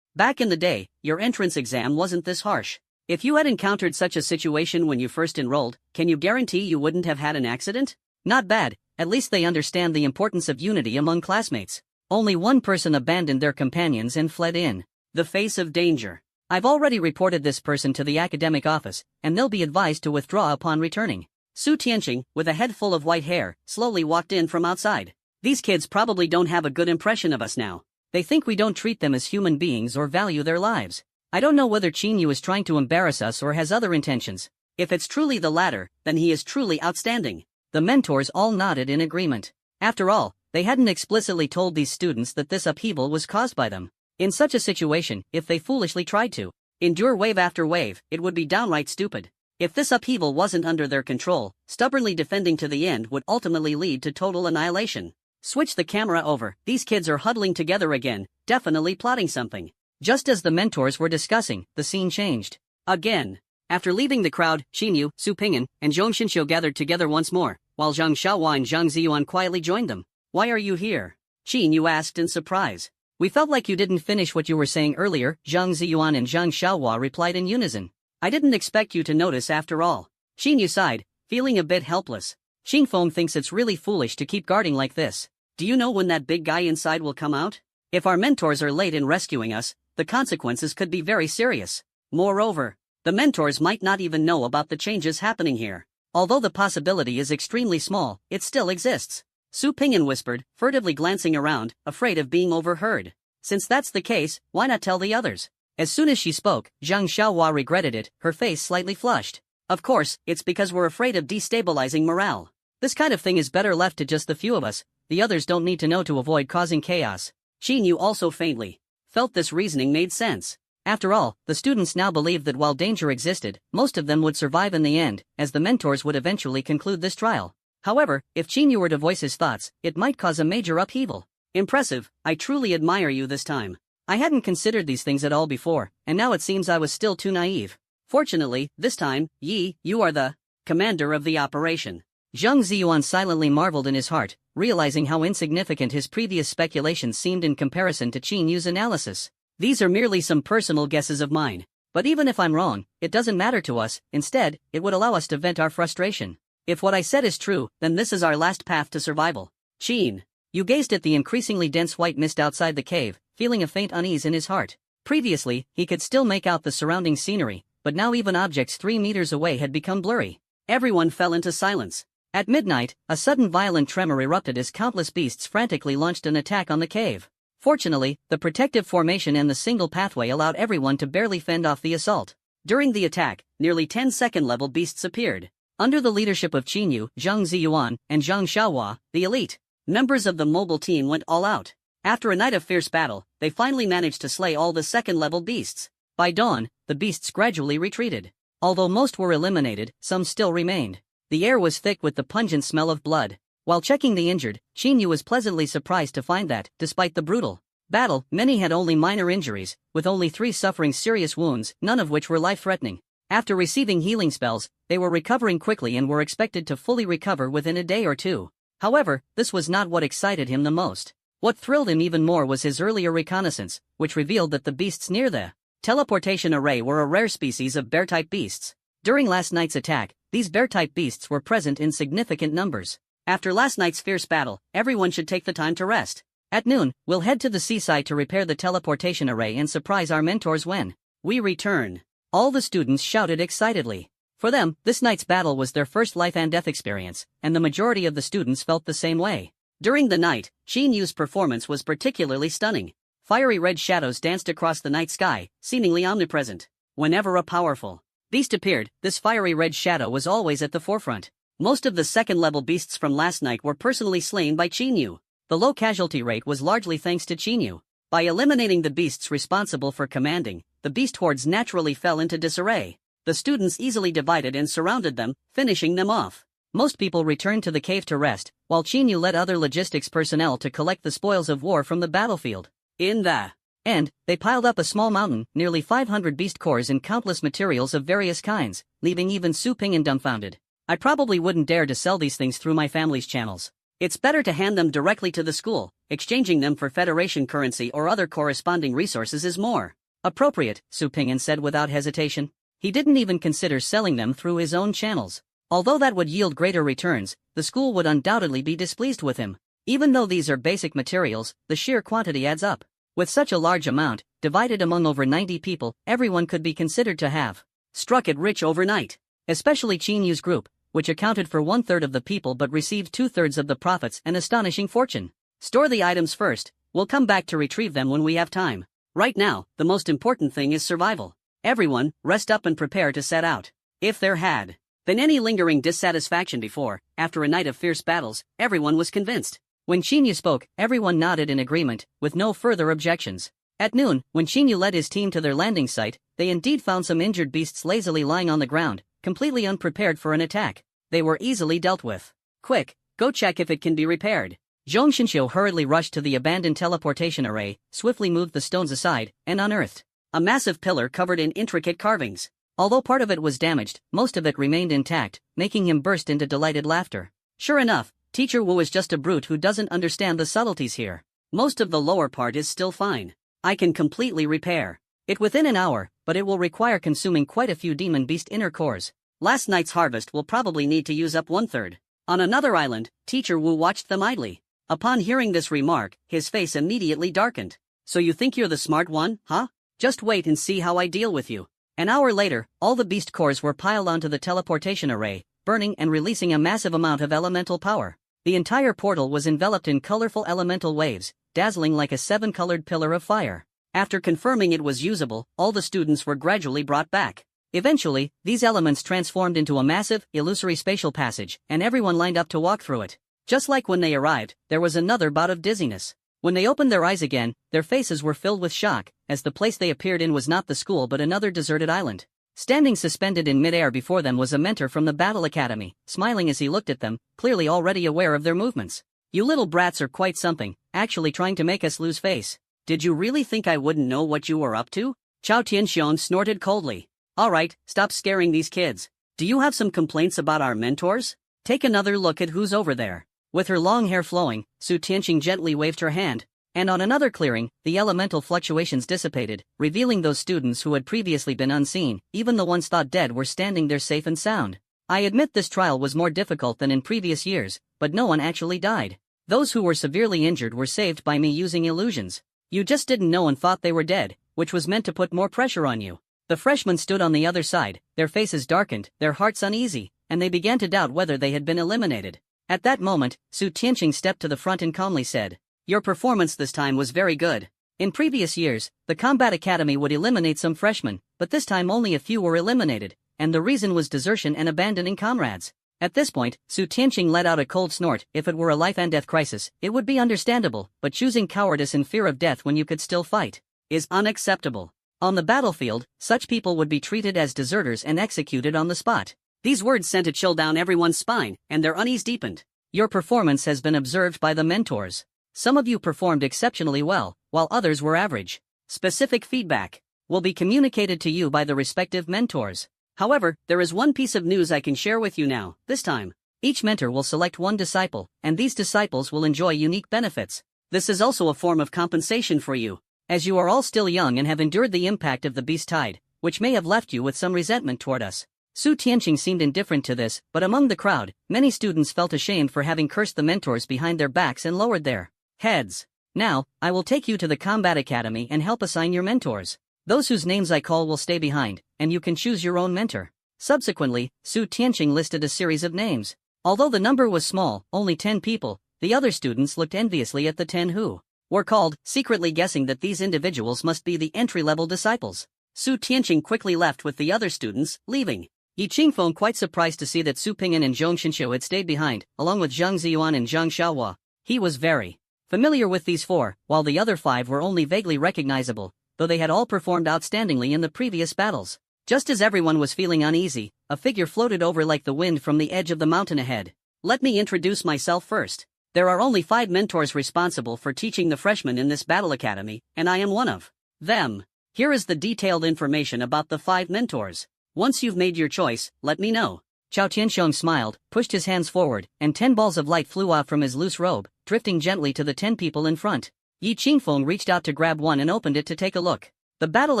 Back in the day, your entrance exam wasn't this harsh. If you had encountered such a situation when you first enrolled, can you guarantee you wouldn't have had an accident? Not bad, at least they understand the importance of unity among classmates. Only one person abandoned their companions and fled in the face of danger. I've already reported this person to the academic office, and they'll be advised to withdraw upon returning. Su Tianqing, with a head full of white hair, slowly walked in from outside. These kids probably don't have a good impression of us now. They think we don't treat them as human beings or value their lives. I don't know whether Qin Yu is trying to embarrass us or has other intentions. If it's truly the latter, then he is truly outstanding. The mentors all nodded in agreement. After all, they hadn't explicitly told these students that this upheaval was caused by them. In such a situation, if they foolishly tried to endure wave after wave, it would be downright stupid. If this upheaval wasn't under their control, stubbornly defending to the end would ultimately lead to total annihilation. Switch the camera over, these kids are huddling together again, definitely plotting something. Just as the mentors were discussing, the scene changed. Again. After leaving the crowd, Xinyu, Su Ping'an, and Zhong Xinxiu gathered together once more, while Zhang Xiaohua and Zhang Ziyuan quietly joined them. Why are you here? Xinyu asked in surprise. We felt like you didn't finish what you were saying earlier, Zhang Ziyuan and Zhang Xiaohua replied in unison. I didn't expect you to notice after all. Xinyu sighed, feeling a bit helpless. Xingfeng thinks it's really foolish to keep guarding like this. Do you know when that big guy inside will come out? If our mentors are late in rescuing us, the consequences could be very serious. Moreover, the mentors might not even know about the changes happening here. Although the possibility is extremely small, it still exists. Su Ping'an whispered, furtively glancing around, afraid of being overheard. Since that's the case, why not tell the others? As soon as she spoke, Zhang Xiaohua regretted it, her face slightly flushed. Of course, it's because we're afraid of destabilizing morale. This kind of thing is better left to just the few of us, the others don't need to know to avoid causing chaos. Xinyu also faintly felt this reasoning made sense. After all, the students now believed that while danger existed, most of them would survive in the end, as the mentors would eventually conclude this trial. However, if Xinyu were to voice his thoughts, it might cause a major upheaval. Impressive, I truly admire you this time. I hadn't considered these things at all before, and now it seems I was still too naive. Fortunately, this time, you are the commander of the operation. Zhang Ziyuan silently marveled in his heart, realizing how insignificant his previous speculations seemed in comparison to Qinyu's analysis. These are merely some personal guesses of mine. But even if I'm wrong, it doesn't matter to us, instead, it would allow us to vent our frustration. If what I said is true, then this is our last path to survival. Qin. You gazed at the increasingly dense white mist outside the cave, feeling a faint unease in his heart. Previously, he could still make out the surrounding scenery, but now even objects 3 meters away had become blurry. Everyone fell into silence. At midnight, a sudden violent tremor erupted as countless beasts frantically launched an attack on the cave. Fortunately, the protective formation and the single pathway allowed everyone to barely fend off the assault. During the attack, nearly 10 second-level beasts appeared. Under the leadership of Qinyu, Zhang Ziyuan, and Zhang Xiaohua, the elite members of the mobile team went all out. After a night of fierce battle, they finally managed to slay all the second-level beasts. By dawn, the beasts gradually retreated. Although most were eliminated, some still remained. The air was thick with the pungent smell of blood. While checking the injured, Qinyu was pleasantly surprised to find that, despite the brutal battle, many had only minor injuries, with only 3 suffering serious wounds, none of which were life-threatening. After receiving healing spells, they were recovering quickly and were expected to fully recover within a day or two. However, this was not what excited him the most. What thrilled him even more was his earlier reconnaissance, which revealed that the beasts near the teleportation array were a rare species of bear-type beasts. During last night's attack, these bear-type beasts were present in significant numbers. After last night's fierce battle, everyone should take the time to rest. At noon, we'll head to the seaside to repair the teleportation array and surprise our mentors when we return. All the students shouted excitedly. For them, this night's battle was their first life and death experience, and the majority of the students felt the same way. During the night, Qinyu's performance was particularly stunning. Fiery red shadows danced across the night sky, seemingly omnipresent. Whenever a powerful beast appeared, this fiery red shadow was always at the forefront. Most of the second-level beasts from last night were personally slain by Qinyu. The low casualty rate was largely thanks to Qinyu. By eliminating the beasts responsible for commanding, the beast hordes naturally fell into disarray. The students easily divided and surrounded them, finishing them off. Most people returned to the cave to rest, while Qinyu led other logistics personnel to collect the spoils of war from the battlefield. In the end, they piled up a small mountain, nearly 500 beast cores and countless materials of various kinds, leaving even Su Ping'an dumbfounded. I probably wouldn't dare to sell these things through my family's channels. It's better to hand them directly to the school. Exchanging them for Federation currency or other corresponding resources is more appropriate, Su Ping'an said without hesitation. He didn't even consider selling them through his own channels. Although that would yield greater returns, the school would undoubtedly be displeased with him. Even though these are basic materials, the sheer quantity adds up. With such a large amount, divided among over 90 people, everyone could be considered to have struck it rich overnight. Especially Qinyu's group, which accounted for 1/3 of the people but received 2/3 of the profits, an astonishing fortune. Store the items first, we'll come back to retrieve them when we have time. Right now, the most important thing is survival. Everyone, rest up and prepare to set out. If there had been any lingering dissatisfaction before, after a night of fierce battles, everyone was convinced When Xinyu spoke, everyone nodded in agreement, with no further objections. At noon, when Xinyu led his team to their landing site, they indeed found some injured beasts lazily lying on the ground, completely unprepared for an attack. They were easily dealt with. Quick, go check if it can be repaired. Zhong Xinxiu hurriedly rushed to the abandoned teleportation array, swiftly moved the stones aside, and unearthed a massive pillar covered in intricate carvings. Although part of it was damaged, most of it remained intact, making him burst into delighted laughter. Sure enough, Teacher Wu is just a brute who doesn't understand the subtleties here. Most of the lower part is still fine. I can completely repair it within an hour, but it will require consuming quite a few demon beast inner cores. Last night's harvest will probably need to use up 1/3. On another island, Teacher Wu watched them idly. Upon hearing this remark, his face immediately darkened. So you think you're the smart one, huh? Just wait and see how I deal with you. An hour later, all the beast cores were piled onto the teleportation array, burning and releasing a massive amount of elemental power. The entire portal was enveloped in colorful elemental waves, dazzling like a 7-colored pillar of fire. After confirming it was usable, all the students were gradually brought back. Eventually, these elements transformed into a massive, illusory spatial passage, and everyone lined up to walk through it. Just like when they arrived, there was another bout of dizziness. When they opened their eyes again, their faces were filled with shock, as the place they appeared in was not the school but another deserted island. Standing suspended in midair before them was a mentor from the Battle Academy, smiling as he looked at them, clearly already aware of their movements. You little brats are quite something, actually trying to make us lose face. Did you really think I wouldn't know what you were up to? Chao Tianxiong snorted coldly. Alright, stop scaring these kids. Do you have some complaints about our mentors? Take another look at who's over there. With her long hair flowing, Su Tianqing gently waved her hand, and on another clearing, the elemental fluctuations dissipated, revealing those students who had previously been unseen, even the ones thought dead were standing there safe and sound. I admit this trial was more difficult than in previous years, but no one actually died. Those who were severely injured were saved by me using illusions. You just didn't know and thought they were dead, which was meant to put more pressure on you. The freshmen stood on the other side, their faces darkened, their hearts uneasy, and they began to doubt whether they had been eliminated. At that moment, Su Tianqing stepped to the front and calmly said, "Your performance this time was very good. In previous years, the Combat Academy would eliminate some freshmen, but this time only a few were eliminated, and the reason was desertion and abandoning comrades." At this point, Su Tianqing let out a cold snort. If it were a life-and-death crisis, it would be understandable, but choosing cowardice and fear of death when you could still fight is unacceptable. On the battlefield, such people would be treated as deserters and executed on the spot. These words sent a chill down everyone's spine, and their unease deepened. Your performance has been observed by the mentors. Some of you performed exceptionally well, while others were average. Specific feedback will be communicated to you by the respective mentors. However, there is one piece of news I can share with you now. This time, each mentor will select one disciple, and these disciples will enjoy unique benefits. This is also a form of compensation for you, as you are all still young and have endured the impact of the beast tide, which may have left you with some resentment toward us. Su Tianqing seemed indifferent to this, but among the crowd, many students felt ashamed for having cursed the mentors behind their backs and lowered their heads. Now, I will take you to the Combat Academy and help assign your mentors. Those whose names I call will stay behind, and you can choose your own mentor. Subsequently, Su Tianqing listed a series of names. Although the number was small, only 10 people, the other students looked enviously at the 10 who were called, secretly guessing that these individuals must be the entry-level disciples. Su Tianqing quickly left with the other students, leaving Yi Qingfeng quite surprised to see that Su Ping'an and Zhong Xinxiu had stayed behind, along with Zhang Ziyuan and Zhang Xiaohua. He was very familiar with these four, while the other 5 were only vaguely recognizable, though they had all performed outstandingly in the previous battles. Just as everyone was feeling uneasy, a figure floated over like the wind from the edge of the mountain ahead. Let me introduce myself first. There are only 5 mentors responsible for teaching the freshmen in this battle academy, and I am one of them. Here is the detailed information about the 5 mentors. Once you've made your choice, let me know. Chao Tianxiong smiled, pushed his hands forward, and 10 balls of light flew out from his loose robe, drifting gently to the 10 people in front. Yi Qingfeng reached out to grab one and opened it to take a look. The Battle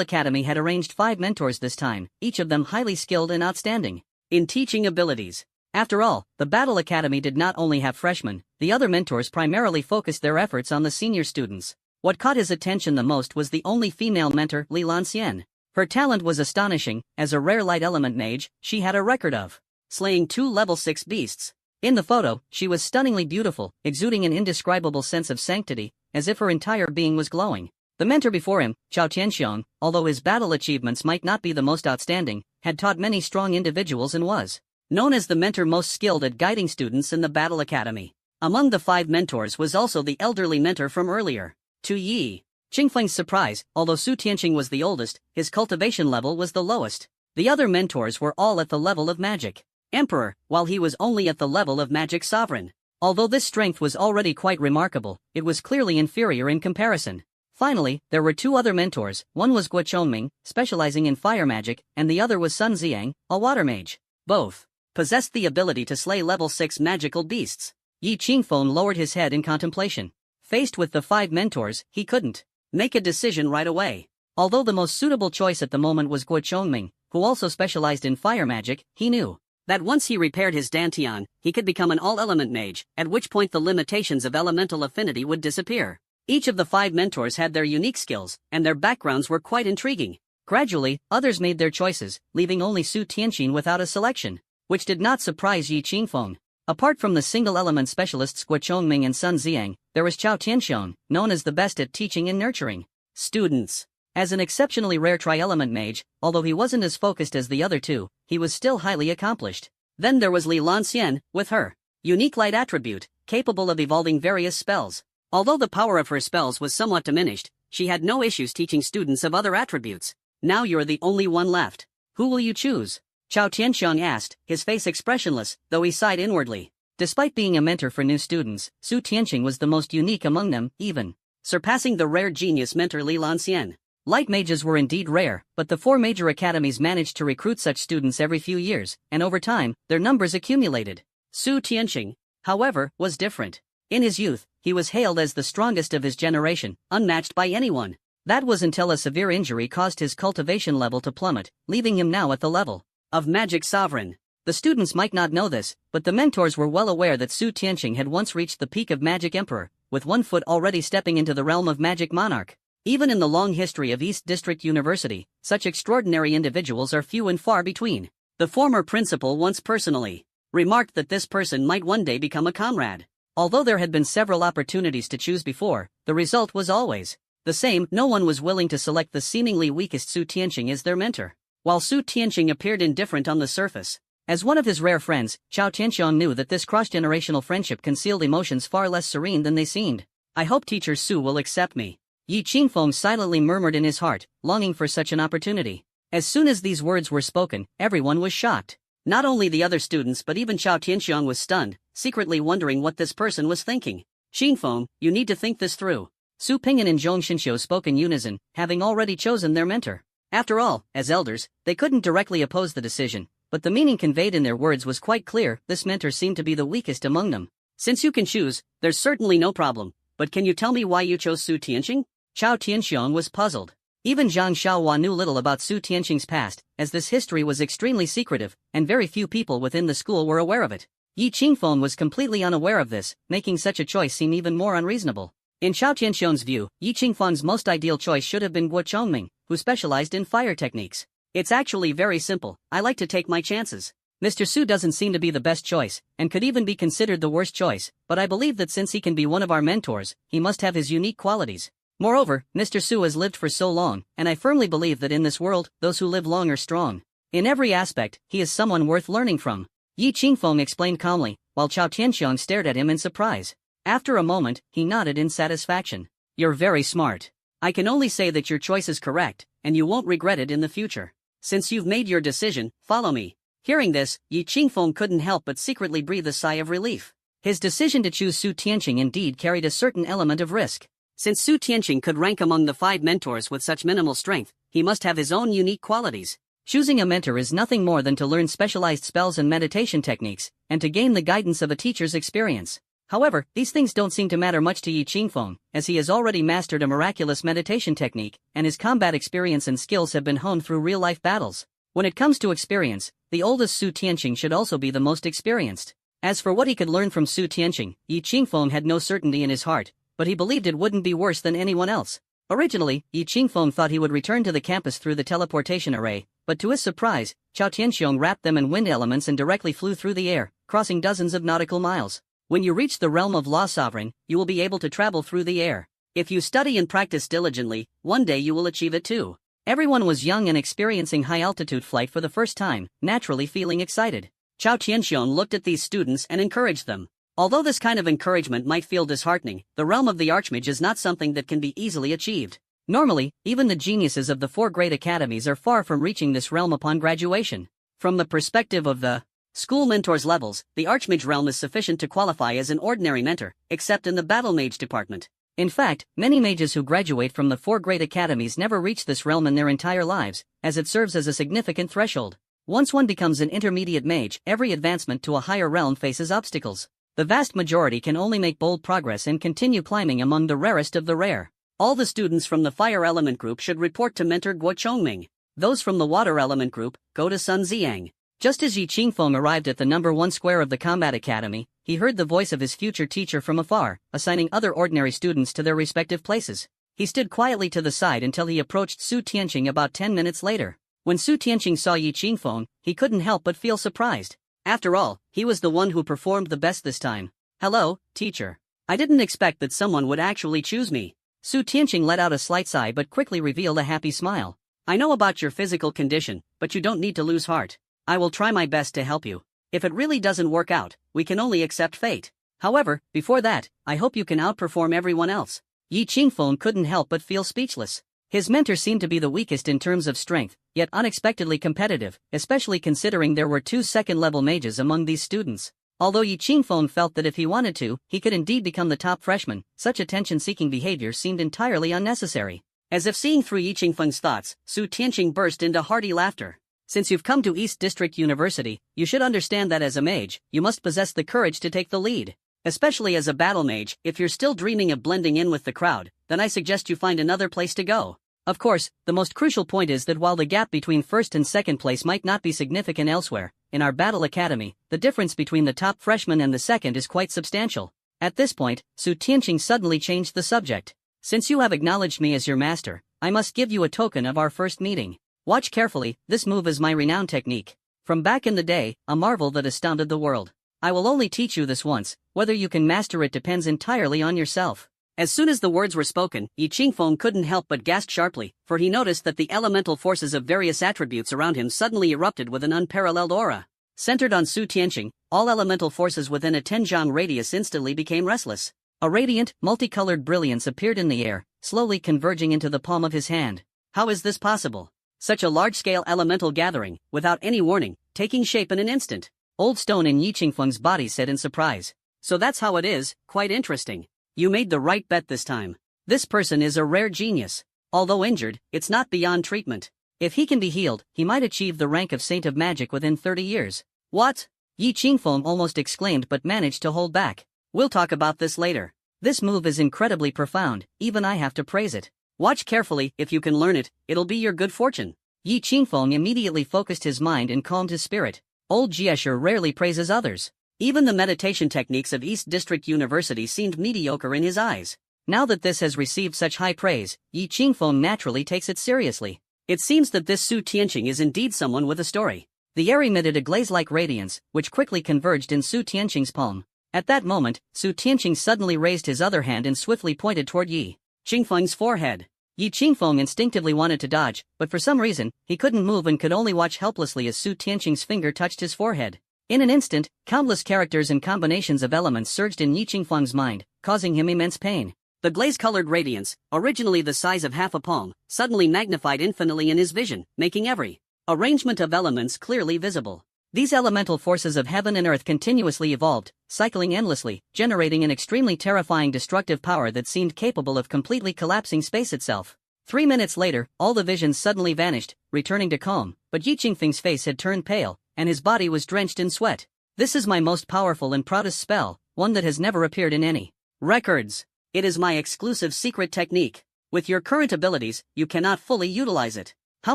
Academy had arranged 5 mentors this time, each of them highly skilled and outstanding in teaching abilities. After all, the Battle Academy did not only have freshmen, the other mentors primarily focused their efforts on the senior students. What caught his attention the most was the only female mentor, Li Lanxian. Her talent was astonishing. As a rare light element mage, she had a record of slaying 2 level 6 beasts. In the photo, she was stunningly beautiful, exuding an indescribable sense of sanctity, as if her entire being was glowing. The mentor before him, Chao Tianxiong, although his battle achievements might not be the most outstanding, had taught many strong individuals and was known as the mentor most skilled at guiding students in the Battle Academy. Among the 5 mentors was also the elderly mentor from earlier. To Yi Qingfeng's surprise, although Su Tianqing was the oldest, his cultivation level was the lowest. The other mentors were all at the level of Magic Emperor, while he was only at the level of Magic Sovereign. Although this strength was already quite remarkable, it was clearly inferior in comparison. Finally, there were 2 other mentors. One was Guo Chongming, specializing in fire magic, and the other was Sun Xiang, a water mage. Both possessed the ability to slay level 6 magical beasts. Yi Qingfeng lowered his head in contemplation. Faced with the 5 mentors, he couldn't make a decision right away. Although the most suitable choice at the moment was Guo Chongming, who also specialized in fire magic, he knew that once he repaired his Dantian, he could become an all-element mage, at which point the limitations of elemental affinity would disappear. Each of the 5 mentors had their unique skills, and their backgrounds were quite intriguing. Gradually, others made their choices, leaving only Su Tianqing without a selection, which did not surprise Yi Qingfeng. Apart from the single-element specialists Guo Chongming and Sun Xiang, there was Chao Tianxiong, known as the best at teaching and nurturing students. As an exceptionally rare tri-element mage, although he wasn't as focused as the other 2, he was still highly accomplished. Then there was Li Lanxian, with her unique light attribute, capable of evolving various spells. Although the power of her spells was somewhat diminished, she had no issues teaching students of other attributes. Now you're the only one left. Who will you choose? Chao Tianxiong asked, his face expressionless, though he sighed inwardly. Despite being a mentor for new students, Su Tianqing was the most unique among them, even surpassing the rare genius mentor Li Lanxian. Light mages were indeed rare, but the 4 major academies managed to recruit such students every few years, and over time, their numbers accumulated. Su Tianqing, however, was different. In his youth, he was hailed as the strongest of his generation, unmatched by anyone. That was until a severe injury caused his cultivation level to plummet, leaving him now at the level of Magic Sovereign. The students might not know this, but the mentors were well aware that Su Tianqing had once reached the peak of Magic Emperor, with 1 foot already stepping into the realm of Magic Monarch. Even in the long history of East District University, such extraordinary individuals are few and far between. The former principal once personally remarked that this person might one day become a comrade. Although there had been several opportunities to choose before, the result was always the same. No one was willing to select the seemingly weakest Su Tianqing as their mentor. While Su Tianqing appeared indifferent on the surface, as one of his rare friends, Chao Tianxiong knew that this cross-generational friendship concealed emotions far less serene than they seemed. I hope Teacher Su will accept me. Yi Qingfeng silently murmured in his heart, longing for such an opportunity. As soon as these words were spoken, everyone was shocked. Not only the other students but even Chao Tianxiong was stunned, secretly wondering what this person was thinking. Qingfeng, you need to think this through. Su Ping'an and Zhong Xinxiu spoke in unison, having already chosen their mentor. After all, as elders, they couldn't directly oppose the decision, but the meaning conveyed in their words was quite clear. This mentor seemed to be the weakest among them. Since you can choose, there's certainly no problem, but can you tell me why you chose Su Tianqing? Chao Tianxiong was puzzled. Even Zhang Xiaohua knew little about Su Tianqing's past, as this history was extremely secretive, and very few people within the school were aware of it. Yi Qingfeng was completely unaware of this, making such a choice seem even more unreasonable. In Chao Tianxiong's view, Yi Qingfeng's most ideal choice should have been Guo Chongming, who specialized in fire techniques. It's actually very simple. I like to take my chances. Mr. Su doesn't seem to be the best choice, and could even be considered the worst choice, but I believe that since he can be one of our mentors, he must have his unique qualities. Moreover, Mr. Su has lived for so long, and I firmly believe that in this world, those who live long are strong. In every aspect, he is someone worth learning from. Yi Qingfeng explained calmly, while Chao Tianxiong stared at him in surprise. After a moment, he nodded in satisfaction. You're very smart. I can only say that your choice is correct, and you won't regret it in the future. Since you've made your decision, follow me. Hearing this, Yi Qingfeng couldn't help but secretly breathe a sigh of relief. His decision to choose Su Tianqing indeed carried a certain element of risk. Since Su Tianqing could rank among the 5 mentors with such minimal strength, he must have his own unique qualities. Choosing a mentor is nothing more than to learn specialized spells and meditation techniques, and to gain the guidance of a teacher's experience. However, these things don't seem to matter much to Yi Qingfeng, as he has already mastered a miraculous meditation technique, and his combat experience and skills have been honed through real-life battles. When it comes to experience, the oldest Su Tianqing should also be the most experienced. As for what he could learn from Su Tianqing, Yi Qingfeng had no certainty in his heart, but he believed it wouldn't be worse than anyone else. Originally, Yi Qingfeng thought he would return to the campus through the teleportation array, but to his surprise, Chao Tianxiong wrapped them in wind elements and directly flew through the air, crossing dozens of nautical miles. When you reach the realm of Law Sovereign, you will be able to travel through the air. If you study and practice diligently, one day you will achieve it too. Everyone was young and experiencing high-altitude flight for the first time, naturally feeling excited. Chao Tianxiong looked at these students and encouraged them. Although this kind of encouragement might feel disheartening, the realm of the Archmage is not something that can be easily achieved. Normally, even the geniuses of the 4 great academies are far from reaching this realm upon graduation. From the perspective of the school mentors levels, the Archmage realm is sufficient to qualify as an ordinary mentor, except in the Battle Mage department. In fact, many mages who graduate from the 4 great academies never reach this realm in their entire lives, as it serves as a significant threshold. Once one becomes an intermediate mage, every advancement to a higher realm faces obstacles. The vast majority can only make bold progress and continue climbing among the rarest of the rare. All the students from the Fire Element group should report to Mentor Guo Chongming. Those from the Water Element group, go to Sun Ziang. Just as Yi Qingfeng arrived at the number 1 square of the Combat Academy, he heard the voice of his future teacher from afar, assigning other ordinary students to their respective places. He stood quietly to the side until he approached Su Tianqing about 10 minutes later. When Su Tianqing saw Yi Qingfeng, he couldn't help but feel surprised. After all, he was the one who performed the best this time. "Hello, teacher. I didn't expect that someone would actually choose me." Su Tianqing let out a slight sigh but quickly revealed a happy smile. "I know about your physical condition, but you don't need to lose heart. I will try my best to help you. If it really doesn't work out, we can only accept fate. However, before that, I hope you can outperform everyone else." Yi Qingfeng couldn't help but feel speechless. His mentor seemed to be the weakest in terms of strength, yet unexpectedly competitive, especially considering there were 2 second-level mages among these students. Although Yi Qingfeng felt that if he wanted to, he could indeed become the top freshman, such attention-seeking behavior seemed entirely unnecessary. As if seeing through Yi Qingfeng's thoughts, Su Tianqing burst into hearty laughter. "Since you've come to East District University, you should understand that as a mage, you must possess the courage to take the lead. Especially as a battle mage, if you're still dreaming of blending in with the crowd, then I suggest you find another place to go. Of course, the most crucial point is that while the gap between first and second place might not be significant elsewhere, in our Battle Academy, the difference between the top freshman and the second is quite substantial." At this point, Su Tianqing suddenly changed the subject. "Since you have acknowledged me as your master, I must give you a token of our first meeting. Watch carefully, this move is my renowned technique. From back in the day, a marvel that astounded the world. I will only teach you this once, whether you can master it depends entirely on yourself." As soon as the words were spoken, Yi Qingfeng couldn't help but gasp sharply, for he noticed that the elemental forces of various attributes around him suddenly erupted with an unparalleled aura. Centered on Su Tianqing, all elemental forces within a 10-zhang radius instantly became restless. A radiant, multicolored brilliance appeared in the air, slowly converging into the palm of his hand. How is this possible? Such a large-scale elemental gathering, without any warning, taking shape in an instant. Old Stone in Yi Qingfeng's body said in surprise. "So that's how it is, quite interesting. You made the right bet this time. This person is a rare genius. Although injured, it's not beyond treatment. If he can be healed, he might achieve the rank of Saint of Magic within 30 years. "What?" Yi Qingfeng almost exclaimed but managed to hold back. "We'll talk about this later. This move is incredibly profound, even I have to praise it. Watch carefully, if you can learn it, it'll be your good fortune." Yi Qingfeng immediately focused his mind and calmed his spirit. Old Jiesher rarely praises others. Even the meditation techniques of East District University seemed mediocre in his eyes. Now that this has received such high praise, Yi Qingfeng naturally takes it seriously. It seems that this Su Tianqing is indeed someone with a story. The air emitted a glaze-like radiance, which quickly converged in Su Tianqing's palm. At that moment, Su Tianqing suddenly raised his other hand and swiftly pointed toward Yi Qingfeng's forehead. Yi Qingfeng instinctively wanted to dodge, but for some reason, he couldn't move and could only watch helplessly as Su Tianqing's finger touched his forehead. In an instant, countless characters and combinations of elements surged in Yi Qingfeng's mind, causing him immense pain. The glaze-colored radiance, originally the size of half a palm, suddenly magnified infinitely in his vision, making every arrangement of elements clearly visible. These elemental forces of heaven and earth continuously evolved, cycling endlessly, generating an extremely terrifying destructive power that seemed capable of completely collapsing space itself. 3 minutes later, all the visions suddenly vanished, returning to calm, but Yi Qingfeng's face had turned pale, and his body was drenched in sweat. "This is my most powerful and proudest spell, one that has never appeared in any records. It is my exclusive secret technique. With your current abilities, you cannot fully utilize it. How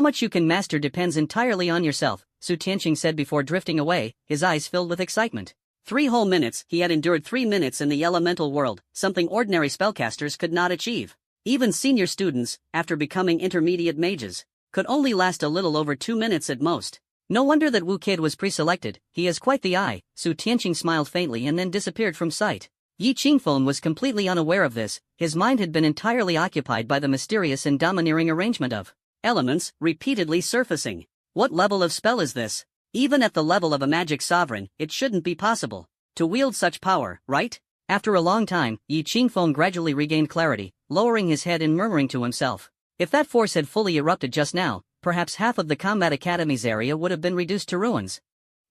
much you can master depends entirely on yourself," Su Tianqing said before drifting away, his eyes filled with excitement. 3 whole minutes, he had endured 3 minutes in the elemental world, something ordinary spellcasters could not achieve. Even senior students, after becoming intermediate mages, could only last a little over 2 minutes at most. No wonder that Wu Kid was pre-selected, he has quite the eye. Su Tianqing smiled faintly and then disappeared from sight. Yi Qingfeng was completely unaware of this, his mind had been entirely occupied by the mysterious and domineering arrangement of elements repeatedly surfacing. What level of spell is this? Even at the level of a magic sovereign, it shouldn't be possible. to wield such power, right? After a long time, Yi Qingfeng gradually regained clarity, lowering his head and murmuring to himself. If that force had fully erupted just now, perhaps half of the Combat Academy's area would have been reduced to ruins.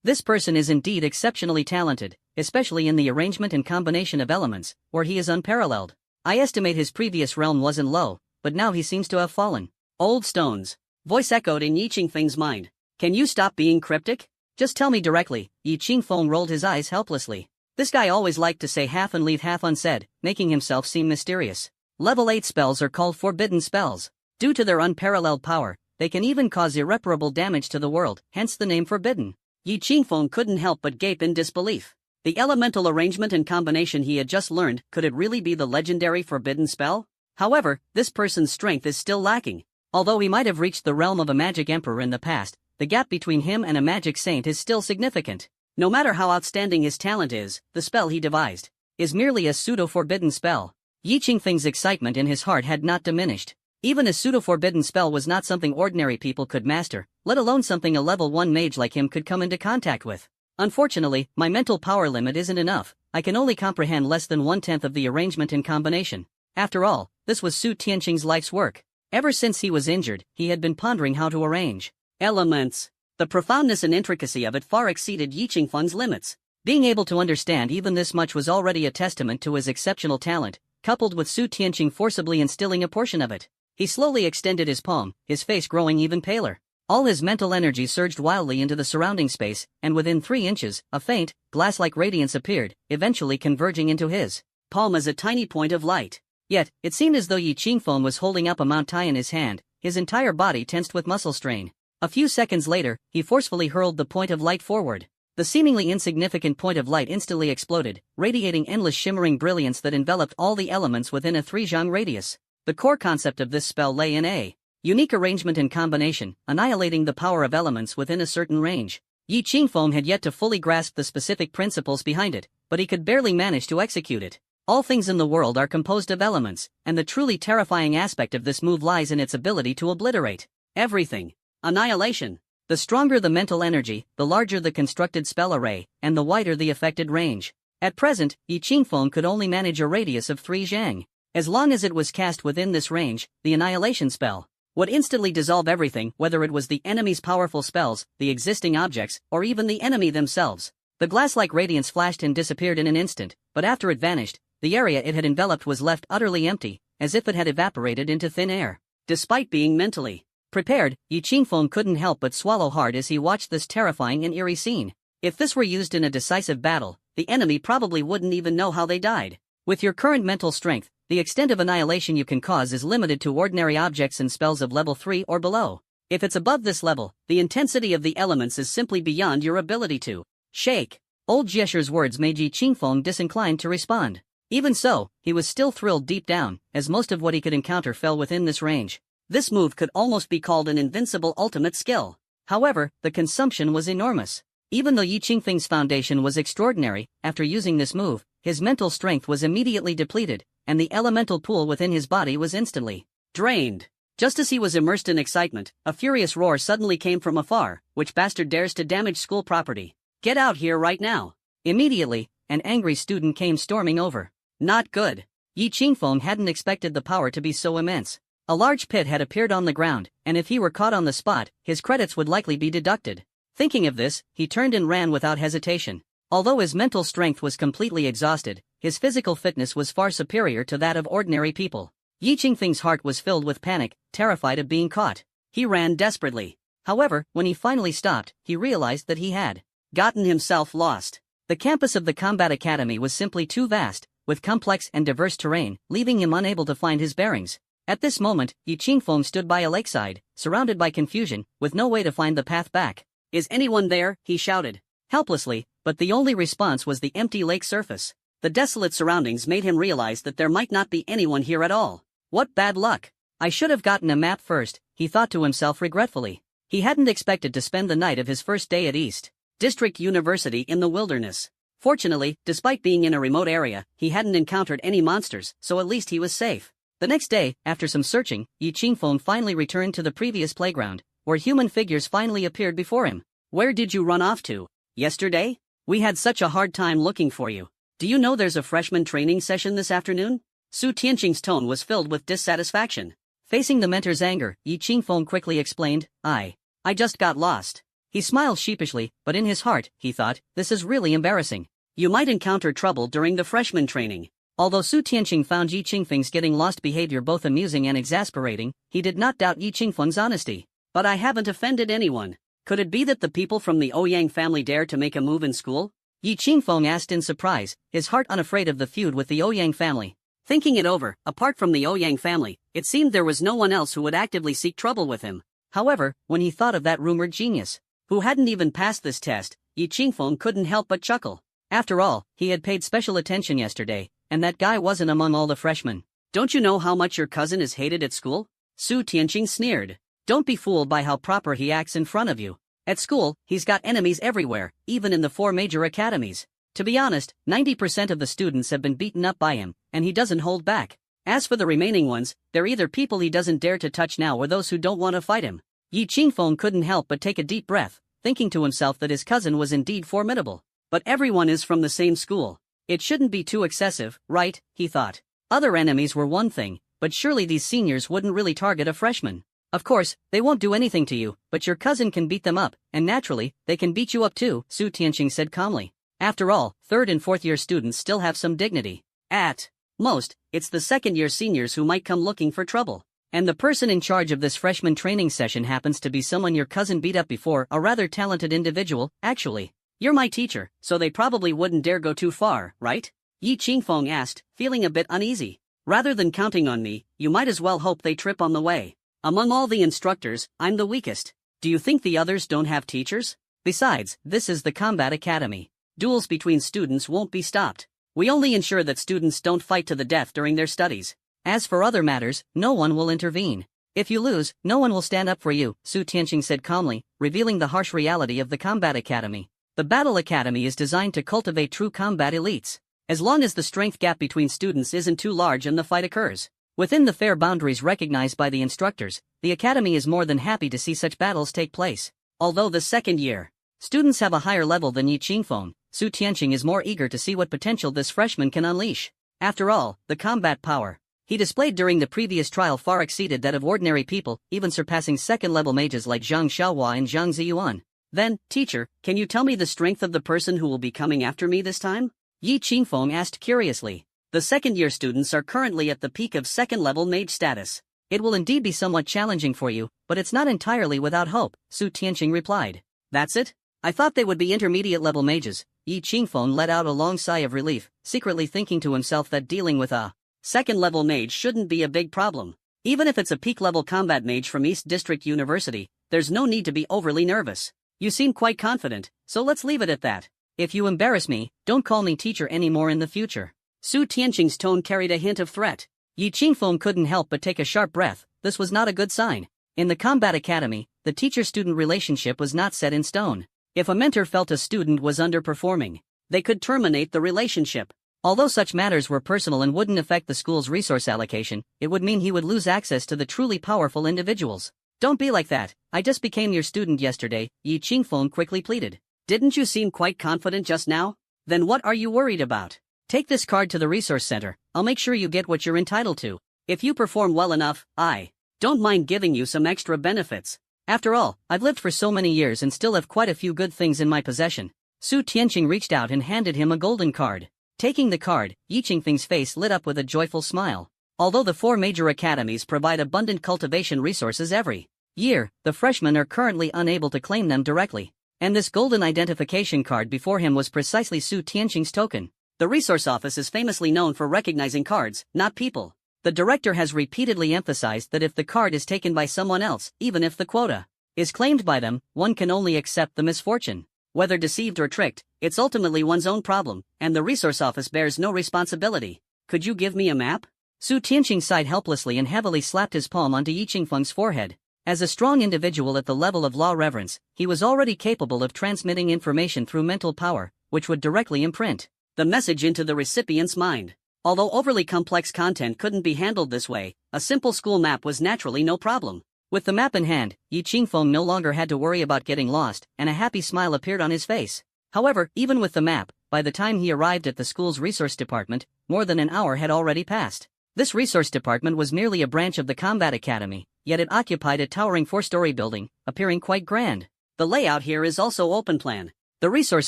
This person is indeed exceptionally talented, especially in the arrangement and combination of elements, where he is unparalleled. I estimate his previous realm wasn't low, but now he seems to have fallen. Old stones. Voice echoed in Yi Qingfeng's mind. Can you stop being cryptic? Just tell me directly. Yi Qingfeng rolled his eyes helplessly. This guy always liked to say half and leave half unsaid, making himself seem mysterious. Level 8 spells are called forbidden spells. Due to their unparalleled power, they can even cause irreparable damage to the world, hence the name forbidden. Yi Qingfeng couldn't help but gape in disbelief. The elemental arrangement and combination he had just learned, could it really be the legendary forbidden spell? However, this person's strength is still lacking. Although he might have reached the realm of a magic emperor in the past, the gap between him and a magic saint is still significant. No matter how outstanding his talent is, the spell he devised is merely a pseudo-forbidden spell. Yi Qingfeng's excitement in his heart had not diminished. Even a pseudo-forbidden spell was not something ordinary people could master, let alone something a level 1 mage like him could come into contact with. Unfortunately, my mental power limit isn't enough. I can only comprehend less than 1/10 of the arrangement and combination. After all, this was Su Tianqing's life's work. Ever since he was injured, he had been pondering how to arrange elements. The profoundness and intricacy of it far exceeded Yi Qingfeng's limits. Being able to understand even this much was already a testament to his exceptional talent, coupled with Su Tianqing forcibly instilling a portion of it. He slowly extended his palm, his face growing even paler. All his mental energy surged wildly into the surrounding space, and within 3 inches, a faint, glass-like radiance appeared, eventually converging into his palm as a tiny point of light. Yet, it seemed as though Yi Qingfeng was holding up a Mount Tai in his hand, his entire body tensed with muscle strain. A few seconds later, he forcefully hurled the point of light forward. The seemingly insignificant point of light instantly exploded, radiating endless shimmering brilliance that enveloped all the elements within a 3-zhang radius. The core concept of this spell lay in a unique arrangement and combination, annihilating the power of elements within a certain range. Yi Qingfeng had yet to fully grasp the specific principles behind it, but he could barely manage to execute it. All things in the world are composed of elements, and the truly terrifying aspect of this move lies in its ability to obliterate everything. Annihilation. The stronger the mental energy, the larger the constructed spell array, and the wider the affected range. At present, Yi Qingfeng could only manage a radius of 3 zhang. As long as it was cast within this range, the annihilation spell would instantly dissolve everything, whether it was the enemy's powerful spells, the existing objects, or even the enemy themselves. The glass-like radiance flashed and disappeared in an instant, but after it vanished, the area it had enveloped was left utterly empty, as if it had evaporated into thin air. Despite being mentally prepared, Yi Qingfeng couldn't help but swallow hard as he watched this terrifying and eerie scene. If this were used in a decisive battle, the enemy probably wouldn't even know how they died. With your current mental strength, the extent of annihilation you can cause is limited to ordinary objects and spells of level 3 or below. If it's above this level, the intensity of the elements is simply beyond your ability to shake. Old Jiesher's words made Yi Qingfeng disinclined to respond. Even so, he was still thrilled deep down, as most of what he could encounter fell within this range. This move could almost be called an invincible ultimate skill. However, the consumption was enormous. Even though Yi Qingfeng's foundation was extraordinary, after using this move, his mental strength was immediately depleted, and the elemental pool within his body was instantly drained. Just as he was immersed in excitement, a furious roar suddenly came from afar. Which bastard dares to damage school property? Get out here right now. Immediately, an angry student came storming over. Not good. Yi Qingfeng hadn't expected the power to be so immense. A large pit had appeared on the ground, and if he were caught on the spot, his credits would likely be deducted. Thinking of this, he turned and ran without hesitation. Although his mental strength was completely exhausted, his physical fitness was far superior to that of ordinary people. Yi Qingfeng's heart was filled with panic, terrified of being caught. He ran desperately. However, when he finally stopped, he realized that he had gotten himself lost. The campus of the Combat Academy was simply too vast, with complex and diverse terrain, leaving him unable to find his bearings. At this moment, Yi Qingfeng stood by a lakeside, surrounded by confusion, with no way to find the path back. Is anyone there? He shouted helplessly, but the only response was the empty lake surface. The desolate surroundings made him realize that there might not be anyone here at all. What bad luck! I should have gotten a map first, he thought to himself regretfully. He hadn't expected to spend the night of his first day at East District University in the wilderness. Fortunately, despite being in a remote area, he hadn't encountered any monsters, so at least he was safe. The next day, after some searching, Yi Qingfeng finally returned to the previous playground, where human figures finally appeared before him. Where did you run off to? Yesterday? We had such a hard time looking for you. Do you know there's a freshman training session this afternoon? Su Tianqing's tone was filled with dissatisfaction. Facing the mentor's anger, Yi Qingfeng quickly explained, I just got lost. He smiled sheepishly, but in his heart, he thought, this is really embarrassing. You might encounter trouble during the freshman training. Although Su Tianqing found Yi Qingfeng's getting lost behavior both amusing and exasperating, he did not doubt Yi Qingfeng's honesty. But I haven't offended anyone. Could it be that the people from the Ouyang family dare to make a move in school? Yi Qingfeng asked in surprise, his heart unafraid of the feud with the Ouyang family. Thinking it over, apart from the Ouyang family, it seemed there was no one else who would actively seek trouble with him. However, when he thought of that rumored genius, who hadn't even passed this test, Yi Qingfeng couldn't help but chuckle. After all, he had paid special attention yesterday, and that guy wasn't among all the freshmen. Don't you know how much your cousin is hated at school? Su Tianqing sneered. Don't be fooled by how proper he acts in front of you. At school, he's got enemies everywhere, even in the 4 major academies. To be honest, 90% of the students have been beaten up by him, and he doesn't hold back. As for the remaining ones, they're either people he doesn't dare to touch now or those who don't want to fight him. Yi Qingfeng couldn't help but take a deep breath, thinking to himself that his cousin was indeed formidable. But everyone is from the same school. It shouldn't be too excessive, right? He thought. Other enemies were one thing, but surely these seniors wouldn't really target a freshman. Of course, they won't do anything to you, but your cousin can beat them up, and naturally, they can beat you up too, Su Tianqing said calmly. After all, 3rd and 4th year students still have some dignity. At most, it's the 2nd year seniors who might come looking for trouble. And the person in charge of this freshman training session happens to be someone your cousin beat up before, a rather talented individual, actually. You're my teacher, so they probably wouldn't dare go too far, right? Yi Qingfeng asked, feeling a bit uneasy. Rather than counting on me, you might as well hope they trip on the way. Among all the instructors, I'm the weakest. Do you think the others don't have teachers? Besides, this is the combat academy. Duels between students won't be stopped. We only ensure that students don't fight to the death during their studies. As for other matters, no one will intervene. If you lose, no one will stand up for you, Su Tianqing said calmly, revealing the harsh reality of the combat academy. The battle academy is designed to cultivate true combat elites. As long as the strength gap between students isn't too large and the fight occurs within the fair boundaries recognized by the instructors, the academy is more than happy to see such battles take place. Although the 2nd year students have a higher level than Yi Qingfeng, Su Tianqing is more eager to see what potential this freshman can unleash. After all, the combat power he displayed during the previous trial far exceeded that of ordinary people, even surpassing 2nd-level mages like Zhang Xiaohua and Zhang Ziyuan. Then, teacher, can you tell me the strength of the person who will be coming after me this time? Yi Qingfeng asked curiously. The 2nd year students are currently at the peak of 2nd-level mage status. It will indeed be somewhat challenging for you, but it's not entirely without hope, Su Tianqing replied. That's it? I thought they would be intermediate-level mages. Yi Qingfeng let out a long sigh of relief, secretly thinking to himself that dealing with a 2nd-level mage shouldn't be a big problem. Even if it's a peak-level combat mage from East District University, there's no need to be overly nervous. You seem quite confident, so let's leave it at that. If you embarrass me, don't call me teacher anymore in the future. Su Tianqing's tone carried a hint of threat. Yi Qingfeng couldn't help but take a sharp breath. This was not a good sign. In the combat academy, the teacher-student relationship was not set in stone. If a mentor felt a student was underperforming, they could terminate the relationship. Although such matters were personal and wouldn't affect the school's resource allocation, it would mean he would lose access to the truly powerful individuals. Don't be like that. I just became your student yesterday, Yi Qingfeng quickly pleaded. Didn't you seem quite confident just now? Then what are you worried about? Take this card to the resource center. I'll make sure you get what you're entitled to. If you perform well enough, I don't mind giving you some extra benefits. After all, I've lived for so many years and still have quite a few good things in my possession. Su Tianqing reached out and handed him a golden card. Taking the card, Yi Qingfeng's face lit up with a joyful smile. Although the 4 major academies provide abundant cultivation resources every year, the freshmen are currently unable to claim them directly. And this golden identification card before him was precisely Su Tianqing's token. The resource office is famously known for recognizing cards, not people. The director has repeatedly emphasized that if the card is taken by someone else, even if the quota is claimed by them, one can only accept the misfortune. Whether deceived or tricked, it's ultimately one's own problem, and the resource office bears no responsibility. Could you give me a map? Su Tianqing sighed helplessly and heavily slapped his palm onto Yi Qingfeng's forehead. As a strong individual at the level of law reverence, he was already capable of transmitting information through mental power, which would directly imprint the message into the recipient's mind. Although overly complex content couldn't be handled this way, a simple school map was naturally no problem. With the map in hand, Yi Qingfeng no longer had to worry about getting lost, and a happy smile appeared on his face. However, even with the map, by the time he arrived at the school's resource department, more than an hour had already passed. This resource department was merely a branch of the combat academy, yet it occupied a towering 4-story building, appearing quite grand. The layout here is also open plan. The resource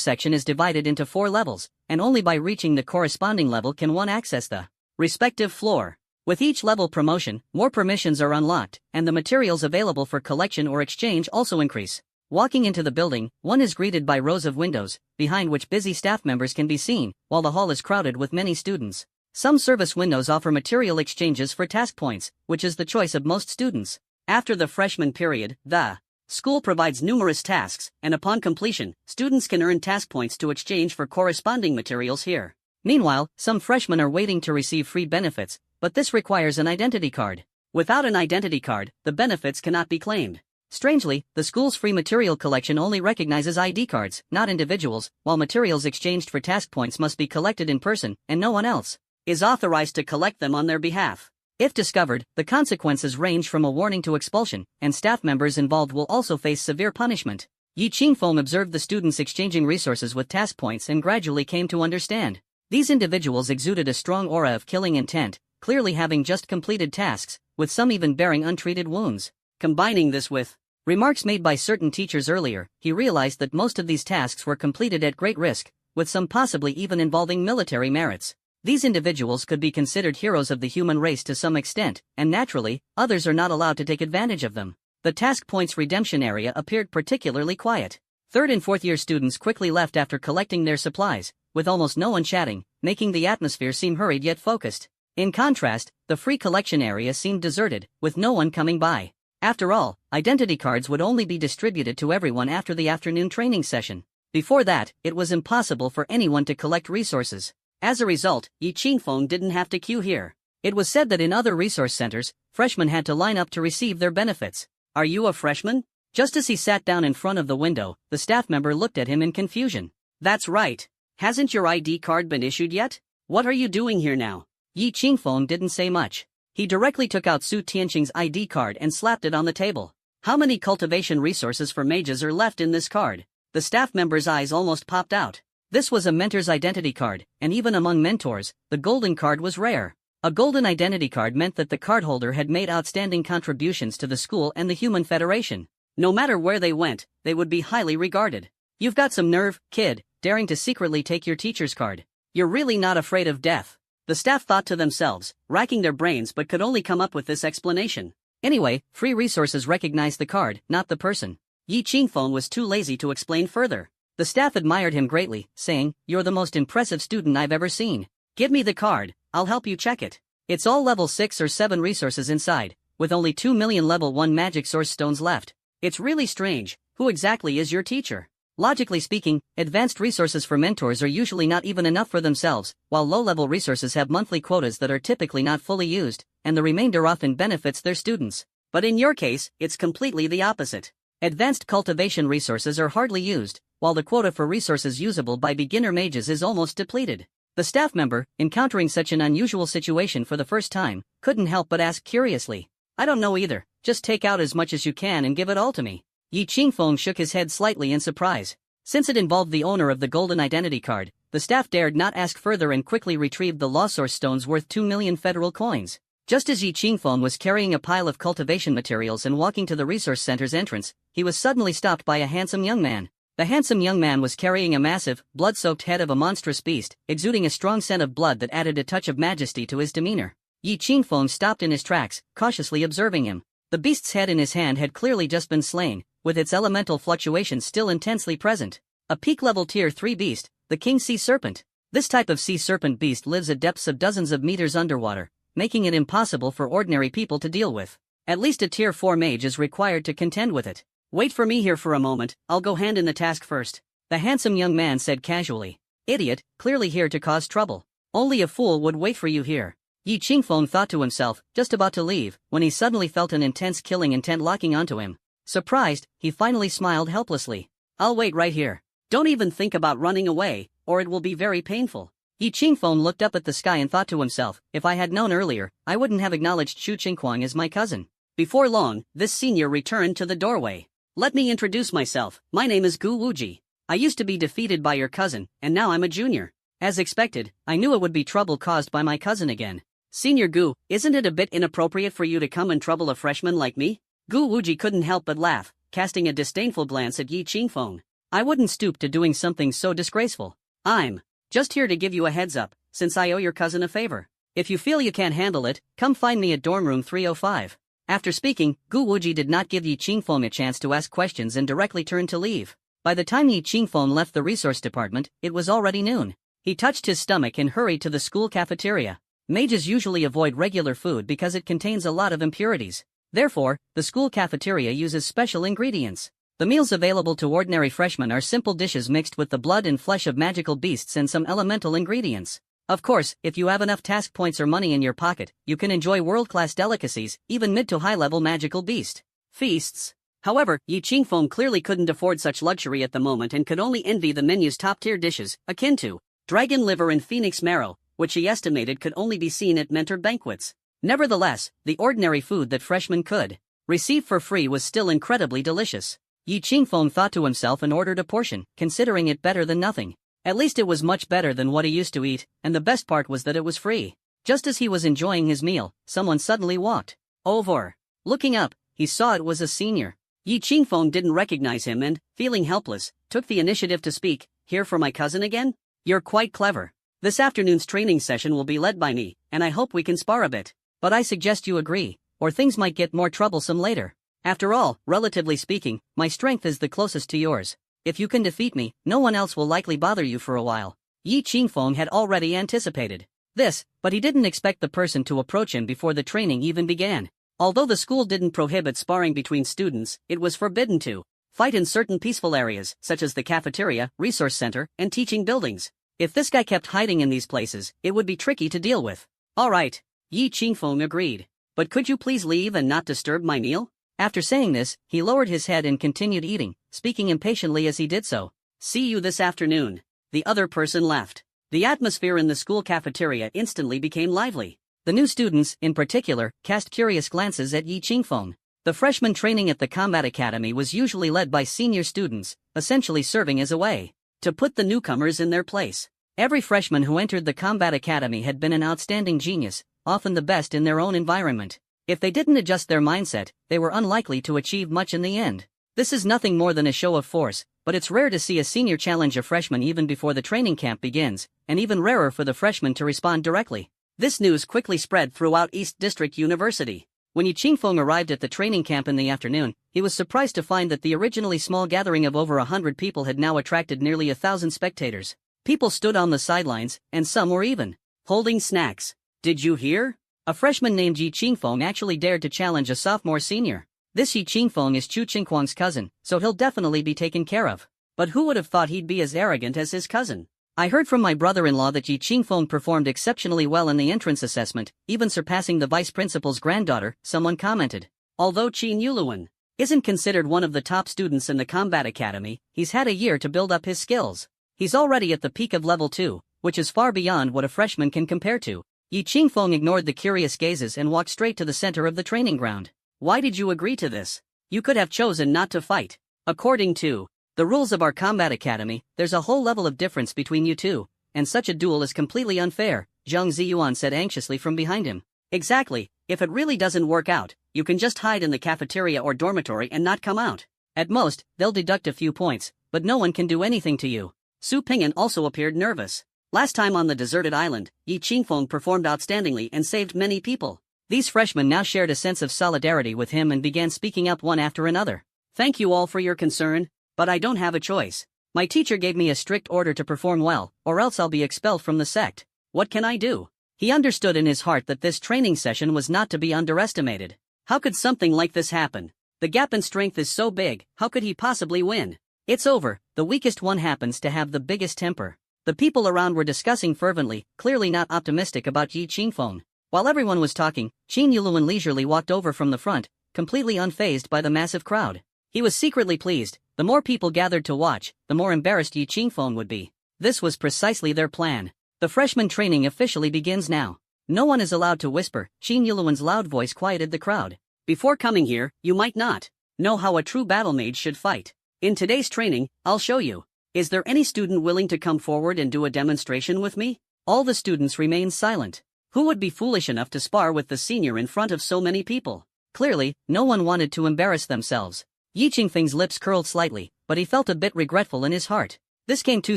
section is divided into 4 levels, and only by reaching the corresponding level can one access the respective floor. With each level promotion, more permissions are unlocked, and the materials available for collection or exchange also increase. Walking into the building, one is greeted by rows of windows, behind which busy staff members can be seen, while the hall is crowded with many students. Some service windows offer material exchanges for task points, which is the choice of most students. After the freshman period, the school provides numerous tasks, and upon completion, students can earn task points to exchange for corresponding materials here. Meanwhile, some freshmen are waiting to receive free benefits, but this requires an identity card. Without an identity card, the benefits cannot be claimed. Strangely, the school's free material collection only recognizes ID cards, not individuals, while materials exchanged for task points must be collected in person, and no one else is authorized to collect them on their behalf. If discovered, the consequences range from a warning to expulsion, and staff members involved will also face severe punishment. Yi Qingfeng observed the students exchanging resources with task points and gradually came to understand. These individuals exuded a strong aura of killing intent, clearly having just completed tasks, with some even bearing untreated wounds. Combining this with remarks made by certain teachers earlier, he realized that most of these tasks were completed at great risk, with some possibly even involving military merits. These individuals could be considered heroes of the human race to some extent, and naturally, others are not allowed to take advantage of them. The task points redemption area appeared particularly quiet. 3rd and 4th year students quickly left after collecting their supplies, with almost no one chatting, making the atmosphere seem hurried yet focused. In contrast, the free collection area seemed deserted, with no one coming by. After all, identity cards would only be distributed to everyone after the afternoon training session. Before that, it was impossible for anyone to collect resources. As a result, Yi Qingfeng didn't have to queue here. It was said that in other resource centers, freshmen had to line up to receive their benefits. Are you a freshman? Just as he sat down in front of the window, the staff member looked at him in confusion. That's right. Hasn't your ID card been issued yet? What are you doing here now? Yi Qingfeng didn't say much. He directly took out Su Tianqing's ID card and slapped it on the table. How many cultivation resources for mages are left in this card? The staff member's eyes almost popped out. This was a mentor's identity card, and even among mentors, the golden card was rare. A golden identity card meant that the cardholder had made outstanding contributions to the school and the Human Federation. No matter where they went, they would be highly regarded. You've got some nerve, kid, daring to secretly take your teacher's card. You're really not afraid of death. The staff thought to themselves, racking their brains but could only come up with this explanation. Anyway, free resources recognized the card, not the person. Yi Qingfeng was too lazy to explain further. The staff admired him greatly, saying, "You're the most impressive student I've ever seen. Give me the card, I'll help you check it. It's all level 6 or 7 resources inside, with only 2 million level 1 magic source stones left. It's really strange, who exactly is your teacher?" Logically speaking, advanced resources for mentors are usually not even enough for themselves, while low-level resources have monthly quotas that are typically not fully used, and the remainder often benefits their students. But in your case, it's completely the opposite. Advanced cultivation resources are hardly used, while the quota for resources usable by beginner mages is almost depleted. The staff member, encountering such an unusual situation for the first time, couldn't help but ask curiously, "I don't know either, just take out as much as you can and give it all to me." Yi Qingfeng shook his head slightly in surprise. Since it involved the owner of the golden identity card, the staff dared not ask further and quickly retrieved the law source stones worth 2 million federal coins. Just as Yi Qingfeng was carrying a pile of cultivation materials and walking to the resource center's entrance, he was suddenly stopped by a handsome young man. The handsome young man was carrying a massive, blood-soaked head of a monstrous beast, exuding a strong scent of blood that added a touch of majesty to his demeanor. Yi Qingfeng stopped in his tracks, cautiously observing him. The beast's head in his hand had clearly just been slain, with its elemental fluctuations still intensely present. A peak-level Tier 3 beast, the King Sea Serpent. This type of sea serpent beast lives at depths of dozens of meters underwater, making it impossible for ordinary people to deal with. At least a Tier 4 mage is required to contend with it. "Wait for me here for a moment, I'll go hand in the task first," the handsome young man said casually. "Idiot, clearly here to cause trouble. Only a fool would wait for you here." Yi Qingfeng thought to himself, just about to leave, when he suddenly felt an intense killing intent locking onto him. Surprised, he finally smiled helplessly. "I'll wait right here. Don't even think about running away, or it will be very painful." Yi Qingfeng looked up at the sky and thought to himself, "If I had known earlier, I wouldn't have acknowledged Xu Qinghuang as my cousin." Before long, this senior returned to the doorway. "Let me introduce myself, my name is Gu Wuji. I used to be defeated by your cousin, and now I'm a junior. As expected, I knew it would be trouble caused by my cousin again. Senior Gu, isn't it a bit inappropriate for you to come and trouble a freshman like me? Gu Wuji couldn't help but laugh, casting a disdainful glance at Yi Qingfeng. I wouldn't stoop to doing something so disgraceful. I'm just here to give you a heads up, since I owe your cousin a favor. If you feel you can't handle it, come find me at dorm room 305. After speaking, Gu Wuji did not give Yi Qingfeng a chance to ask questions and directly turned to leave. By the time Yi Qingfeng left the resource department, it was already noon. He touched his stomach and hurried to the school cafeteria. Mages usually avoid regular food because it contains a lot of impurities. Therefore, the school cafeteria uses special ingredients. The meals available to ordinary freshmen are simple dishes mixed with the blood and flesh of magical beasts and some elemental ingredients. Of course, if you have enough task points or money in your pocket, you can enjoy world-class delicacies, even mid to high-level magical beast feasts. However, Yi Qingfeng clearly couldn't afford such luxury at the moment and could only envy the menu's top-tier dishes, akin to dragon liver and phoenix marrow, which he estimated could only be seen at mentor banquets. Nevertheless, the ordinary food that freshmen could receive for free was still incredibly delicious. Yi Qingfeng thought to himself and ordered a portion, considering it better than nothing. At least it was much better than what he used to eat, and the best part was that it was free. Just as he was enjoying his meal, someone suddenly walked over. Looking up, he saw it was a senior. Yi Qingfeng didn't recognize him and, feeling helpless, took the initiative to speak. Here for my cousin again? You're quite clever. This afternoon's training session will be led by me, and I hope we can spar a bit. But I suggest you agree, or things might get more troublesome later. After all, relatively speaking, my strength is the closest to yours. If you can defeat me, no one else will likely bother you for a while. Yi Qingfeng had already anticipated this, but he didn't expect the person to approach him before the training even began. Although the school didn't prohibit sparring between students, it was forbidden to fight in certain peaceful areas, such as the cafeteria, resource center, and teaching buildings. If this guy kept hiding in these places, it would be tricky to deal with. Alright, Yi Qingfeng agreed. But could you please leave and not disturb my meal? After saying this, he lowered his head and continued eating, speaking impatiently as he did so. See you this afternoon. The other person left. The atmosphere in the school cafeteria instantly became lively. The new students, in particular, cast curious glances at Yi Qingfeng. The freshman training at the combat academy was usually led by senior students, essentially serving as a way to put the newcomers in their place. Every freshman who entered the combat academy had been an outstanding genius, often the best in their own environment. If they didn't adjust their mindset, they were unlikely to achieve much in the end. This is nothing more than a show of force, but it's rare to see a senior challenge a freshman even before the training camp begins, and even rarer for the freshman to respond directly. This news quickly spread throughout East District University. When Yi Qingfeng arrived at the training camp in the afternoon, he was surprised to find that the originally small gathering of over 100 people had now attracted nearly 1,000 spectators. People stood on the sidelines, and some were even holding snacks. Did you hear? A freshman named Yi Qingfeng actually dared to challenge a sophomore senior. This Yi Qingfeng is Chu Qingquang's cousin, so he'll definitely be taken care of. But who would have thought he'd be as arrogant as his cousin? I heard from my brother-in-law that Yi Qingfeng performed exceptionally well in the entrance assessment, even surpassing the vice principal's granddaughter, someone commented. Although Qin Yuluan isn't considered one of the top students in the combat academy, he's had a year to build up his skills. He's already at the peak of level 2, which is far beyond what a freshman can compare to. Yi Qingfeng ignored the curious gazes and walked straight to the center of the training ground. Why did you agree to this? You could have chosen not to fight. According to the rules of our combat academy, there's a whole level of difference between you two, and such a duel is completely unfair, Zhang Ziyuan said anxiously from behind him. Exactly, if it really doesn't work out, you can just hide in the cafeteria or dormitory and not come out. At most, they'll deduct a few points, but no one can do anything to you. Su Ping'an also appeared nervous. Last time on the deserted island, Yi Qingfeng performed outstandingly and saved many people. These freshmen now shared a sense of solidarity with him and began speaking up one after another. Thank you all for your concern, but I don't have a choice. My teacher gave me a strict order to perform well, or else I'll be expelled from the sect. What can I do? He understood in his heart that this training session was not to be underestimated. How could something like this happen? The gap in strength is so big, how could he possibly win? It's over, the weakest one happens to have the biggest temper. The people around were discussing fervently, clearly not optimistic about Yi Qingfeng. While everyone was talking, Qin Yuluan leisurely walked over from the front, completely unfazed by the massive crowd. He was secretly pleased. The more people gathered to watch, the more embarrassed Yi Qingfeng would be. This was precisely their plan. The freshman training officially begins now. No one is allowed to whisper. Qin Yuluan's loud voice quieted the crowd. Before coming here, you might not know how a true battle mage should fight. In today's training, I'll show you. Is there any student willing to come forward and do a demonstration with me? All the students remained silent. Who would be foolish enough to spar with the senior in front of so many people? Clearly, no one wanted to embarrass themselves. Yi Qingfeng's lips curled slightly, but he felt a bit regretful in his heart. This came too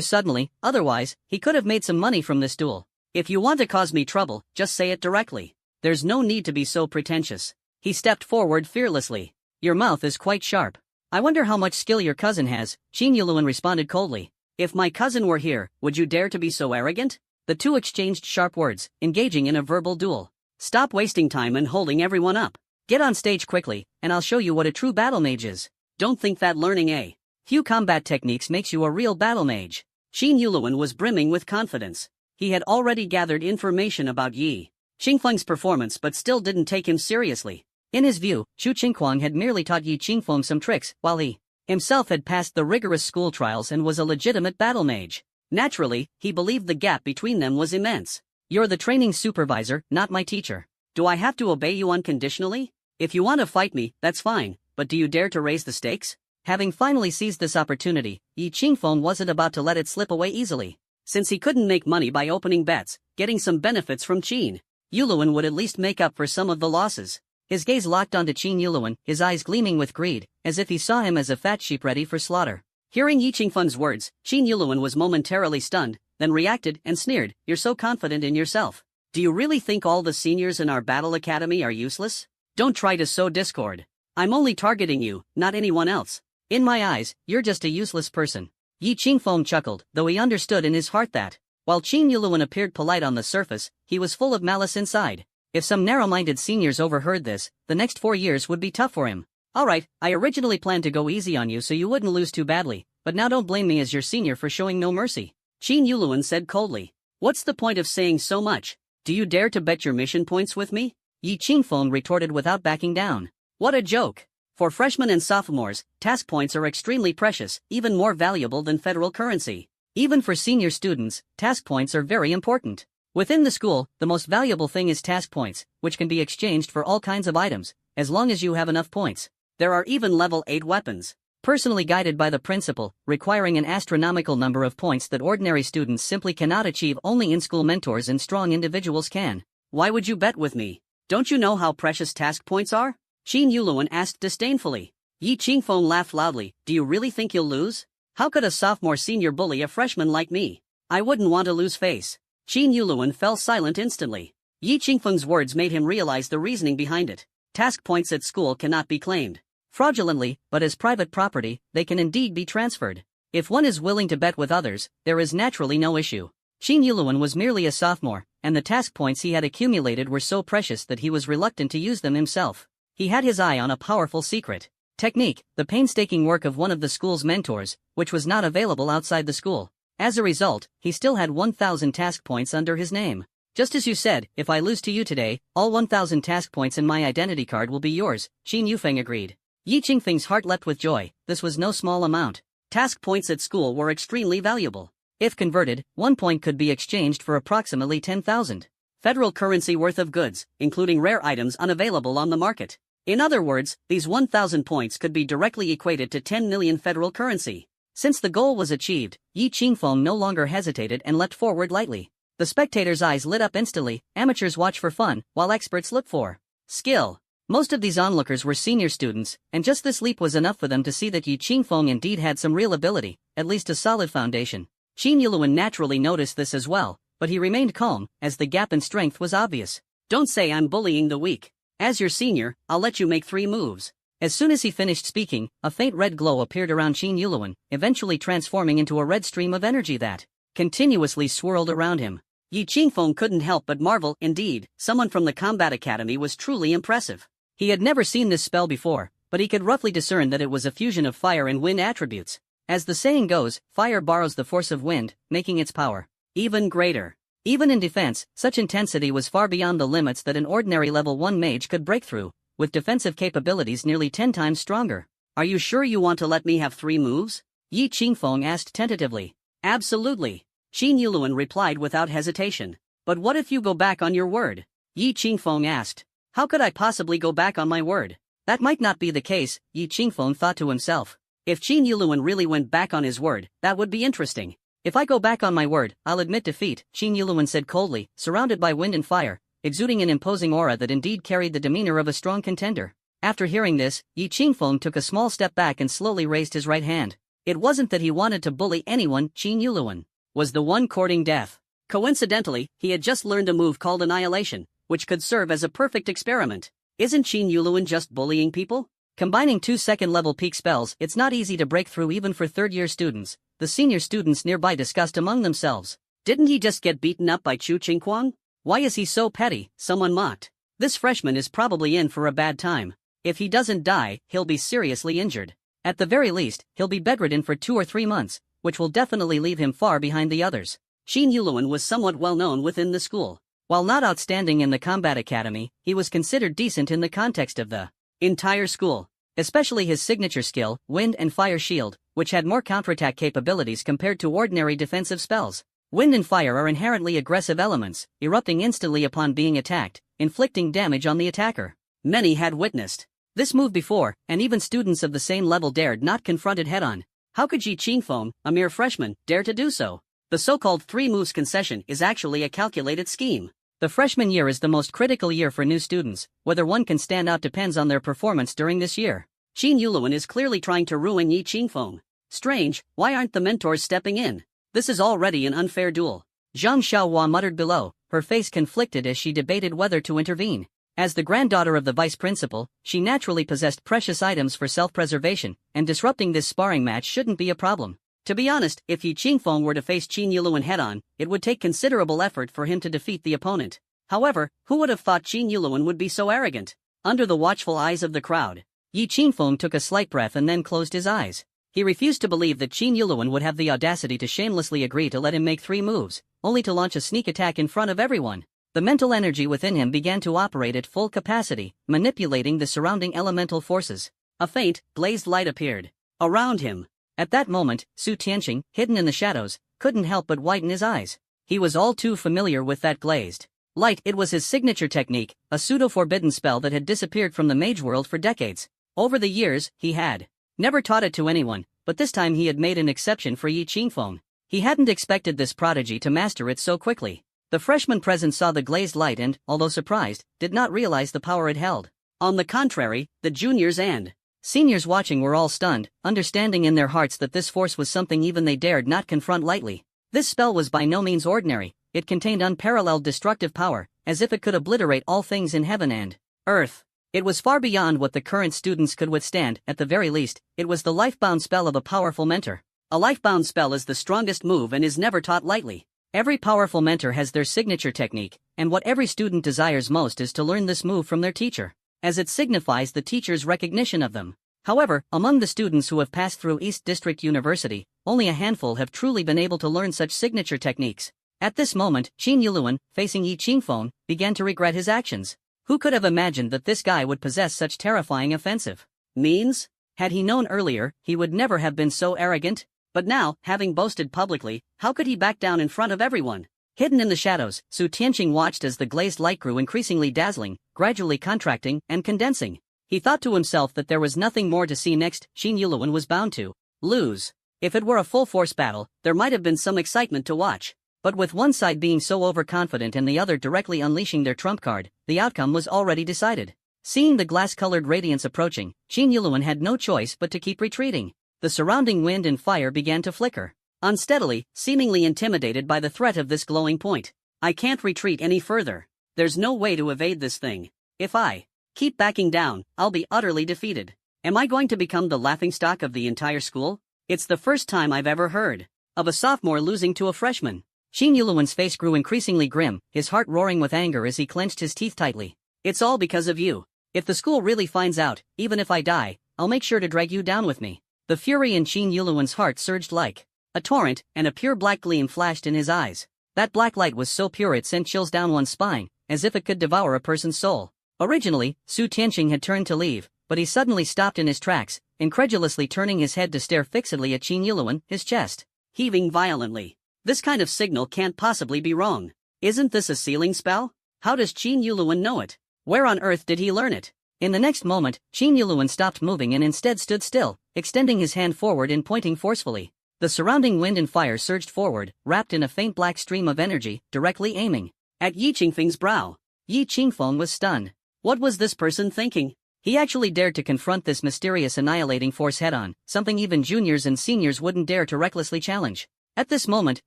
suddenly, otherwise, he could have made some money from this duel. If you want to cause me trouble, just say it directly. There's no need to be so pretentious. He stepped forward fearlessly. Your mouth is quite sharp. I wonder how much skill your cousin has, Qin Yuluan responded coldly. If my cousin were here, would you dare to be so arrogant? The two exchanged sharp words, engaging in a verbal duel. Stop wasting time and holding everyone up. Get on stage quickly, and I'll show you what a true battle mage is. Don't think that learning a few combat techniques makes you a real battle mage. Qin Yuluan was brimming with confidence. He had already gathered information about Yi Qingfeng's performance but still didn't take him seriously. In his view, Xu Qingquang had merely taught Yi Qingfeng some tricks, while he himself had passed the rigorous school trials and was a legitimate battle mage. Naturally, he believed the gap between them was immense. You're the training supervisor, not my teacher. Do I have to obey you unconditionally? If you want to fight me, that's fine, but do you dare to raise the stakes? Having finally seized this opportunity, Yi Qingfeng wasn't about to let it slip away easily. Since he couldn't make money by opening bets, getting some benefits from Qin Yuluan would at least make up for some of the losses. His gaze locked onto Qin Yuluan, his eyes gleaming with greed, as if he saw him as a fat sheep ready for slaughter. Hearing Yi Qingfeng's words, Qin Yuluan was momentarily stunned, then reacted and sneered, "You're so confident in yourself. Do you really think all the seniors in our battle academy are useless? Don't try to sow discord. I'm only targeting you, not anyone else. In my eyes, you're just a useless person." Yi Qingfeng chuckled, though he understood in his heart that, while Qin Yuluan appeared polite on the surface, he was full of malice inside. If some narrow-minded seniors overheard this, the next 4 years would be tough for him. Alright, I originally planned to go easy on you so you wouldn't lose too badly, but now don't blame me as your senior for showing no mercy. Qin Yuluan said coldly. What's the point of saying so much? Do you dare to bet your mission points with me? Yi Qingfeng retorted without backing down. What a joke. For freshmen and sophomores, task points are extremely precious, even more valuable than federal currency. Even for senior students, task points are very important. Within the school, the most valuable thing is task points, which can be exchanged for all kinds of items, as long as you have enough points. There are even level 8 weapons, personally guided by the principal, requiring an astronomical number of points that ordinary students simply cannot achieve. Only in-school mentors and strong individuals can. Why would you bet with me? Don't you know how precious task points are? Qin Yuluan asked disdainfully. Yi Qingfeng laughed loudly. Do you really think you'll lose? How could a sophomore senior bully a freshman like me? I wouldn't want to lose face. Qin Yuluan fell silent instantly. Yi Qingfeng's words made him realize the reasoning behind it. Task points at school cannot be claimed fraudulently, but as private property, they can indeed be transferred. If one is willing to bet with others, there is naturally no issue. Qin Yuluan was merely a sophomore, and the task points he had accumulated were so precious that he was reluctant to use them himself. He had his eye on a powerful secret technique, the painstaking work of one of the school's mentors, which was not available outside the school. As a result, he still had 1,000 task points under his name. Just as you said, if I lose to you today, all 1,000 task points in my identity card will be yours, Qin Yufeng agreed. Yi Qingfeng's heart leapt with joy. This was no small amount. Task points at school were extremely valuable. If converted, 1 point could be exchanged for approximately 10,000 federal currency worth of goods, including rare items unavailable on the market. In other words, these 1,000 points could be directly equated to 10 million federal currency. Since the goal was achieved, Yi Qingfeng no longer hesitated and leapt forward lightly. The spectators' eyes lit up instantly. Amateurs watch for fun, while experts look for skill. Most of these onlookers were senior students, and just this leap was enough for them to see that Yi Qingfeng indeed had some real ability, at least a solid foundation. Qin Yuluan naturally noticed this as well, but he remained calm, as the gap in strength was obvious. Don't say I'm bullying the weak. As your senior, I'll let you make 3 moves. As soon as he finished speaking, a faint red glow appeared around Qin Yuluan, eventually transforming into a red stream of energy that continuously swirled around him. Yi Qingfeng couldn't help but marvel. Indeed, someone from the combat academy was truly impressive. He had never seen this spell before, but he could roughly discern that it was a fusion of fire and wind attributes. As the saying goes, fire borrows the force of wind, making its power even greater. Even in defense, such intensity was far beyond the limits that an ordinary level 1 mage could break through, with defensive capabilities nearly 10 times stronger. Are you sure you want to let me have 3 moves? Yi Qingfeng asked tentatively. Absolutely. Qin Yuluan replied without hesitation. But what if you go back on your word? Yi Qingfeng asked. How could I possibly go back on my word? That might not be the case, Yi Qingfeng thought to himself. If Qin Yuluan really went back on his word, that would be interesting. If I go back on my word, I'll admit defeat, Qin Yuluan said coldly, surrounded by wind and fire, exuding an imposing aura that indeed carried the demeanor of a strong contender. After hearing this, Yi Qingfeng took a small step back and slowly raised his right hand. It wasn't that he wanted to bully anyone, Qin Yuluan was the one courting death. Coincidentally, he had just learned a move called annihilation, which could serve as a perfect experiment. Isn't Qin Yuluan just bullying people? Combining 2 second-level peak spells, it's not easy to break through even for third-year students, the senior students nearby discussed among themselves. Didn't he just get beaten up by Chu Qingquang? Why is he so petty? Someone mocked. This freshman is probably in for a bad time. If he doesn't die, he'll be seriously injured. At the very least, he'll be bedridden for 2 or 3 months, which will definitely leave him far behind the others. Qin Yuluan was somewhat well known within the school. While not outstanding in the combat academy, he was considered decent in the context of the entire school. Especially his signature skill, Wind and Fire Shield, which had more counterattack capabilities compared to ordinary defensive spells. Wind and fire are inherently aggressive elements, erupting instantly upon being attacked, inflicting damage on the attacker. Many had witnessed this move before, and even students of the same level dared not confront it head-on. How could Yi Qingfeng, a mere freshman, dare to do so? The so-called 3 moves concession is actually a calculated scheme. The freshman year is the most critical year for new students. Whether one can stand out depends on their performance during this year. Qin Yuluan is clearly trying to ruin Yi Qingfeng. Strange, why aren't the mentors stepping in? This is already an unfair duel. Zhang Xiaohua muttered below, her face conflicted as she debated whether to intervene. As the granddaughter of the vice principal, she naturally possessed precious items for self-preservation, and disrupting this sparring match shouldn't be a problem. To be honest, if Yi Qingfeng were to face Qin Yuluan head-on, it would take considerable effort for him to defeat the opponent. However, who would have thought Qin Yuluan would be so arrogant? Under the watchful eyes of the crowd, Yi Qingfeng took a slight breath and then closed his eyes. He refused to believe that Qin Yuluan would have the audacity to shamelessly agree to let him make 3 moves, only to launch a sneak attack in front of everyone. The mental energy within him began to operate at full capacity, manipulating the surrounding elemental forces. A faint, glazed light appeared around him. At that moment, Su Tianqing, hidden in the shadows, couldn't help but widen his eyes. He was all too familiar with that glazed light. It was his signature technique, a pseudo-forbidden spell that had disappeared from the mage world for decades. Over the years, he had never taught it to anyone, but this time he had made an exception for Yi Qingfeng. He hadn't expected this prodigy to master it so quickly. The freshman present saw the glazed light and, although surprised, did not realize the power it held. On the contrary, the juniors and seniors watching were all stunned, understanding in their hearts that this force was something even they dared not confront lightly. This spell was by no means ordinary. It contained unparalleled destructive power, as if it could obliterate all things in heaven and earth. It was far beyond what the current students could withstand. At the very least, it was the lifebound spell of a powerful mentor. A lifebound spell is the strongest move and is never taught lightly. Every powerful mentor has their signature technique, and what every student desires most is to learn this move from their teacher, as it signifies the teacher's recognition of them. However, among the students who have passed through East District University, only a handful have truly been able to learn such signature techniques. At this moment, Qin Yuluan, facing Yi Qingfeng, began to regret his actions. Who could have imagined that this guy would possess such terrifying offensive means? Had he known earlier, he would never have been so arrogant. But now, having boasted publicly, how could he back down in front of everyone? Hidden in the shadows, Su Tianqing watched as the glazed light grew increasingly dazzling, gradually contracting and condensing. He thought to himself that there was nothing more to see next. Qin Yuluan was bound to lose. If it were a full-force battle, there might have been some excitement to watch. But with one side being so overconfident and the other directly unleashing their trump card, the outcome was already decided. Seeing the glass-colored radiance approaching, Qin Yuluan had no choice but to keep retreating. The surrounding wind and fire began to flicker unsteadily, seemingly intimidated by the threat of this glowing point. I can't retreat any further. There's no way to evade this thing. If I keep backing down, I'll be utterly defeated. Am I going to become the laughingstock of the entire school? It's the first time I've ever heard of a sophomore losing to a freshman. Qin Yuluan's face grew increasingly grim, his heart roaring with anger as he clenched his teeth tightly. It's all because of you. If the school really finds out, even if I die, I'll make sure to drag you down with me. The fury in Qin Yuluan's heart surged like a torrent, and a pure black gleam flashed in his eyes. That black light was so pure it sent chills down one's spine, as if it could devour a person's soul. Originally, Su Tianqing had turned to leave, but he suddenly stopped in his tracks, incredulously turning his head to stare fixedly at Qin Yuluan, his chest heaving violently. This kind of signal can't possibly be wrong. Isn't this a sealing spell? How does Qin Yuluan know it? Where on earth did he learn it? In the next moment, Qin Yuluan stopped moving and instead stood still, extending his hand forward and pointing forcefully. The surrounding wind and fire surged forward, wrapped in a faint black stream of energy, directly aiming at Yi Qingfeng's brow. Yi Qingfeng was stunned. What was this person thinking? He actually dared to confront this mysterious annihilating force head-on, something even juniors and seniors wouldn't dare to recklessly challenge. At this moment,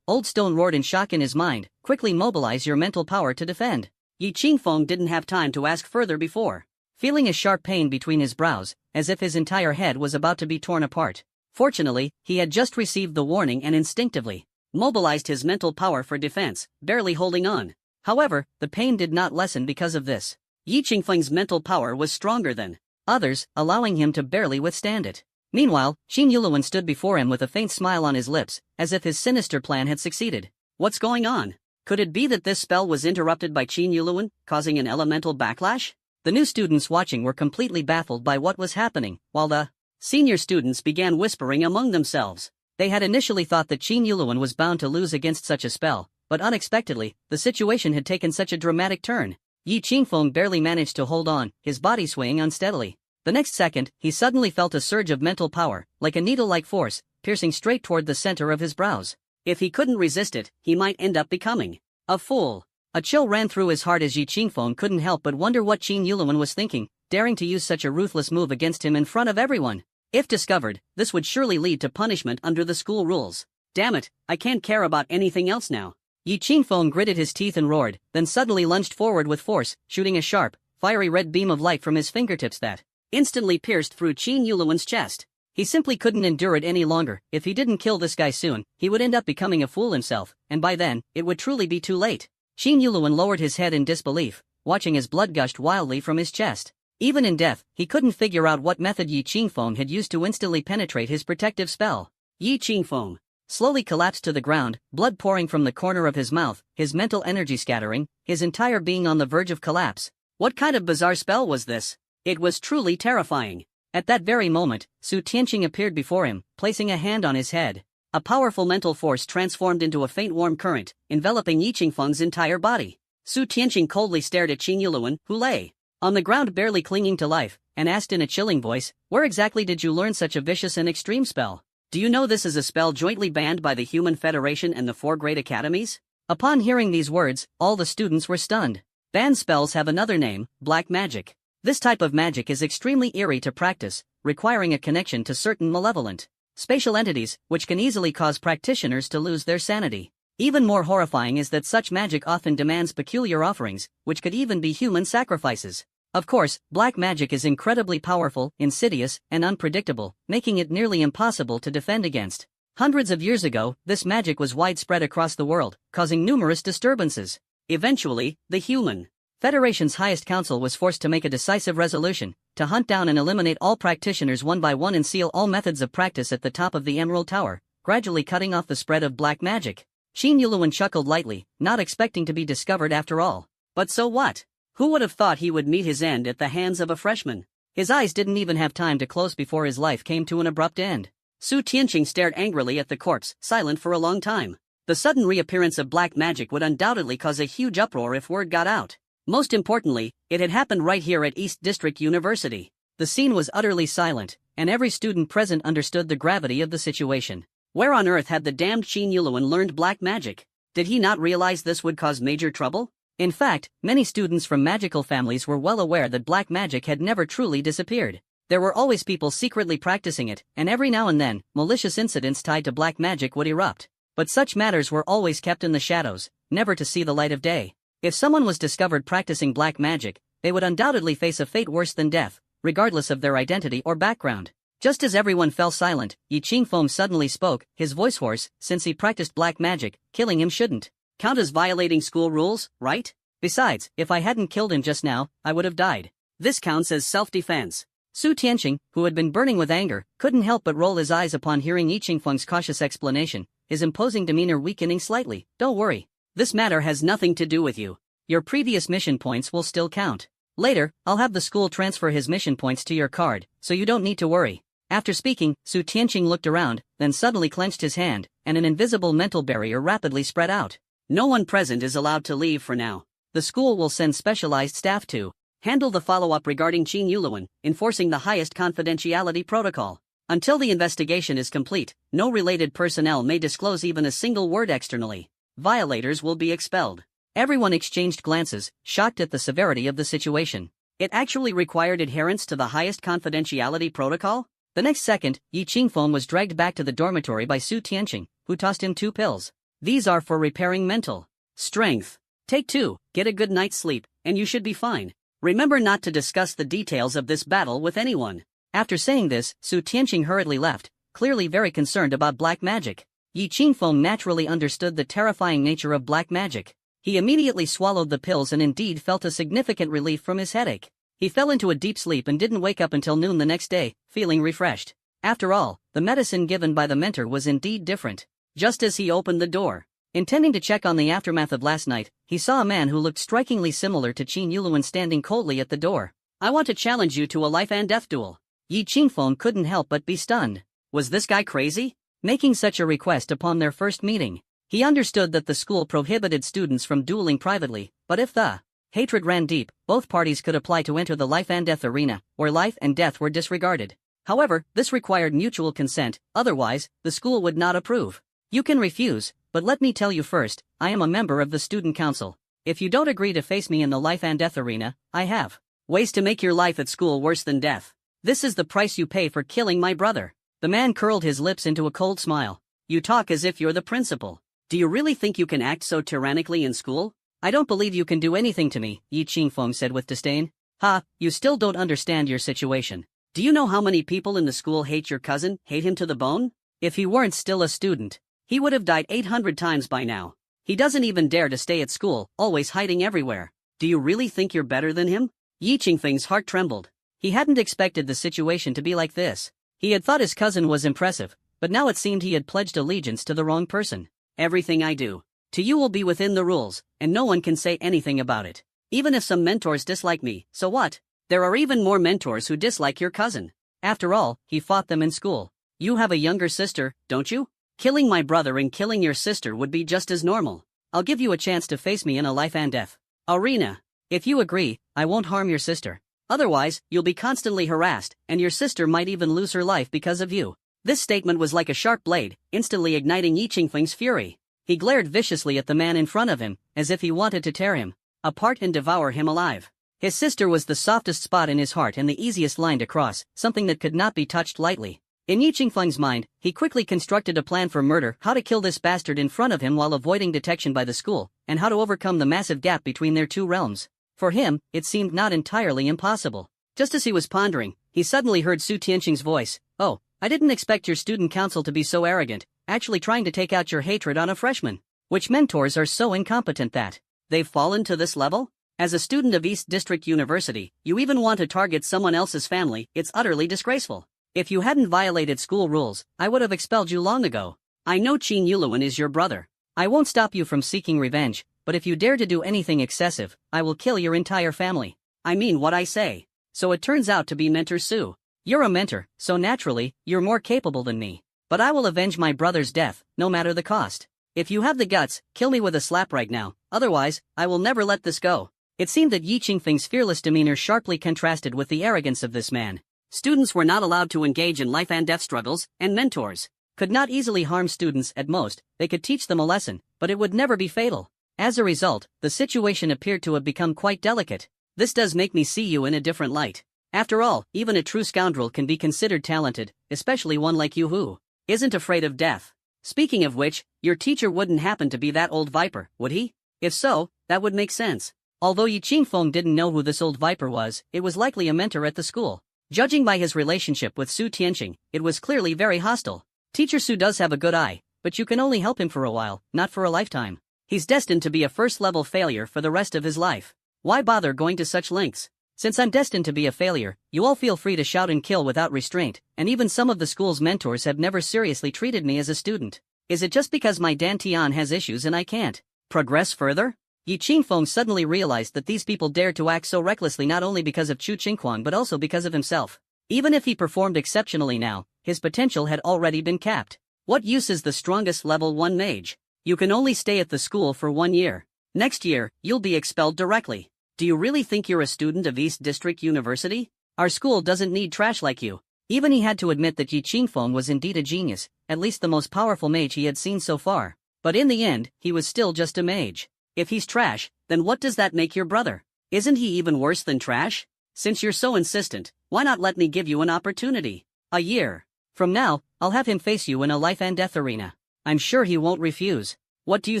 Old Stone roared in shock in his mind, quickly mobilize your mental power to defend. Yi Qingfeng didn't have time to ask further before feeling a sharp pain between his brows, as if his entire head was about to be torn apart. Fortunately, he had just received the warning and instinctively mobilized his mental power for defense, barely holding on. However, the pain did not lessen because of this. Yi Qingfeng's mental power was stronger than others, allowing him to barely withstand it. Meanwhile, Qin Yuluan stood before him with a faint smile on his lips, as if his sinister plan had succeeded. What's going on? Could it be that this spell was interrupted by Qin Yuluan, causing an elemental backlash? The new students watching were completely baffled by what was happening, while the senior students began whispering among themselves. They had initially thought that Qin Yuluan was bound to lose against such a spell, but unexpectedly, the situation had taken such a dramatic turn. Yi Qingfeng barely managed to hold on, his body swaying unsteadily. The next second, he suddenly felt a surge of mental power, like a needle-like force, piercing straight toward the center of his brows. If he couldn't resist it, he might end up becoming a fool. A chill ran through his heart as Yi Qingfeng couldn't help but wonder what Qin Yuluan was thinking, daring to use such a ruthless move against him in front of everyone. If discovered, this would surely lead to punishment under the school rules. Damn it, I can't care about anything else now. Yi Qingfeng gritted his teeth and roared, then suddenly lunged forward with force, shooting a sharp, fiery red beam of light from his fingertips that instantly pierced through Qin Yuluan's chest. He simply couldn't endure it any longer. If he didn't kill this guy soon, he would end up becoming a fool himself, and by then, it would truly be too late. Qin Yuluan lowered his head in disbelief, watching as blood gushed wildly from his chest. Even in death, he couldn't figure out what method Yi Qingfeng had used to instantly penetrate his protective spell. Yi Qingfeng slowly collapsed to the ground, blood pouring from the corner of his mouth, his mental energy scattering, his entire being on the verge of collapse. What kind of bizarre spell was this? It was truly terrifying. At that very moment, Su Tianqing appeared before him, placing a hand on his head. A powerful mental force transformed into a faint warm current, enveloping Yi Qingfeng's entire body. Su Tianqing coldly stared at Qin Yuluan, who lay on the ground barely clinging to life, and asked in a chilling voice, "Where exactly did you learn such a vicious and extreme spell? Do you know this is a spell jointly banned by the Human Federation and the 4 great academies?" Upon hearing these words, all the students were stunned. Banned spells have another name, black magic. This type of magic is extremely eerie to practice, requiring a connection to certain malevolent spatial entities, which can easily cause practitioners to lose their sanity. Even more horrifying is that such magic often demands peculiar offerings, which could even be human sacrifices. Of course, black magic is incredibly powerful, insidious, and unpredictable, making it nearly impossible to defend against. Hundreds of years ago, this magic was widespread across the world, causing numerous disturbances. Eventually, the Human Federation's highest council was forced to make a decisive resolution, to hunt down and eliminate all practitioners one by one and seal all methods of practice at the top of the Emerald Tower, gradually cutting off the spread of black magic. Qin Yuluan chuckled lightly, not expecting to be discovered after all. But so what? Who would have thought he would meet his end at the hands of a freshman? His eyes didn't even have time to close before his life came to an abrupt end. Su Tianqing stared angrily at the corpse, silent for a long time. The sudden reappearance of black magic would undoubtedly cause a huge uproar if word got out. Most importantly, it had happened right here at East District University. The scene was utterly silent, and every student present understood the gravity of the situation. Where on earth had the damned Qin Yuluan learned black magic? Did he not realize this would cause major trouble? In fact, many students from magical families were well aware that black magic had never truly disappeared. There were always people secretly practicing it, and every now and then, malicious incidents tied to black magic would erupt. But such matters were always kept in the shadows, never to see the light of day. If someone was discovered practicing black magic, they would undoubtedly face a fate worse than death, regardless of their identity or background. Just as everyone fell silent, Yi Qingfeng suddenly spoke, his voice hoarse, since he practiced black magic, killing him shouldn't count as violating school rules, right? Besides, if I hadn't killed him just now, I would have died. This counts as self-defense. Su Tianqing, who had been burning with anger, couldn't help but roll his eyes upon hearing Yi Qingfeng's cautious explanation, his imposing demeanor weakening slightly. Don't worry. This matter has nothing to do with you. Your previous mission points will still count. Later, I'll have the school transfer his mission points to your card, so you don't need to worry. After speaking, Su Tianqing looked around, then suddenly clenched his hand, and an invisible mental barrier rapidly spread out. No one present is allowed to leave for now. The school will send specialized staff to Handle the follow-up regarding Qin Yuluan, enforcing the highest confidentiality protocol. Until the investigation is complete, no related personnel may disclose even a single word externally. Violators will be expelled. Everyone exchanged glances, shocked at the severity of the situation. It actually required adherence to the highest confidentiality protocol? The next second, Yi Qingfeng was dragged back to the dormitory by Su Tianqing, who tossed him 2 pills. These are for repairing mental strength. Take 2, get a good night's sleep, and you should be fine. Remember not to discuss the details of this battle with anyone. After saying this, Su Tianqing hurriedly left, clearly very concerned about black magic. Yi Qingfeng naturally understood the terrifying nature of black magic. He immediately swallowed the pills and indeed felt a significant relief from his headache. He fell into a deep sleep and didn't wake up until noon the next day, feeling refreshed. After all, the medicine given by the mentor was indeed different. Just as he opened the door, intending to check on the aftermath of last night, he saw a man who looked strikingly similar to Qin Yuluan standing coldly at the door. "I want to challenge you to a life and death duel." Yi Qingfeng couldn't help but be stunned. Was this guy crazy? Making such a request upon their first meeting. He understood that the school prohibited students from dueling privately, but if the hatred ran deep, both parties could apply to enter the life and death arena, where life and death were disregarded. However, this required mutual consent, otherwise, the school would not approve. "You can refuse, but let me tell you first, I am a member of the student council. If you don't agree to face me in the life and death arena, I have ways to make your life at school worse than death. This is the price you pay for killing my brother." The man curled his lips into a cold smile. "You talk as if you're the principal. Do you really think you can act so tyrannically in school? I don't believe you can do anything to me," Yi Qingfeng said with disdain. "Ha, you still don't understand your situation. Do you know how many people in the school hate your cousin, hate him to the bone? If he weren't still a student, he would have died 800 times by now. He doesn't even dare to stay at school, always hiding everywhere. Do you really think you're better than him?" Yi Qingfeng's heart trembled. He hadn't expected the situation to be like this. He had thought his cousin was impressive, but now it seemed he had pledged allegiance to the wrong person. "Everything I do to you will be within the rules, and no one can say anything about it. Even if some mentors dislike me, so what? There are even more mentors who dislike your cousin. After all, he fought them in school. You have a younger sister, don't you? Killing my brother and killing your sister would be just as normal. I'll give you a chance to face me in a life and death arena. If you agree, I won't harm your sister. Otherwise, you'll be constantly harassed, and your sister might even lose her life because of you." This statement was like a sharp blade, instantly igniting Yi Qingfeng's fury. He glared viciously at the man in front of him, as if he wanted to tear him apart and devour him alive. His sister was the softest spot in his heart and the easiest line to cross, something that could not be touched lightly. In Yi Qingfeng's mind, he quickly constructed a plan for murder, how to kill this bastard in front of him while avoiding detection by the school, and how to overcome the massive gap between their two realms. For him, it seemed not entirely impossible. Just as he was pondering, he suddenly heard Su Tianqing's voice. "Oh, I didn't expect your student council to be so arrogant, actually trying to take out your hatred on a freshman. Which mentors are so incompetent that they've fallen to this level? As a student of East District University, you even want to target someone else's family. It's utterly disgraceful. If you hadn't violated school rules, I would have expelled you long ago. I know Qin Yuluan is your brother. I won't stop you from seeking revenge, but if you dare to do anything excessive, I will kill your entire family. I mean what I say." So it turns out to be Mentor Su. "You're a mentor, so naturally, you're more capable than me. But I will avenge my brother's death, no matter the cost. If you have the guts, kill me with a slap right now, otherwise, I will never let this go." It seemed that Yi Qingfeng's fearless demeanor sharply contrasted with the arrogance of this man. Students were not allowed to engage in life and death struggles, and mentors could not easily harm students. At most, they could teach them a lesson, but it would never be fatal. As a result, the situation appeared to have become quite delicate. "This does make me see you in a different light. After all, even a true scoundrel can be considered talented, especially one like you who isn't afraid of death. Speaking of which, your teacher wouldn't happen to be that old viper, would he? If so, that would make sense." Although Yi Qingfeng didn't know who this old viper was, it was likely a mentor at the school. Judging by his relationship with Su Tianqing, it was clearly very hostile. Teacher Su does have a good eye, but you can only help him for a while, not for a lifetime. He's destined to be a first-level failure for the rest of his life. Why bother going to such lengths? Since I'm destined to be a failure, you all feel free to shout and kill without restraint, and even some of the school's mentors have never seriously treated me as a student. Is it just because my Dantian has issues and I can't progress further? Yi Qingfeng suddenly realized that these people dared to act so recklessly not only because of Chu Qingquan but also because of himself. Even if he performed exceptionally now, his potential had already been capped. What use is the strongest level 1 mage? You can only stay at the school for 1 year. Next year, you'll be expelled directly. Do you really think you're a student of East District University? Our school doesn't need trash like you. Even he had to admit that Yi Qingfeng was indeed a genius, at least the most powerful mage he had seen so far. But in the end, he was still just a mage. If he's trash, then what does that make your brother? Isn't he even worse than trash? Since you're so insistent, why not let me give you an opportunity? A year. From now, I'll have him face you in a life and death arena. I'm sure he won't refuse. What do you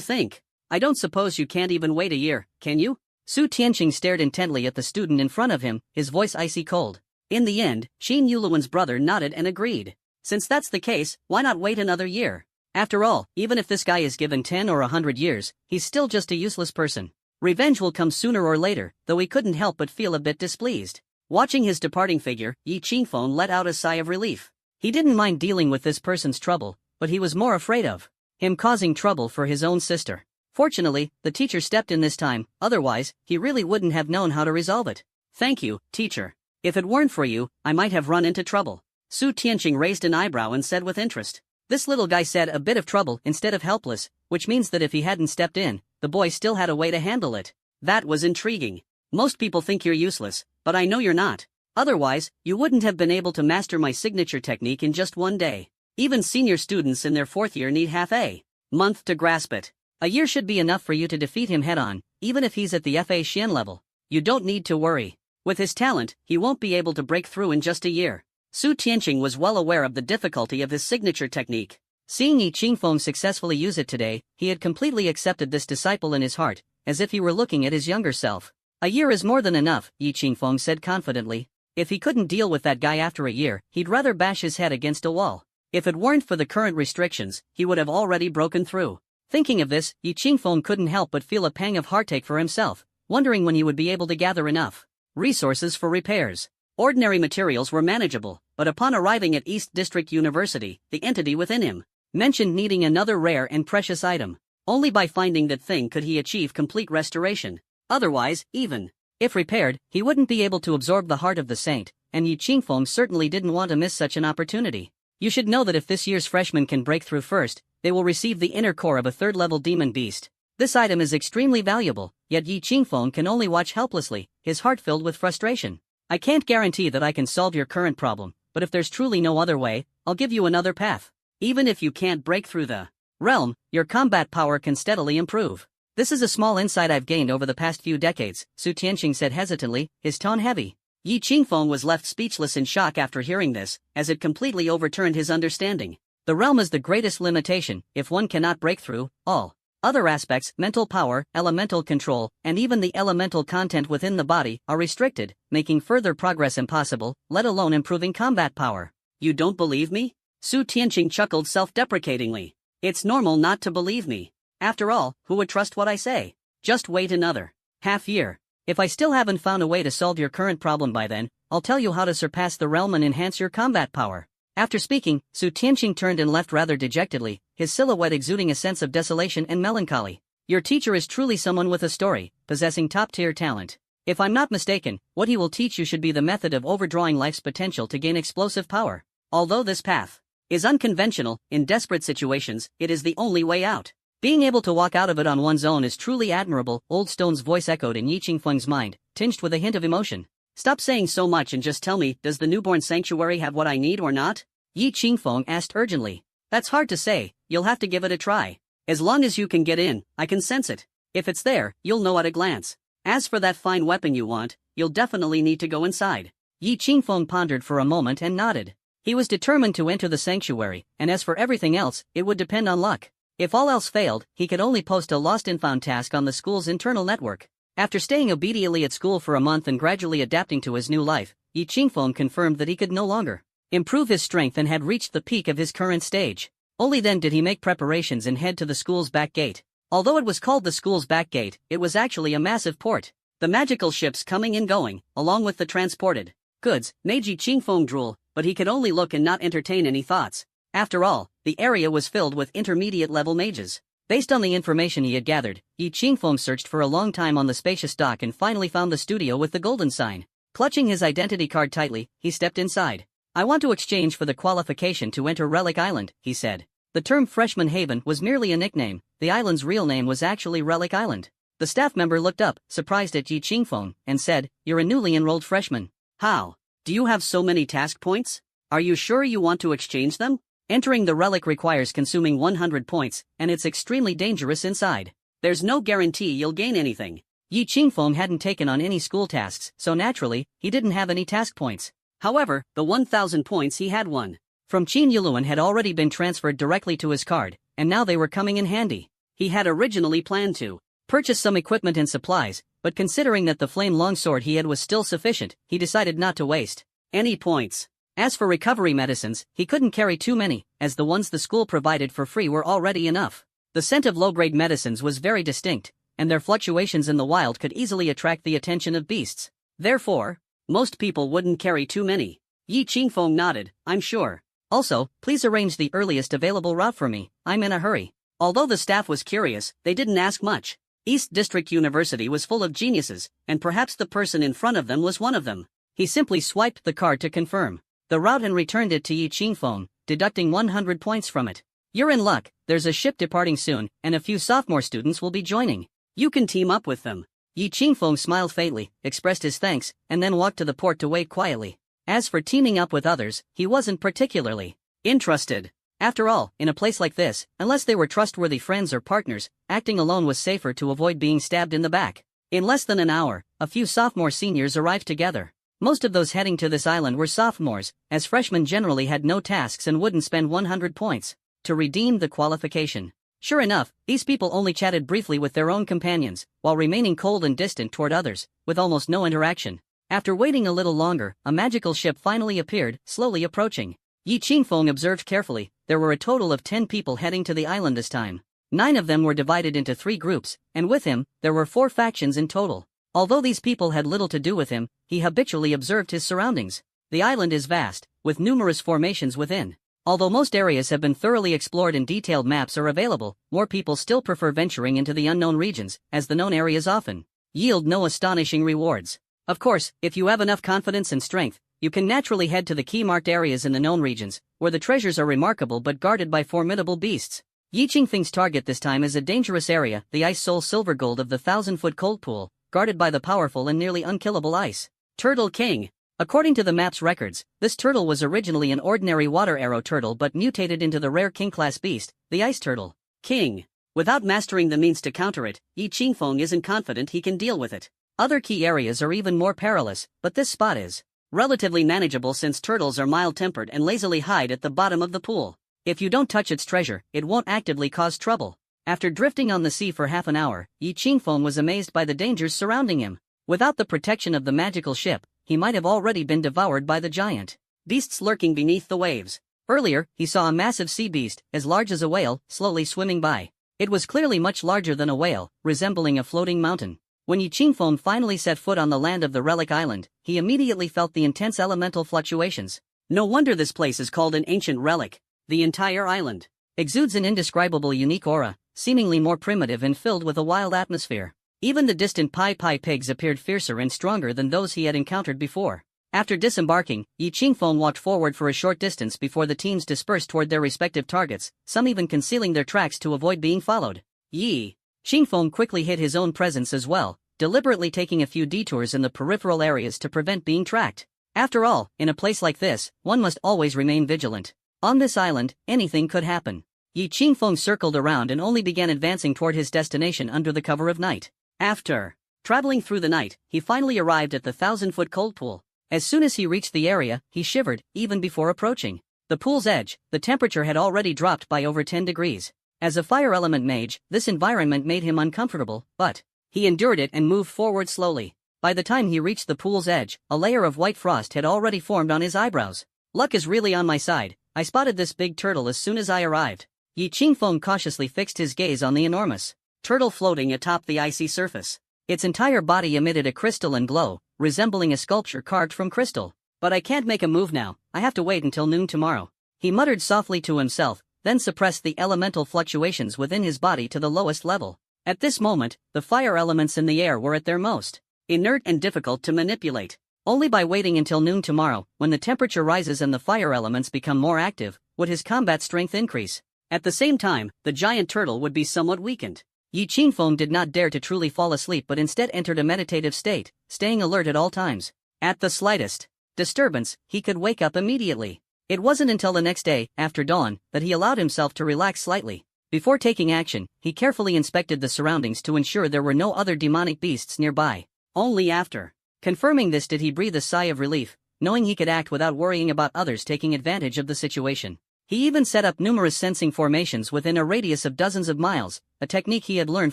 think? I don't suppose you can't even wait a year, can you? Su Tianqing stared intently at the student in front of him, his voice icy cold. In the end, Qin Yuluan's brother nodded and agreed. Since that's the case, why not wait another year? After all, even if this guy is given 10 or 100 years, he's still just a useless person. Revenge will come sooner or later, though he couldn't help but feel a bit displeased. Watching his departing figure, Yi Qingfeng let out a sigh of relief. He didn't mind dealing with this person's trouble, but he was more afraid of him causing trouble for his own sister. Fortunately, the teacher stepped in this time, otherwise, he really wouldn't have known how to resolve it. Thank you, teacher. If it weren't for you, I might have run into trouble. Su Tianqing raised an eyebrow and said with interest. This little guy said a bit of trouble instead of helpless, which means that if he hadn't stepped in, the boy still had a way to handle it. That was intriguing. Most people think you're useless, but I know you're not. Otherwise, you wouldn't have been able to master my signature technique in just one day. Even senior students in their 4th year need half a month to grasp it. A year should be enough for you to defeat him head-on, even if he's at the FA Xian level. You don't need to worry. With his talent, he won't be able to break through in just a year. Su Tianqing was well aware of the difficulty of his signature technique. Seeing Yi Qingfeng successfully use it today, he had completely accepted this disciple in his heart, as if he were looking at his younger self. A year is more than enough, Yi Qingfeng said confidently. If he couldn't deal with that guy after a year, he'd rather bash his head against a wall. If it weren't for the current restrictions, he would have already broken through. Thinking of this, Yi Qingfeng couldn't help but feel a pang of heartache for himself, wondering when he would be able to gather enough resources for repairs. Ordinary materials were manageable, but upon arriving at East District University, the entity within him mentioned needing another rare and precious item. Only by finding that thing could he achieve complete restoration. Otherwise, even if repaired, he wouldn't be able to absorb the heart of the saint, and Yi Qingfeng certainly didn't want to miss such an opportunity. You should know that if this year's freshmen can break through first, they will receive the inner core of a 3rd-level demon beast. This item is extremely valuable, yet Yi Qingfeng can only watch helplessly, his heart filled with frustration. I can't guarantee that I can solve your current problem, but if there's truly no other way, I'll give you another path. Even if you can't break through the realm, your combat power can steadily improve. This is a small insight I've gained over the past few decades, Su Tianqing said hesitantly, his tone heavy. Yi Qingfeng was left speechless in shock after hearing this, as it completely overturned his understanding. The realm is the greatest limitation. If one cannot break through, all other aspects, mental power, elemental control, and even the elemental content within the body, are restricted, making further progress impossible, let alone improving combat power. You don't believe me? Su Tianqing chuckled self-deprecatingly. It's normal not to believe me. After all, who would trust what I say? Just wait another half year. If I still haven't found a way to solve your current problem by then, I'll tell you how to surpass the realm and enhance your combat power. After speaking, Su Tianqing turned and left rather dejectedly, his silhouette exuding a sense of desolation and melancholy. Your teacher is truly someone with a story, possessing top-tier talent. If I'm not mistaken, what he will teach you should be the method of overdrawing life's potential to gain explosive power. Although this path is unconventional, in desperate situations, it is the only way out. Being able to walk out of it on one's own is truly admirable, Old Stone's voice echoed in Yi Qingfeng's mind, tinged with a hint of emotion. Stop saying so much and just tell me, does the newborn sanctuary have what I need or not? Yi Qingfeng asked urgently. That's hard to say, you'll have to give it a try. As long as you can get in, I can sense it. If it's there, you'll know at a glance. As for that fine weapon you want, you'll definitely need to go inside. Yi Qingfeng pondered for a moment and nodded. He was determined to enter the sanctuary, and as for everything else, it would depend on luck. If all else failed, he could only post a lost and found task on the school's internal network. After staying obediently at school for a month and gradually adapting to his new life, Yi Qingfeng confirmed that he could no longer improve his strength and had reached the peak of his current stage. Only then did he make preparations and head to the school's back gate. Although it was called the school's back gate, it was actually a massive port. The magical ships coming and going, along with the transported goods, made Yi Qingfeng drool, but he could only look and not entertain any thoughts. After all, the area was filled with intermediate-level mages. Based on the information he had gathered, Yi Qingfeng searched for a long time on the spacious dock and finally found the studio with the golden sign. Clutching his identity card tightly, he stepped inside. I want to exchange for the qualification to enter Relic Island, he said. The term Freshman Haven was merely a nickname, the island's real name was actually Relic Island. The staff member looked up, surprised at Yi Qingfeng, and said, "You're a newly enrolled freshman. How? Do you have so many task points? Are you sure you want to exchange them? Entering the relic requires consuming 100 points, and it's extremely dangerous inside. There's no guarantee you'll gain anything." Yi Qingfeng hadn't taken on any school tasks, so naturally, he didn't have any task points. However, the 1,000 points he had won from Qin Yuluan had already been transferred directly to his card, and now they were coming in handy. He had originally planned to purchase some equipment and supplies, but considering that the flame longsword he had was still sufficient, he decided not to waste any points. As for recovery medicines, he couldn't carry too many, as the ones the school provided for free were already enough. The scent of low-grade medicines was very distinct, and their fluctuations in the wild could easily attract the attention of beasts. Therefore, most people wouldn't carry too many. Yi Qingfeng nodded, "I'm sure. Also, please arrange the earliest available route for me, I'm in a hurry." Although the staff was curious, they didn't ask much. East District University was full of geniuses, and perhaps the person in front of them was one of them. He simply swiped the card to confirm the route and returned it to Yi Qingfeng, deducting 100 points from it. "You're in luck, there's a ship departing soon, and a few sophomore students will be joining. You can team up with them." Yi Qingfeng smiled faintly, expressed his thanks, and then walked to the port to wait quietly. As for teaming up with others, he wasn't particularly interested. After all, in a place like this, unless they were trustworthy friends or partners, acting alone was safer to avoid being stabbed in the back. In less than an hour, a few sophomore seniors arrived together. Most of those heading to this island were sophomores, as freshmen generally had no tasks and wouldn't spend 100 points to redeem the qualification. Sure enough, these people only chatted briefly with their own companions, while remaining cold and distant toward others, with almost no interaction. After waiting a little longer, a magical ship finally appeared, slowly approaching. Yi Qingfeng observed carefully, there were a total of 10 people heading to the island this time. 9 of them were divided into 3 groups, and with him, there were 4 factions in total. Although these people had little to do with him, he habitually observed his surroundings. The island is vast, with numerous formations within. Although most areas have been thoroughly explored and detailed maps are available, more people still prefer venturing into the unknown regions, as the known areas often yield no astonishing rewards. Of course, if you have enough confidence and strength, you can naturally head to the key marked areas in the known regions, where the treasures are remarkable but guarded by formidable beasts. Yi Qingfeng's target this time is a dangerous area, the Ice Soul Silver Gold of the 1,000-foot cold pool, guarded by the powerful and nearly unkillable Ice Turtle King. According to the map's records, this turtle was originally an ordinary water arrow turtle but mutated into the rare king-class beast, the Ice Turtle King. Without mastering the means to counter it, Yi Qingfeng isn't confident he can deal with it. Other key areas are even more perilous, but this spot is relatively manageable since turtles are mild-tempered and lazily hide at the bottom of the pool. If you don't touch its treasure, it won't actively cause trouble. After drifting on the sea for half an hour, Yi Qingfeng was amazed by the dangers surrounding him. Without the protection of the magical ship, he might have already been devoured by the giant beasts lurking beneath the waves. Earlier, he saw a massive sea beast, as large as a whale, slowly swimming by. It was clearly much larger than a whale, resembling a floating mountain. When Yi Qingfeng finally set foot on the land of the relic island, he immediately felt the intense elemental fluctuations. No wonder this place is called an ancient relic. The entire island exudes an indescribable unique aura, seemingly more primitive and filled with a wild atmosphere. Even the distant Pai Pai pigs appeared fiercer and stronger than those he had encountered before. After disembarking, Yi Qingfeng walked forward for a short distance before the teams dispersed toward their respective targets, some even concealing their tracks to avoid being followed. Yi Qingfeng quickly hid his own presence as well, deliberately taking a few detours in the peripheral areas to prevent being tracked. After all, in a place like this, one must always remain vigilant. On this island, anything could happen. Yi Qingfeng circled around and only began advancing toward his destination under the cover of night. After traveling through the night, he finally arrived at the 1,000-foot cold pool. As soon as he reached the area, he shivered, even before approaching the pool's edge. The temperature had already dropped by over 10 degrees. As a fire element mage, this environment made him uncomfortable, but he endured it and moved forward slowly. By the time he reached the pool's edge, a layer of white frost had already formed on his eyebrows. Luck is really on my side. I spotted this big turtle as soon as I arrived. Yi Qingfeng cautiously fixed his gaze on the enormous turtle floating atop the icy surface. Its entire body emitted a crystalline glow, resembling a sculpture carved from crystal. But I can't make a move now, I have to wait until noon tomorrow. He muttered softly to himself, then suppressed the elemental fluctuations within his body to the lowest level. At this moment, the fire elements in the air were at their most inert and difficult to manipulate. Only by waiting until noon tomorrow, when the temperature rises and the fire elements become more active, would his combat strength increase. At the same time, the giant turtle would be somewhat weakened. Yi Qingfeng did not dare to truly fall asleep but instead entered a meditative state, staying alert at all times. At the slightest disturbance, he could wake up immediately. It wasn't until the next day, after dawn, that he allowed himself to relax slightly. Before taking action, he carefully inspected the surroundings to ensure there were no other demonic beasts nearby. Only after confirming this did he breathe a sigh of relief, knowing he could act without worrying about others taking advantage of the situation. He even set up numerous sensing formations within a radius of dozens of miles, a technique he had learned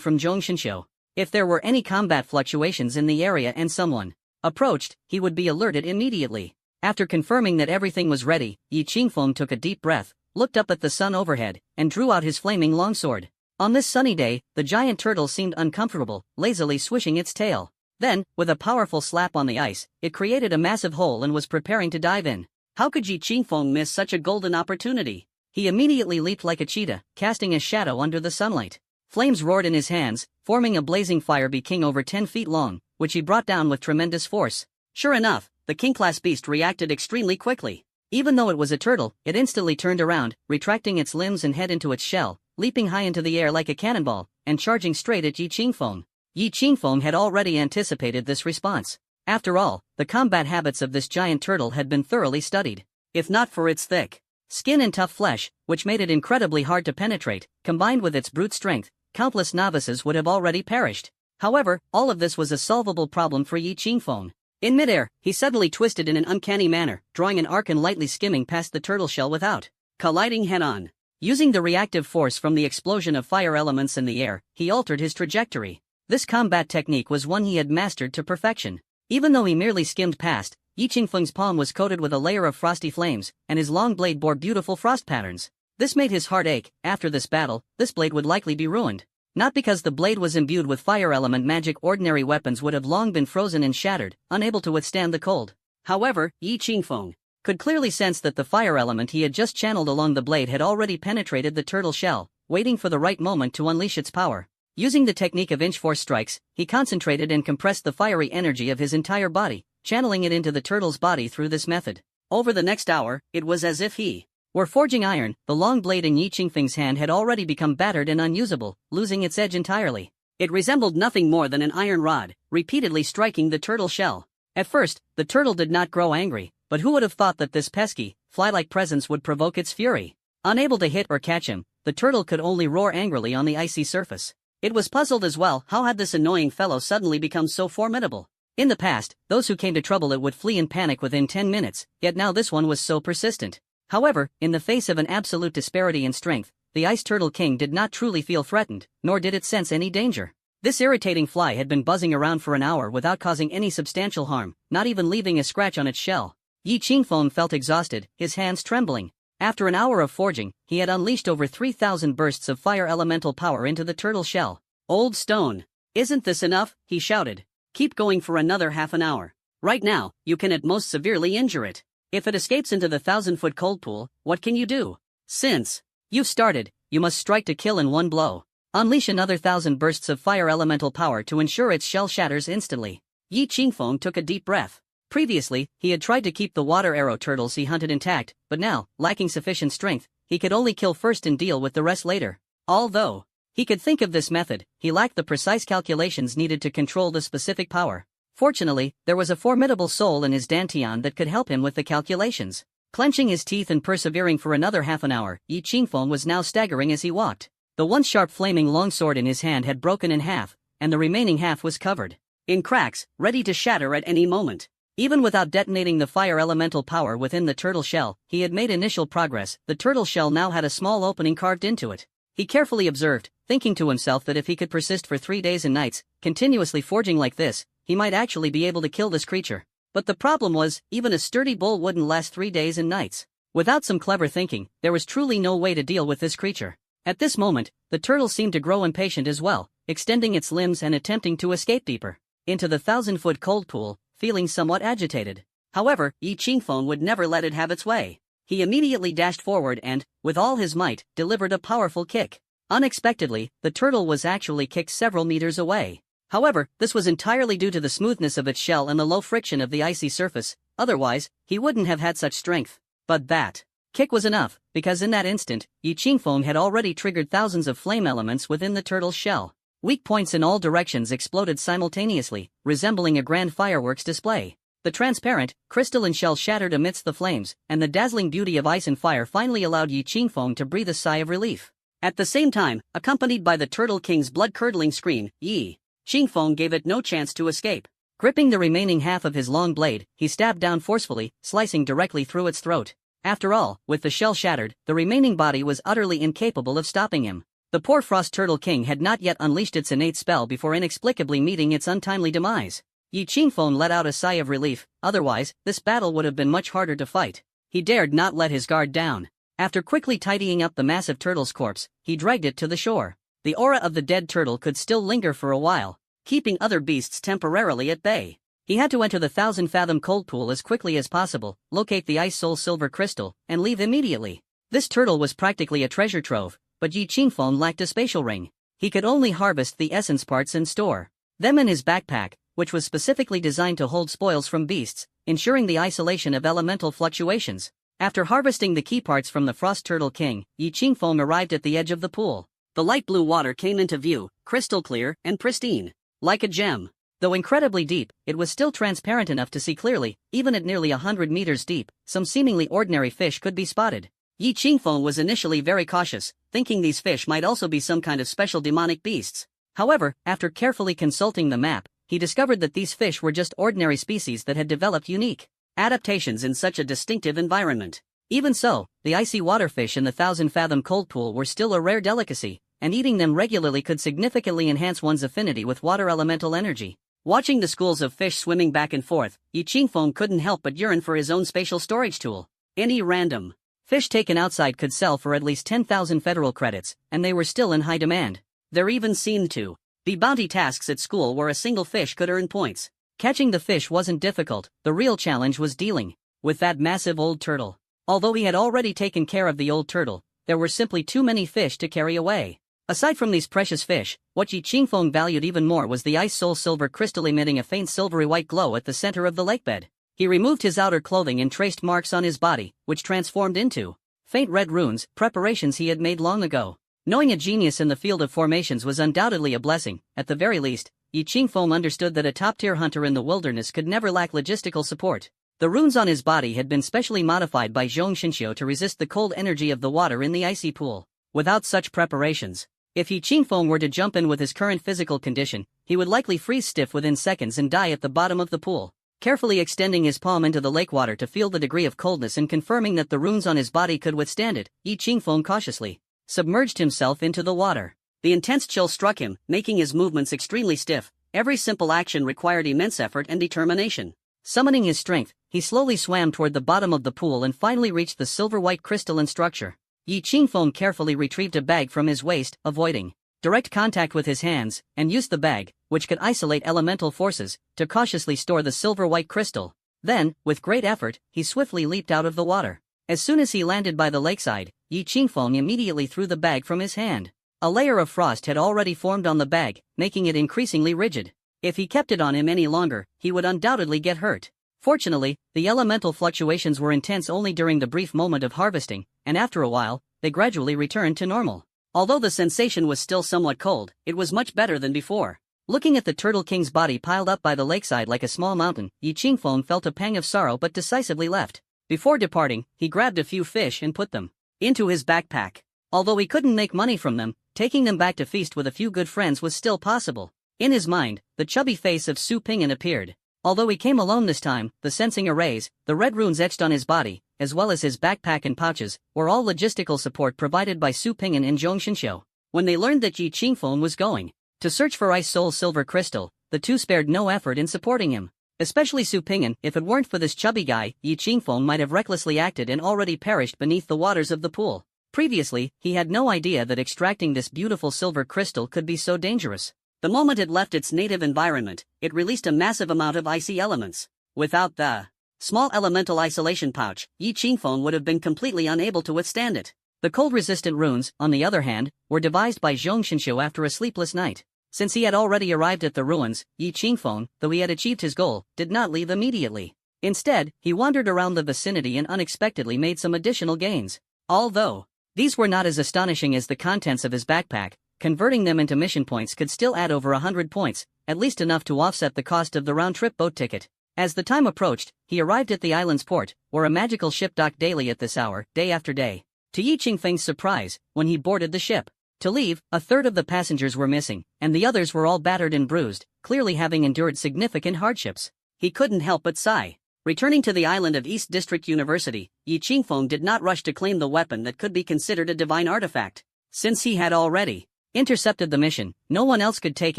from Zhongshanshou. If there were any combat fluctuations in the area and someone approached, he would be alerted immediately. After confirming that everything was ready, Yi Qingfeng took a deep breath, looked up at the sun overhead, and drew out his flaming longsword. On this sunny day, the giant turtle seemed uncomfortable, lazily swishing its tail. Then, with a powerful slap on the ice, it created a massive hole and was preparing to dive in. How could Yi Qingfeng miss such a golden opportunity? He immediately leaped like a cheetah, casting a shadow under the sunlight. Flames roared in his hands, forming a blazing fire being over 10 feet long, which he brought down with tremendous force. Sure enough, the king-class beast reacted extremely quickly. Even though it was a turtle, it instantly turned around, retracting its limbs and head into its shell, leaping high into the air like a cannonball, and charging straight at Yi Qingfeng. Yi Qingfeng had already anticipated this response. After all, the combat habits of this giant turtle had been thoroughly studied. If not for its thick skin and tough flesh, which made it incredibly hard to penetrate, combined with its brute strength, countless novices would have already perished. However, all of this was a solvable problem for Yi Qingfeng. In midair, he suddenly twisted in an uncanny manner, drawing an arc and lightly skimming past the turtle shell without colliding head-on. Using the reactive force from the explosion of fire elements in the air, he altered his trajectory. This combat technique was one he had mastered to perfection. Even though he merely skimmed past, Yi Qingfeng's palm was coated with a layer of frosty flames, and his long blade bore beautiful frost patterns. This made his heart ache. After this battle, this blade would likely be ruined. Not because the blade was imbued with fire element magic, ordinary weapons would have long been frozen and shattered, unable to withstand the cold. However, Yi Qingfeng could clearly sense that the fire element he had just channeled along the blade had already penetrated the turtle shell, waiting for the right moment to unleash its power. Using the technique of inch-force strikes, he concentrated and compressed the fiery energy of his entire body, channeling it into the turtle's body through this method. Over the next hour, it was as if he were forging iron. The long blade in Yi Qingfeng's hand had already become battered and unusable, losing its edge entirely. It resembled nothing more than an iron rod, repeatedly striking the turtle shell. At first, the turtle did not grow angry, but who would have thought that this pesky, fly-like presence would provoke its fury? Unable to hit or catch him, the turtle could only roar angrily on the icy surface. It was puzzled as well. How had this annoying fellow suddenly become so formidable? In the past, those who came to trouble it would flee in panic within 10 minutes, yet now this one was so persistent. However, in the face of an absolute disparity in strength, the Ice Turtle King did not truly feel threatened, nor did it sense any danger. This irritating fly had been buzzing around for an hour without causing any substantial harm, not even leaving a scratch on its shell. Yi Qingfeng felt exhausted, his hands trembling. After an hour of forging, he had unleashed over 3,000 bursts of fire elemental power into the turtle shell. Old stone. Isn't this enough? He shouted. Keep going for another half an hour. Right now, you can at most severely injure it. If it escapes into the 1,000-foot cold pool, what can you do? Since you've started, you must strike to kill in one blow. Unleash another 1,000 bursts of fire elemental power to ensure its shell shatters instantly. Yi Qingfeng took a deep breath. Previously, he had tried to keep the water arrow turtles he hunted intact, but now, lacking sufficient strength, he could only kill first and deal with the rest later. Although he could think of this method, he lacked the precise calculations needed to control the specific power. Fortunately, there was a formidable soul in his dantian that could help him with the calculations. Clenching his teeth and persevering for another half an hour, Yi Qingfeng was now staggering as he walked. The once sharp flaming longsword in his hand had broken in half, and the remaining half was covered in cracks, ready to shatter at any moment. Even without detonating the fire elemental power within the turtle shell, he had made initial progress. The turtle shell now had a small opening carved into it. He carefully observed, thinking to himself that if he could persist for 3 days and nights, continuously forging like this, he might actually be able to kill this creature. But the problem was, even a sturdy bull wouldn't last 3 days and nights. Without some clever thinking, there was truly no way to deal with this creature. At this moment, the turtle seemed to grow impatient as well, extending its limbs and attempting to escape deeper into the 1,000-foot cold pool, feeling somewhat agitated. However, Yi Qingfeng would never let it have its way. He immediately dashed forward and, with all his might, delivered a powerful kick. Unexpectedly, the turtle was actually kicked several meters away. However, this was entirely due to the smoothness of its shell and the low friction of the icy surface. Otherwise, he wouldn't have had such strength. But that kick was enough, because in that instant, Yi Qingfeng had already triggered thousands of flame elements within the turtle's shell. Weak points in all directions exploded simultaneously, resembling a grand fireworks display. The transparent, crystalline shell shattered amidst the flames, and the dazzling beauty of ice and fire finally allowed Yi Qingfeng to breathe a sigh of relief. At the same time, accompanied by the Turtle King's blood-curdling scream, Yi Qingfeng gave it no chance to escape. Gripping the remaining half of his long blade, he stabbed down forcefully, slicing directly through its throat. After all, with the shell shattered, the remaining body was utterly incapable of stopping him. The poor Frost Turtle King had not yet unleashed its innate spell before inexplicably meeting its untimely demise. Yi Qingfeng let out a sigh of relief, otherwise, this battle would have been much harder to fight. He dared not let his guard down. After quickly tidying up the massive turtle's corpse, he dragged it to the shore. The aura of the dead turtle could still linger for a while, keeping other beasts temporarily at bay. He had to enter the 1,000-fathom cold pool as quickly as possible, locate the Ice Soul Silver Crystal, and leave immediately. This turtle was practically a treasure trove, but Yi Qingfeng lacked a spatial ring. He could only harvest the essence parts and store them in his backpack, which was specifically designed to hold spoils from beasts, ensuring the isolation of elemental fluctuations. After harvesting the key parts from the Frost Turtle King, Yi Qingfeng arrived at the edge of the pool. The light blue water came into view, crystal clear and pristine, like a gem. Though incredibly deep, it was still transparent enough to see clearly. Even at nearly 100 meters deep, some seemingly ordinary fish could be spotted. Yi Qingfeng was initially very cautious, thinking these fish might also be some kind of special demonic beasts. However, after carefully consulting the map, he discovered that these fish were just ordinary species that had developed unique adaptations in such a distinctive environment. Even so, the icy waterfish in the 1,000-fathom cold pool were still a rare delicacy, and eating them regularly could significantly enhance one's affinity with water elemental energy. Watching the schools of fish swimming back and forth, Yi Qingfeng couldn't help but yearn for his own spatial storage tool. Any random fish taken outside could sell for at least 10,000 federal credits, and they were still in high demand. There even seemed to be bounty tasks at school where a single fish could earn points. Catching the fish wasn't difficult, the real challenge was dealing with that massive old turtle. Although he had already taken care of the old turtle, there were simply too many fish to carry away. Aside from these precious fish, what Yi Qingfeng valued even more was the Ice Soul Silver Crystal emitting a faint silvery white glow at the center of the lakebed. He removed his outer clothing and traced marks on his body, which transformed into faint red runes, preparations he had made long ago. Knowing a genius in the field of formations was undoubtedly a blessing. At the very least, Yi Qingfeng understood that a top-tier hunter in the wilderness could never lack logistical support. The runes on his body had been specially modified by Zhong Xinxiu to resist the cold energy of the water in the icy pool. Without such preparations, if Yi Qingfeng were to jump in with his current physical condition, he would likely freeze stiff within seconds and die at the bottom of the pool. Carefully extending his palm into the lake water to feel the degree of coldness and confirming that the runes on his body could withstand it, Yi Qingfeng cautiously submerged himself into the water. The intense chill struck him, making his movements extremely stiff. Every simple action required immense effort and determination. Summoning his strength, he slowly swam toward the bottom of the pool and finally reached the silver-white crystalline structure. Yi Qingfeng carefully retrieved a bag from his waist, avoiding direct contact with his hands, and used the bag, which could isolate elemental forces, to cautiously store the silver-white crystal. Then, with great effort, he swiftly leaped out of the water. As soon as he landed by the lakeside, Yi Qingfeng immediately threw the bag from his hand. A layer of frost had already formed on the bag, making it increasingly rigid. If he kept it on him any longer, he would undoubtedly get hurt. Fortunately, the elemental fluctuations were intense only during the brief moment of harvesting, and after a while, they gradually returned to normal. Although the sensation was still somewhat cold, it was much better than before. Looking at the Turtle King's body piled up by the lakeside like a small mountain, Yi Qingfeng felt a pang of sorrow but decisively left. Before departing, he grabbed a few fish and put them into his backpack. Although he couldn't make money from them, taking them back to feast with a few good friends was still possible. In his mind, the chubby face of Su Ping'an appeared. Although he came alone this time, the sensing arrays, the red runes etched on his body, as well as his backpack and pouches, were all logistical support provided by Su Ping'an and Zhong Xinxiu. When they learned that Yi Qingfeng was going to search for Ice Soul Silver Crystal, the two spared no effort in supporting him. Especially Su Ping'an. If it weren't for this chubby guy, Yi Qingfeng might have recklessly acted and already perished beneath the waters of the pool. Previously, he had no idea that extracting this beautiful silver crystal could be so dangerous. The moment it left its native environment, it released a massive amount of icy elements. Without the small elemental isolation pouch, Yi Qingfeng would have been completely unable to withstand it. The cold-resistant runes, on the other hand, were devised by Zhong Xinxiu after a sleepless night. Since he had already arrived at the ruins, Yi Qingfeng, though he had achieved his goal, did not leave immediately. Instead, he wandered around the vicinity and unexpectedly made some additional gains. Although these were not as astonishing as the contents of his backpack, converting them into mission points could still add over 100 points, at least enough to offset the cost of the round-trip boat ticket. As the time approached, he arrived at the island's port, where a magical ship docked daily at this hour, day after day. To Yi Qingfeng's surprise, when he boarded the ship, to leave, a third of the passengers were missing, and the others were all battered and bruised, clearly having endured significant hardships. He couldn't help but sigh. Returning to the island of East District University, Yi Qingfeng did not rush to claim the weapon that could be considered a divine artifact. Since he had already intercepted the mission, no one else could take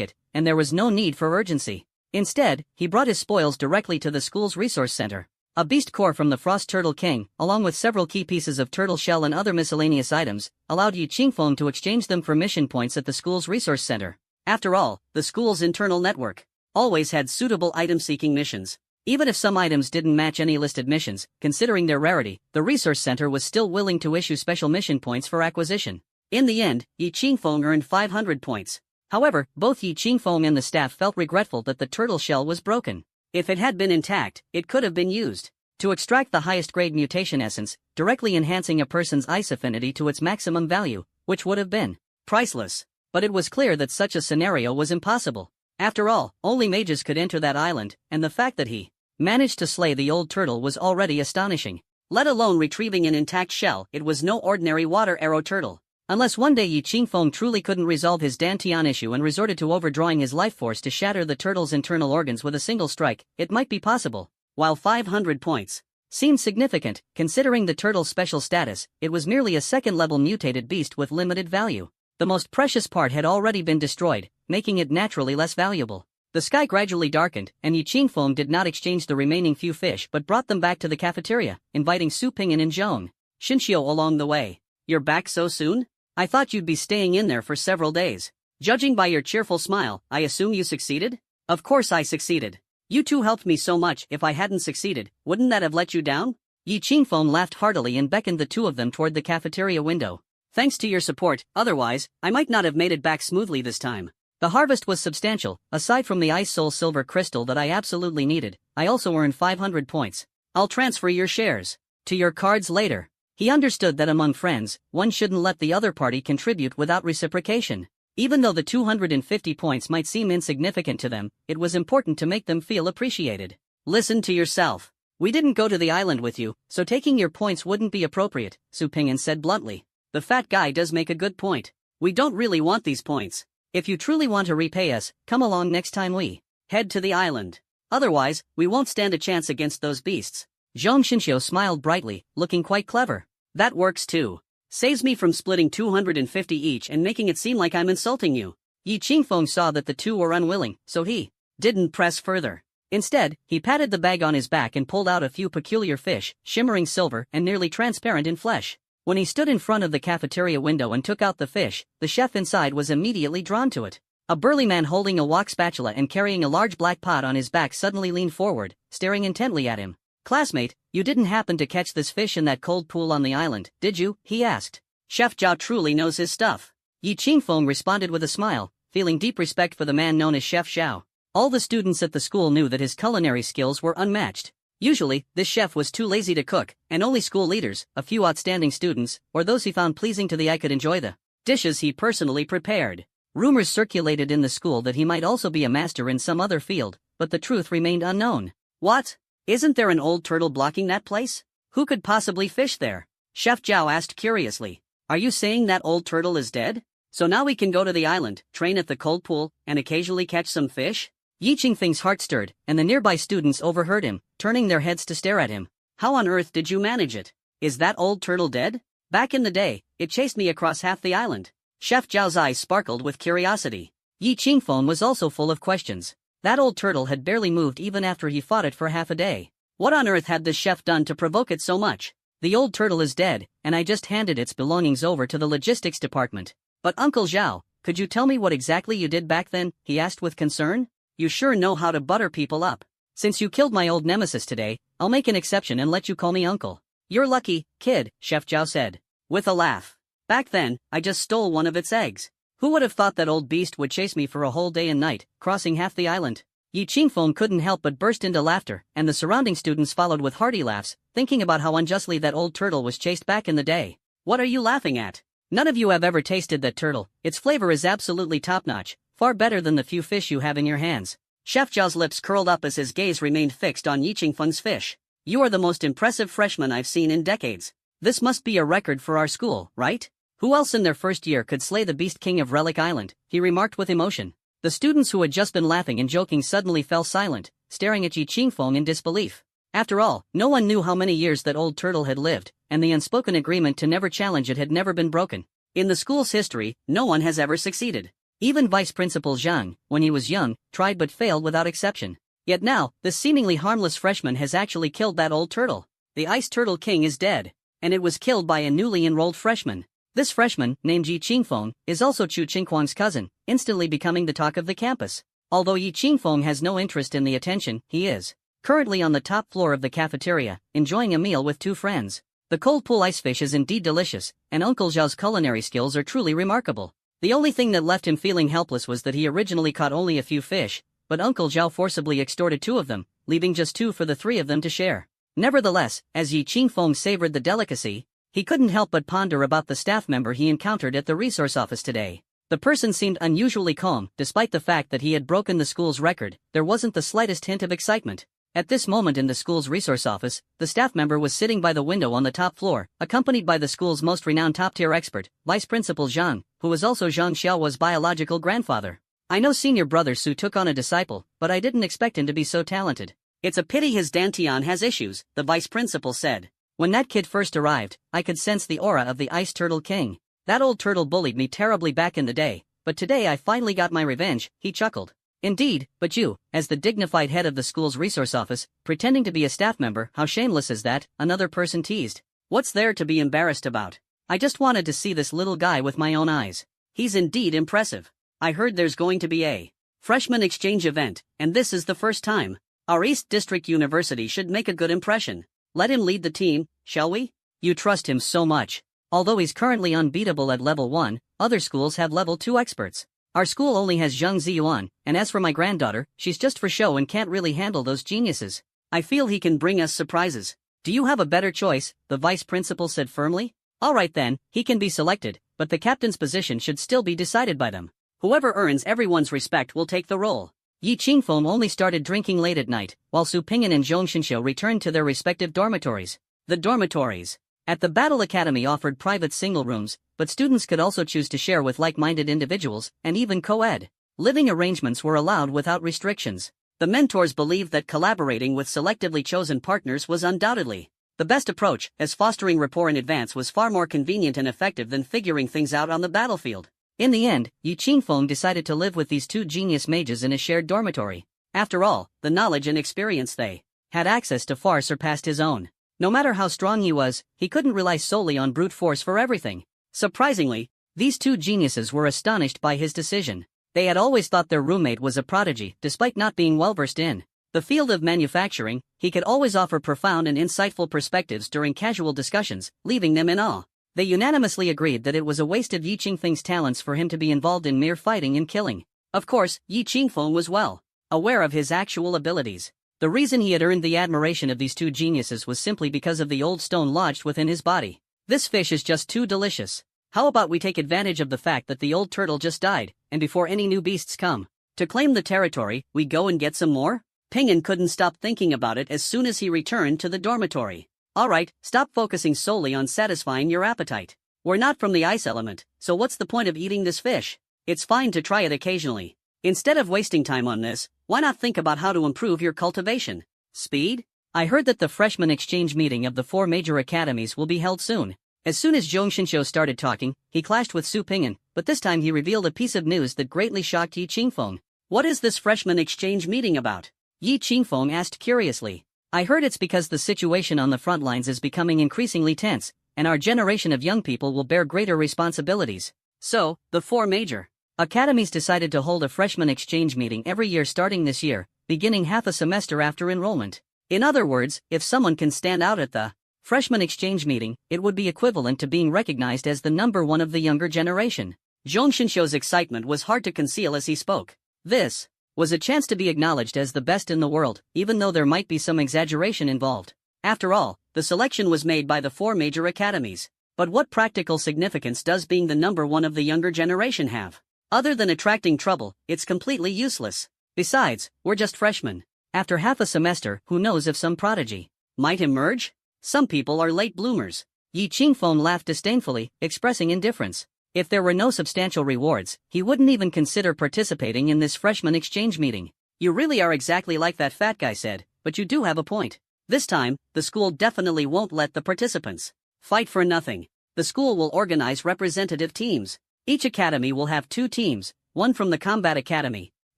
it, and there was no need for urgency. Instead, he brought his spoils directly to the school's resource center. A beast core from the Frost Turtle King, along with several key pieces of turtle shell and other miscellaneous items, allowed Yi Qingfeng to exchange them for mission points at the school's resource center. After all, the school's internal network always had suitable item-seeking missions. Even if some items didn't match any listed missions, considering their rarity, the resource center was still willing to issue special mission points for acquisition. In the end, Yi Qingfeng earned 500 points. However, both Yi Qingfeng and the staff felt regretful that the turtle shell was broken. If it had been intact, it could have been used to extract the highest grade mutation essence, directly enhancing a person's ice affinity to its maximum value, which would have been priceless. But it was clear that such a scenario was impossible. After all, only mages could enter that island, and the fact that he managed to slay the old turtle was already astonishing. Let alone retrieving an intact shell, it was no ordinary water arrow turtle. Unless one day Yi Qingfeng truly couldn't resolve his Dantian issue and resorted to overdrawing his life force to shatter the turtle's internal organs with a single strike, it might be possible. While 500 points seemed significant, considering the turtle's special status, it was merely a second-level mutated beast with limited value. The most precious part had already been destroyed, making it naturally less valuable. The sky gradually darkened, and Yi Qingfeng did not exchange the remaining few fish but brought them back to the cafeteria, inviting Su Pingyan and Zhong Xinxiu along the way. "You're back so soon? I thought you'd be staying in there for several days. Judging by your cheerful smile, I assume you succeeded?" "Of course I succeeded. You two helped me so much. If I hadn't succeeded, wouldn't that have let you down?" Yi Qingfeng laughed heartily and beckoned the two of them toward the cafeteria window. "Thanks to your support, otherwise, I might not have made it back smoothly this time." The harvest was substantial. Aside from the Ice Soul Silver Crystal that I absolutely needed, I also earned 500 points. I'll transfer your shares to your cards later. He understood that among friends, one shouldn't let the other party contribute without reciprocation. Even though the 250 points might seem insignificant to them, it was important to make them feel appreciated. "Listen to yourself. We didn't go to the island with you, so taking your points wouldn't be appropriate," Su Pingyan said bluntly. "The fat guy does make a good point. We don't really want these points. If you truly want to repay us, come along next time we head to the island. Otherwise, we won't stand a chance against those beasts." Zhong Xinxiu smiled brightly, looking quite clever. "That works too. Saves me from splitting 250 each and making it seem like I'm insulting you." Yi Qingfeng saw that the two were unwilling, so he didn't press further. Instead, he patted the bag on his back and pulled out a few peculiar fish, shimmering silver and nearly transparent in flesh. When he stood in front of the cafeteria window and took out the fish, the chef inside was immediately drawn to it. A burly man holding a wok spatula and carrying a large black pot on his back suddenly leaned forward, staring intently at him. "Classmate, you didn't happen to catch this fish in that cold pool on the island, did you?" he asked. "Chef Zhao truly knows his stuff." Yi Qingfeng responded with a smile, feeling deep respect for the man known as Chef Zhao. All the students at the school knew that his culinary skills were unmatched. Usually, this chef was too lazy to cook, and only school leaders, a few outstanding students, or those he found pleasing to the eye could enjoy the dishes he personally prepared. Rumors circulated in the school that he might also be a master in some other field, but the truth remained unknown. "What? Isn't there an old turtle blocking that place? Who could possibly fish there?" Chef Zhao asked curiously. "Are you saying that old turtle is dead? So now we can go to the island, train at the cold pool, and occasionally catch some fish?" Yi Qingfeng's heart stirred, and the nearby students overheard him, turning their heads to stare at him. "How on earth did you manage it? Is that old turtle dead?" "Back in the day, it chased me across half the island." Chef Zhao's eyes sparkled with curiosity. Yi Qingfeng was also full of questions. That old turtle had barely moved even after he fought it for half a day. What on earth had this chef done to provoke it so much? "The old turtle is dead, and I just handed its belongings over to the logistics department." "But Uncle Zhao, could you tell me what exactly you did back then?" he asked with concern. "You sure know how to butter people up. Since you killed my old nemesis today, I'll make an exception and let you call me uncle." "You're lucky, kid," Chef Zhao said, with a laugh. "Back then, I just stole one of its eggs. Who would have thought that old beast would chase me for a whole day and night, crossing half the island?" Yi Qingfeng couldn't help but burst into laughter, and the surrounding students followed with hearty laughs, thinking about how unjustly that old turtle was chased back in the day. "What are you laughing at?" None of you have ever tasted that turtle. Its flavor is absolutely top-notch, far better than the few fish you have in your hands. Chef Zhao's lips curled up as his gaze remained fixed on Yi Qingfeng's fish. You are the most impressive freshman I've seen in decades. This must be a record for our school, right? Who else in their first year could slay the Beast King of Relic Island? He remarked with emotion. The students who had just been laughing and joking suddenly fell silent, staring at Yi Qingfeng in disbelief. After all, no one knew how many years that old turtle had lived, and the unspoken agreement to never challenge it had never been broken. In the school's history, no one has ever succeeded. Even Vice Principal Zhang, when he was young, tried but failed without exception. Yet now, this seemingly harmless freshman has actually killed that old turtle. The Ice Turtle King is dead, and it was killed by a newly enrolled freshman. This freshman, named Yi Qingfeng, is also Chu Qingquang's cousin, instantly becoming the talk of the campus. Although Yi Qingfeng has no interest in the attention, he is currently on the top floor of the cafeteria, enjoying a meal with two friends. The cold pool ice fish is indeed delicious, and Uncle Zhao's culinary skills are truly remarkable. The only thing that left him feeling helpless was that he originally caught only a few fish, but Uncle Zhao forcibly extorted two of them, leaving just two for the three of them to share. Nevertheless, as Yi Qingfeng savored the delicacy, he couldn't help but ponder about the staff member he encountered at the resource office today. The person seemed unusually calm, despite the fact that he had broken the school's record. There wasn't the slightest hint of excitement. At this moment in the school's resource office, the staff member was sitting by the window on the top floor, accompanied by the school's most renowned top-tier expert, Vice Principal Zhang, who was also Zhang Xiaohua's biological grandfather. I know senior brother Su took on a disciple, but I didn't expect him to be so talented. It's a pity his Dantian has issues, the vice principal said. When that kid first arrived, I could sense the aura of the Ice Turtle King. That old turtle bullied me terribly back in the day, but today I finally got my revenge, he chuckled. Indeed, but you, as the dignified head of the school's resource office, pretending to be a staff member, how shameless is that, another person teased. What's there to be embarrassed about? I just wanted to see this little guy with my own eyes. He's indeed impressive. I heard there's going to be a freshman exchange event, and this is the first time. Our East District University should make a good impression. Let him lead the team, shall we? You trust him so much. Although he's currently unbeatable at level 1, other schools have level 2 experts. Our school only has Zhang Ziyuan, and as for my granddaughter, she's just for show and can't really handle those geniuses. I feel he can bring us surprises. Do you have a better choice? The vice principal said firmly. Alright then, he can be selected, but the captain's position should still be decided by them. Whoever earns everyone's respect will take the role. Yi Qingfeng only started drinking late at night, while Su Pingyan and Zhong Xinshu returned to their respective dormitories. The dormitories at the Battle Academy offered private single rooms, but students could also choose to share with like-minded individuals, and even co-ed. Living arrangements were allowed without restrictions. The mentors believed that collaborating with selectively chosen partners was undoubtedly the best approach, as fostering rapport in advance was far more convenient and effective than figuring things out on the battlefield. In the end, Yi Qingfeng decided to live with these two genius mages in a shared dormitory. After all, the knowledge and experience they had access to far surpassed his own. No matter how strong he was, he couldn't rely solely on brute force for everything. Surprisingly, these two geniuses were astonished by his decision. They had always thought their roommate was a prodigy, despite not being well-versed in the field of manufacturing. He could always offer profound and insightful perspectives during casual discussions, leaving them in awe. They unanimously agreed that it was a waste of Yi Qingfeng's talents for him to be involved in mere fighting and killing. Of course, Yi Qingfeng was well aware of his actual abilities. The reason he had earned the admiration of these two geniuses was simply because of the old stone lodged within his body. This fish is just too delicious. How about we take advantage of the fact that the old turtle just died, and before any new beasts come to claim the territory, we go and get some more? Pingyan couldn't stop thinking about it as soon as he returned to the dormitory. Alright, stop focusing solely on satisfying your appetite. We're not from the ice element, so what's the point of eating this fish? It's fine to try it occasionally. Instead of wasting time on this, why not think about how to improve your cultivation speed? I heard that the freshman exchange meeting of the 4 major academies will be held soon. As soon as Zhong Xinshu started talking, he clashed with Su Pingyan, but this time he revealed a piece of news that greatly shocked Yi Qingfeng. What is this freshman exchange meeting about? Yi Qingfeng asked curiously. I heard it's because the situation on the front lines is becoming increasingly tense, and our generation of young people will bear greater responsibilities. So, the 4 major academies decided to hold a freshman exchange meeting every year starting this year, beginning half a semester after enrollment. In other words, if someone can stand out at the freshman exchange meeting, it would be equivalent to being recognized as the number one of the younger generation. Zhong Xinshu's excitement was hard to conceal as he spoke. This was a chance to be acknowledged as the best in the world, even though there might be some exaggeration involved. After all, the selection was made by the 4 major academies. But what practical significance does being the number one of the younger generation have? Other than attracting trouble, it's completely useless. Besides, we're just freshmen. After half a semester, who knows if some prodigy might emerge? Some people are late bloomers. Yi Qingfeng laughed disdainfully, expressing indifference. If there were no substantial rewards, he wouldn't even consider participating in this freshman exchange meeting. You really are exactly like that fat guy said, but you do have a point. This time, the school definitely won't let the participants fight for nothing. The school will organize representative teams. Each academy will have 2 teams, one from the Combat Academy,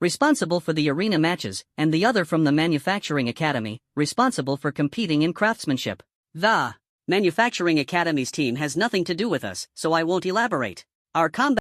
responsible for the arena matches, and the other from the Manufacturing Academy, responsible for competing in craftsmanship. The Manufacturing Academy's team has nothing to do with us, so I won't elaborate. Our combat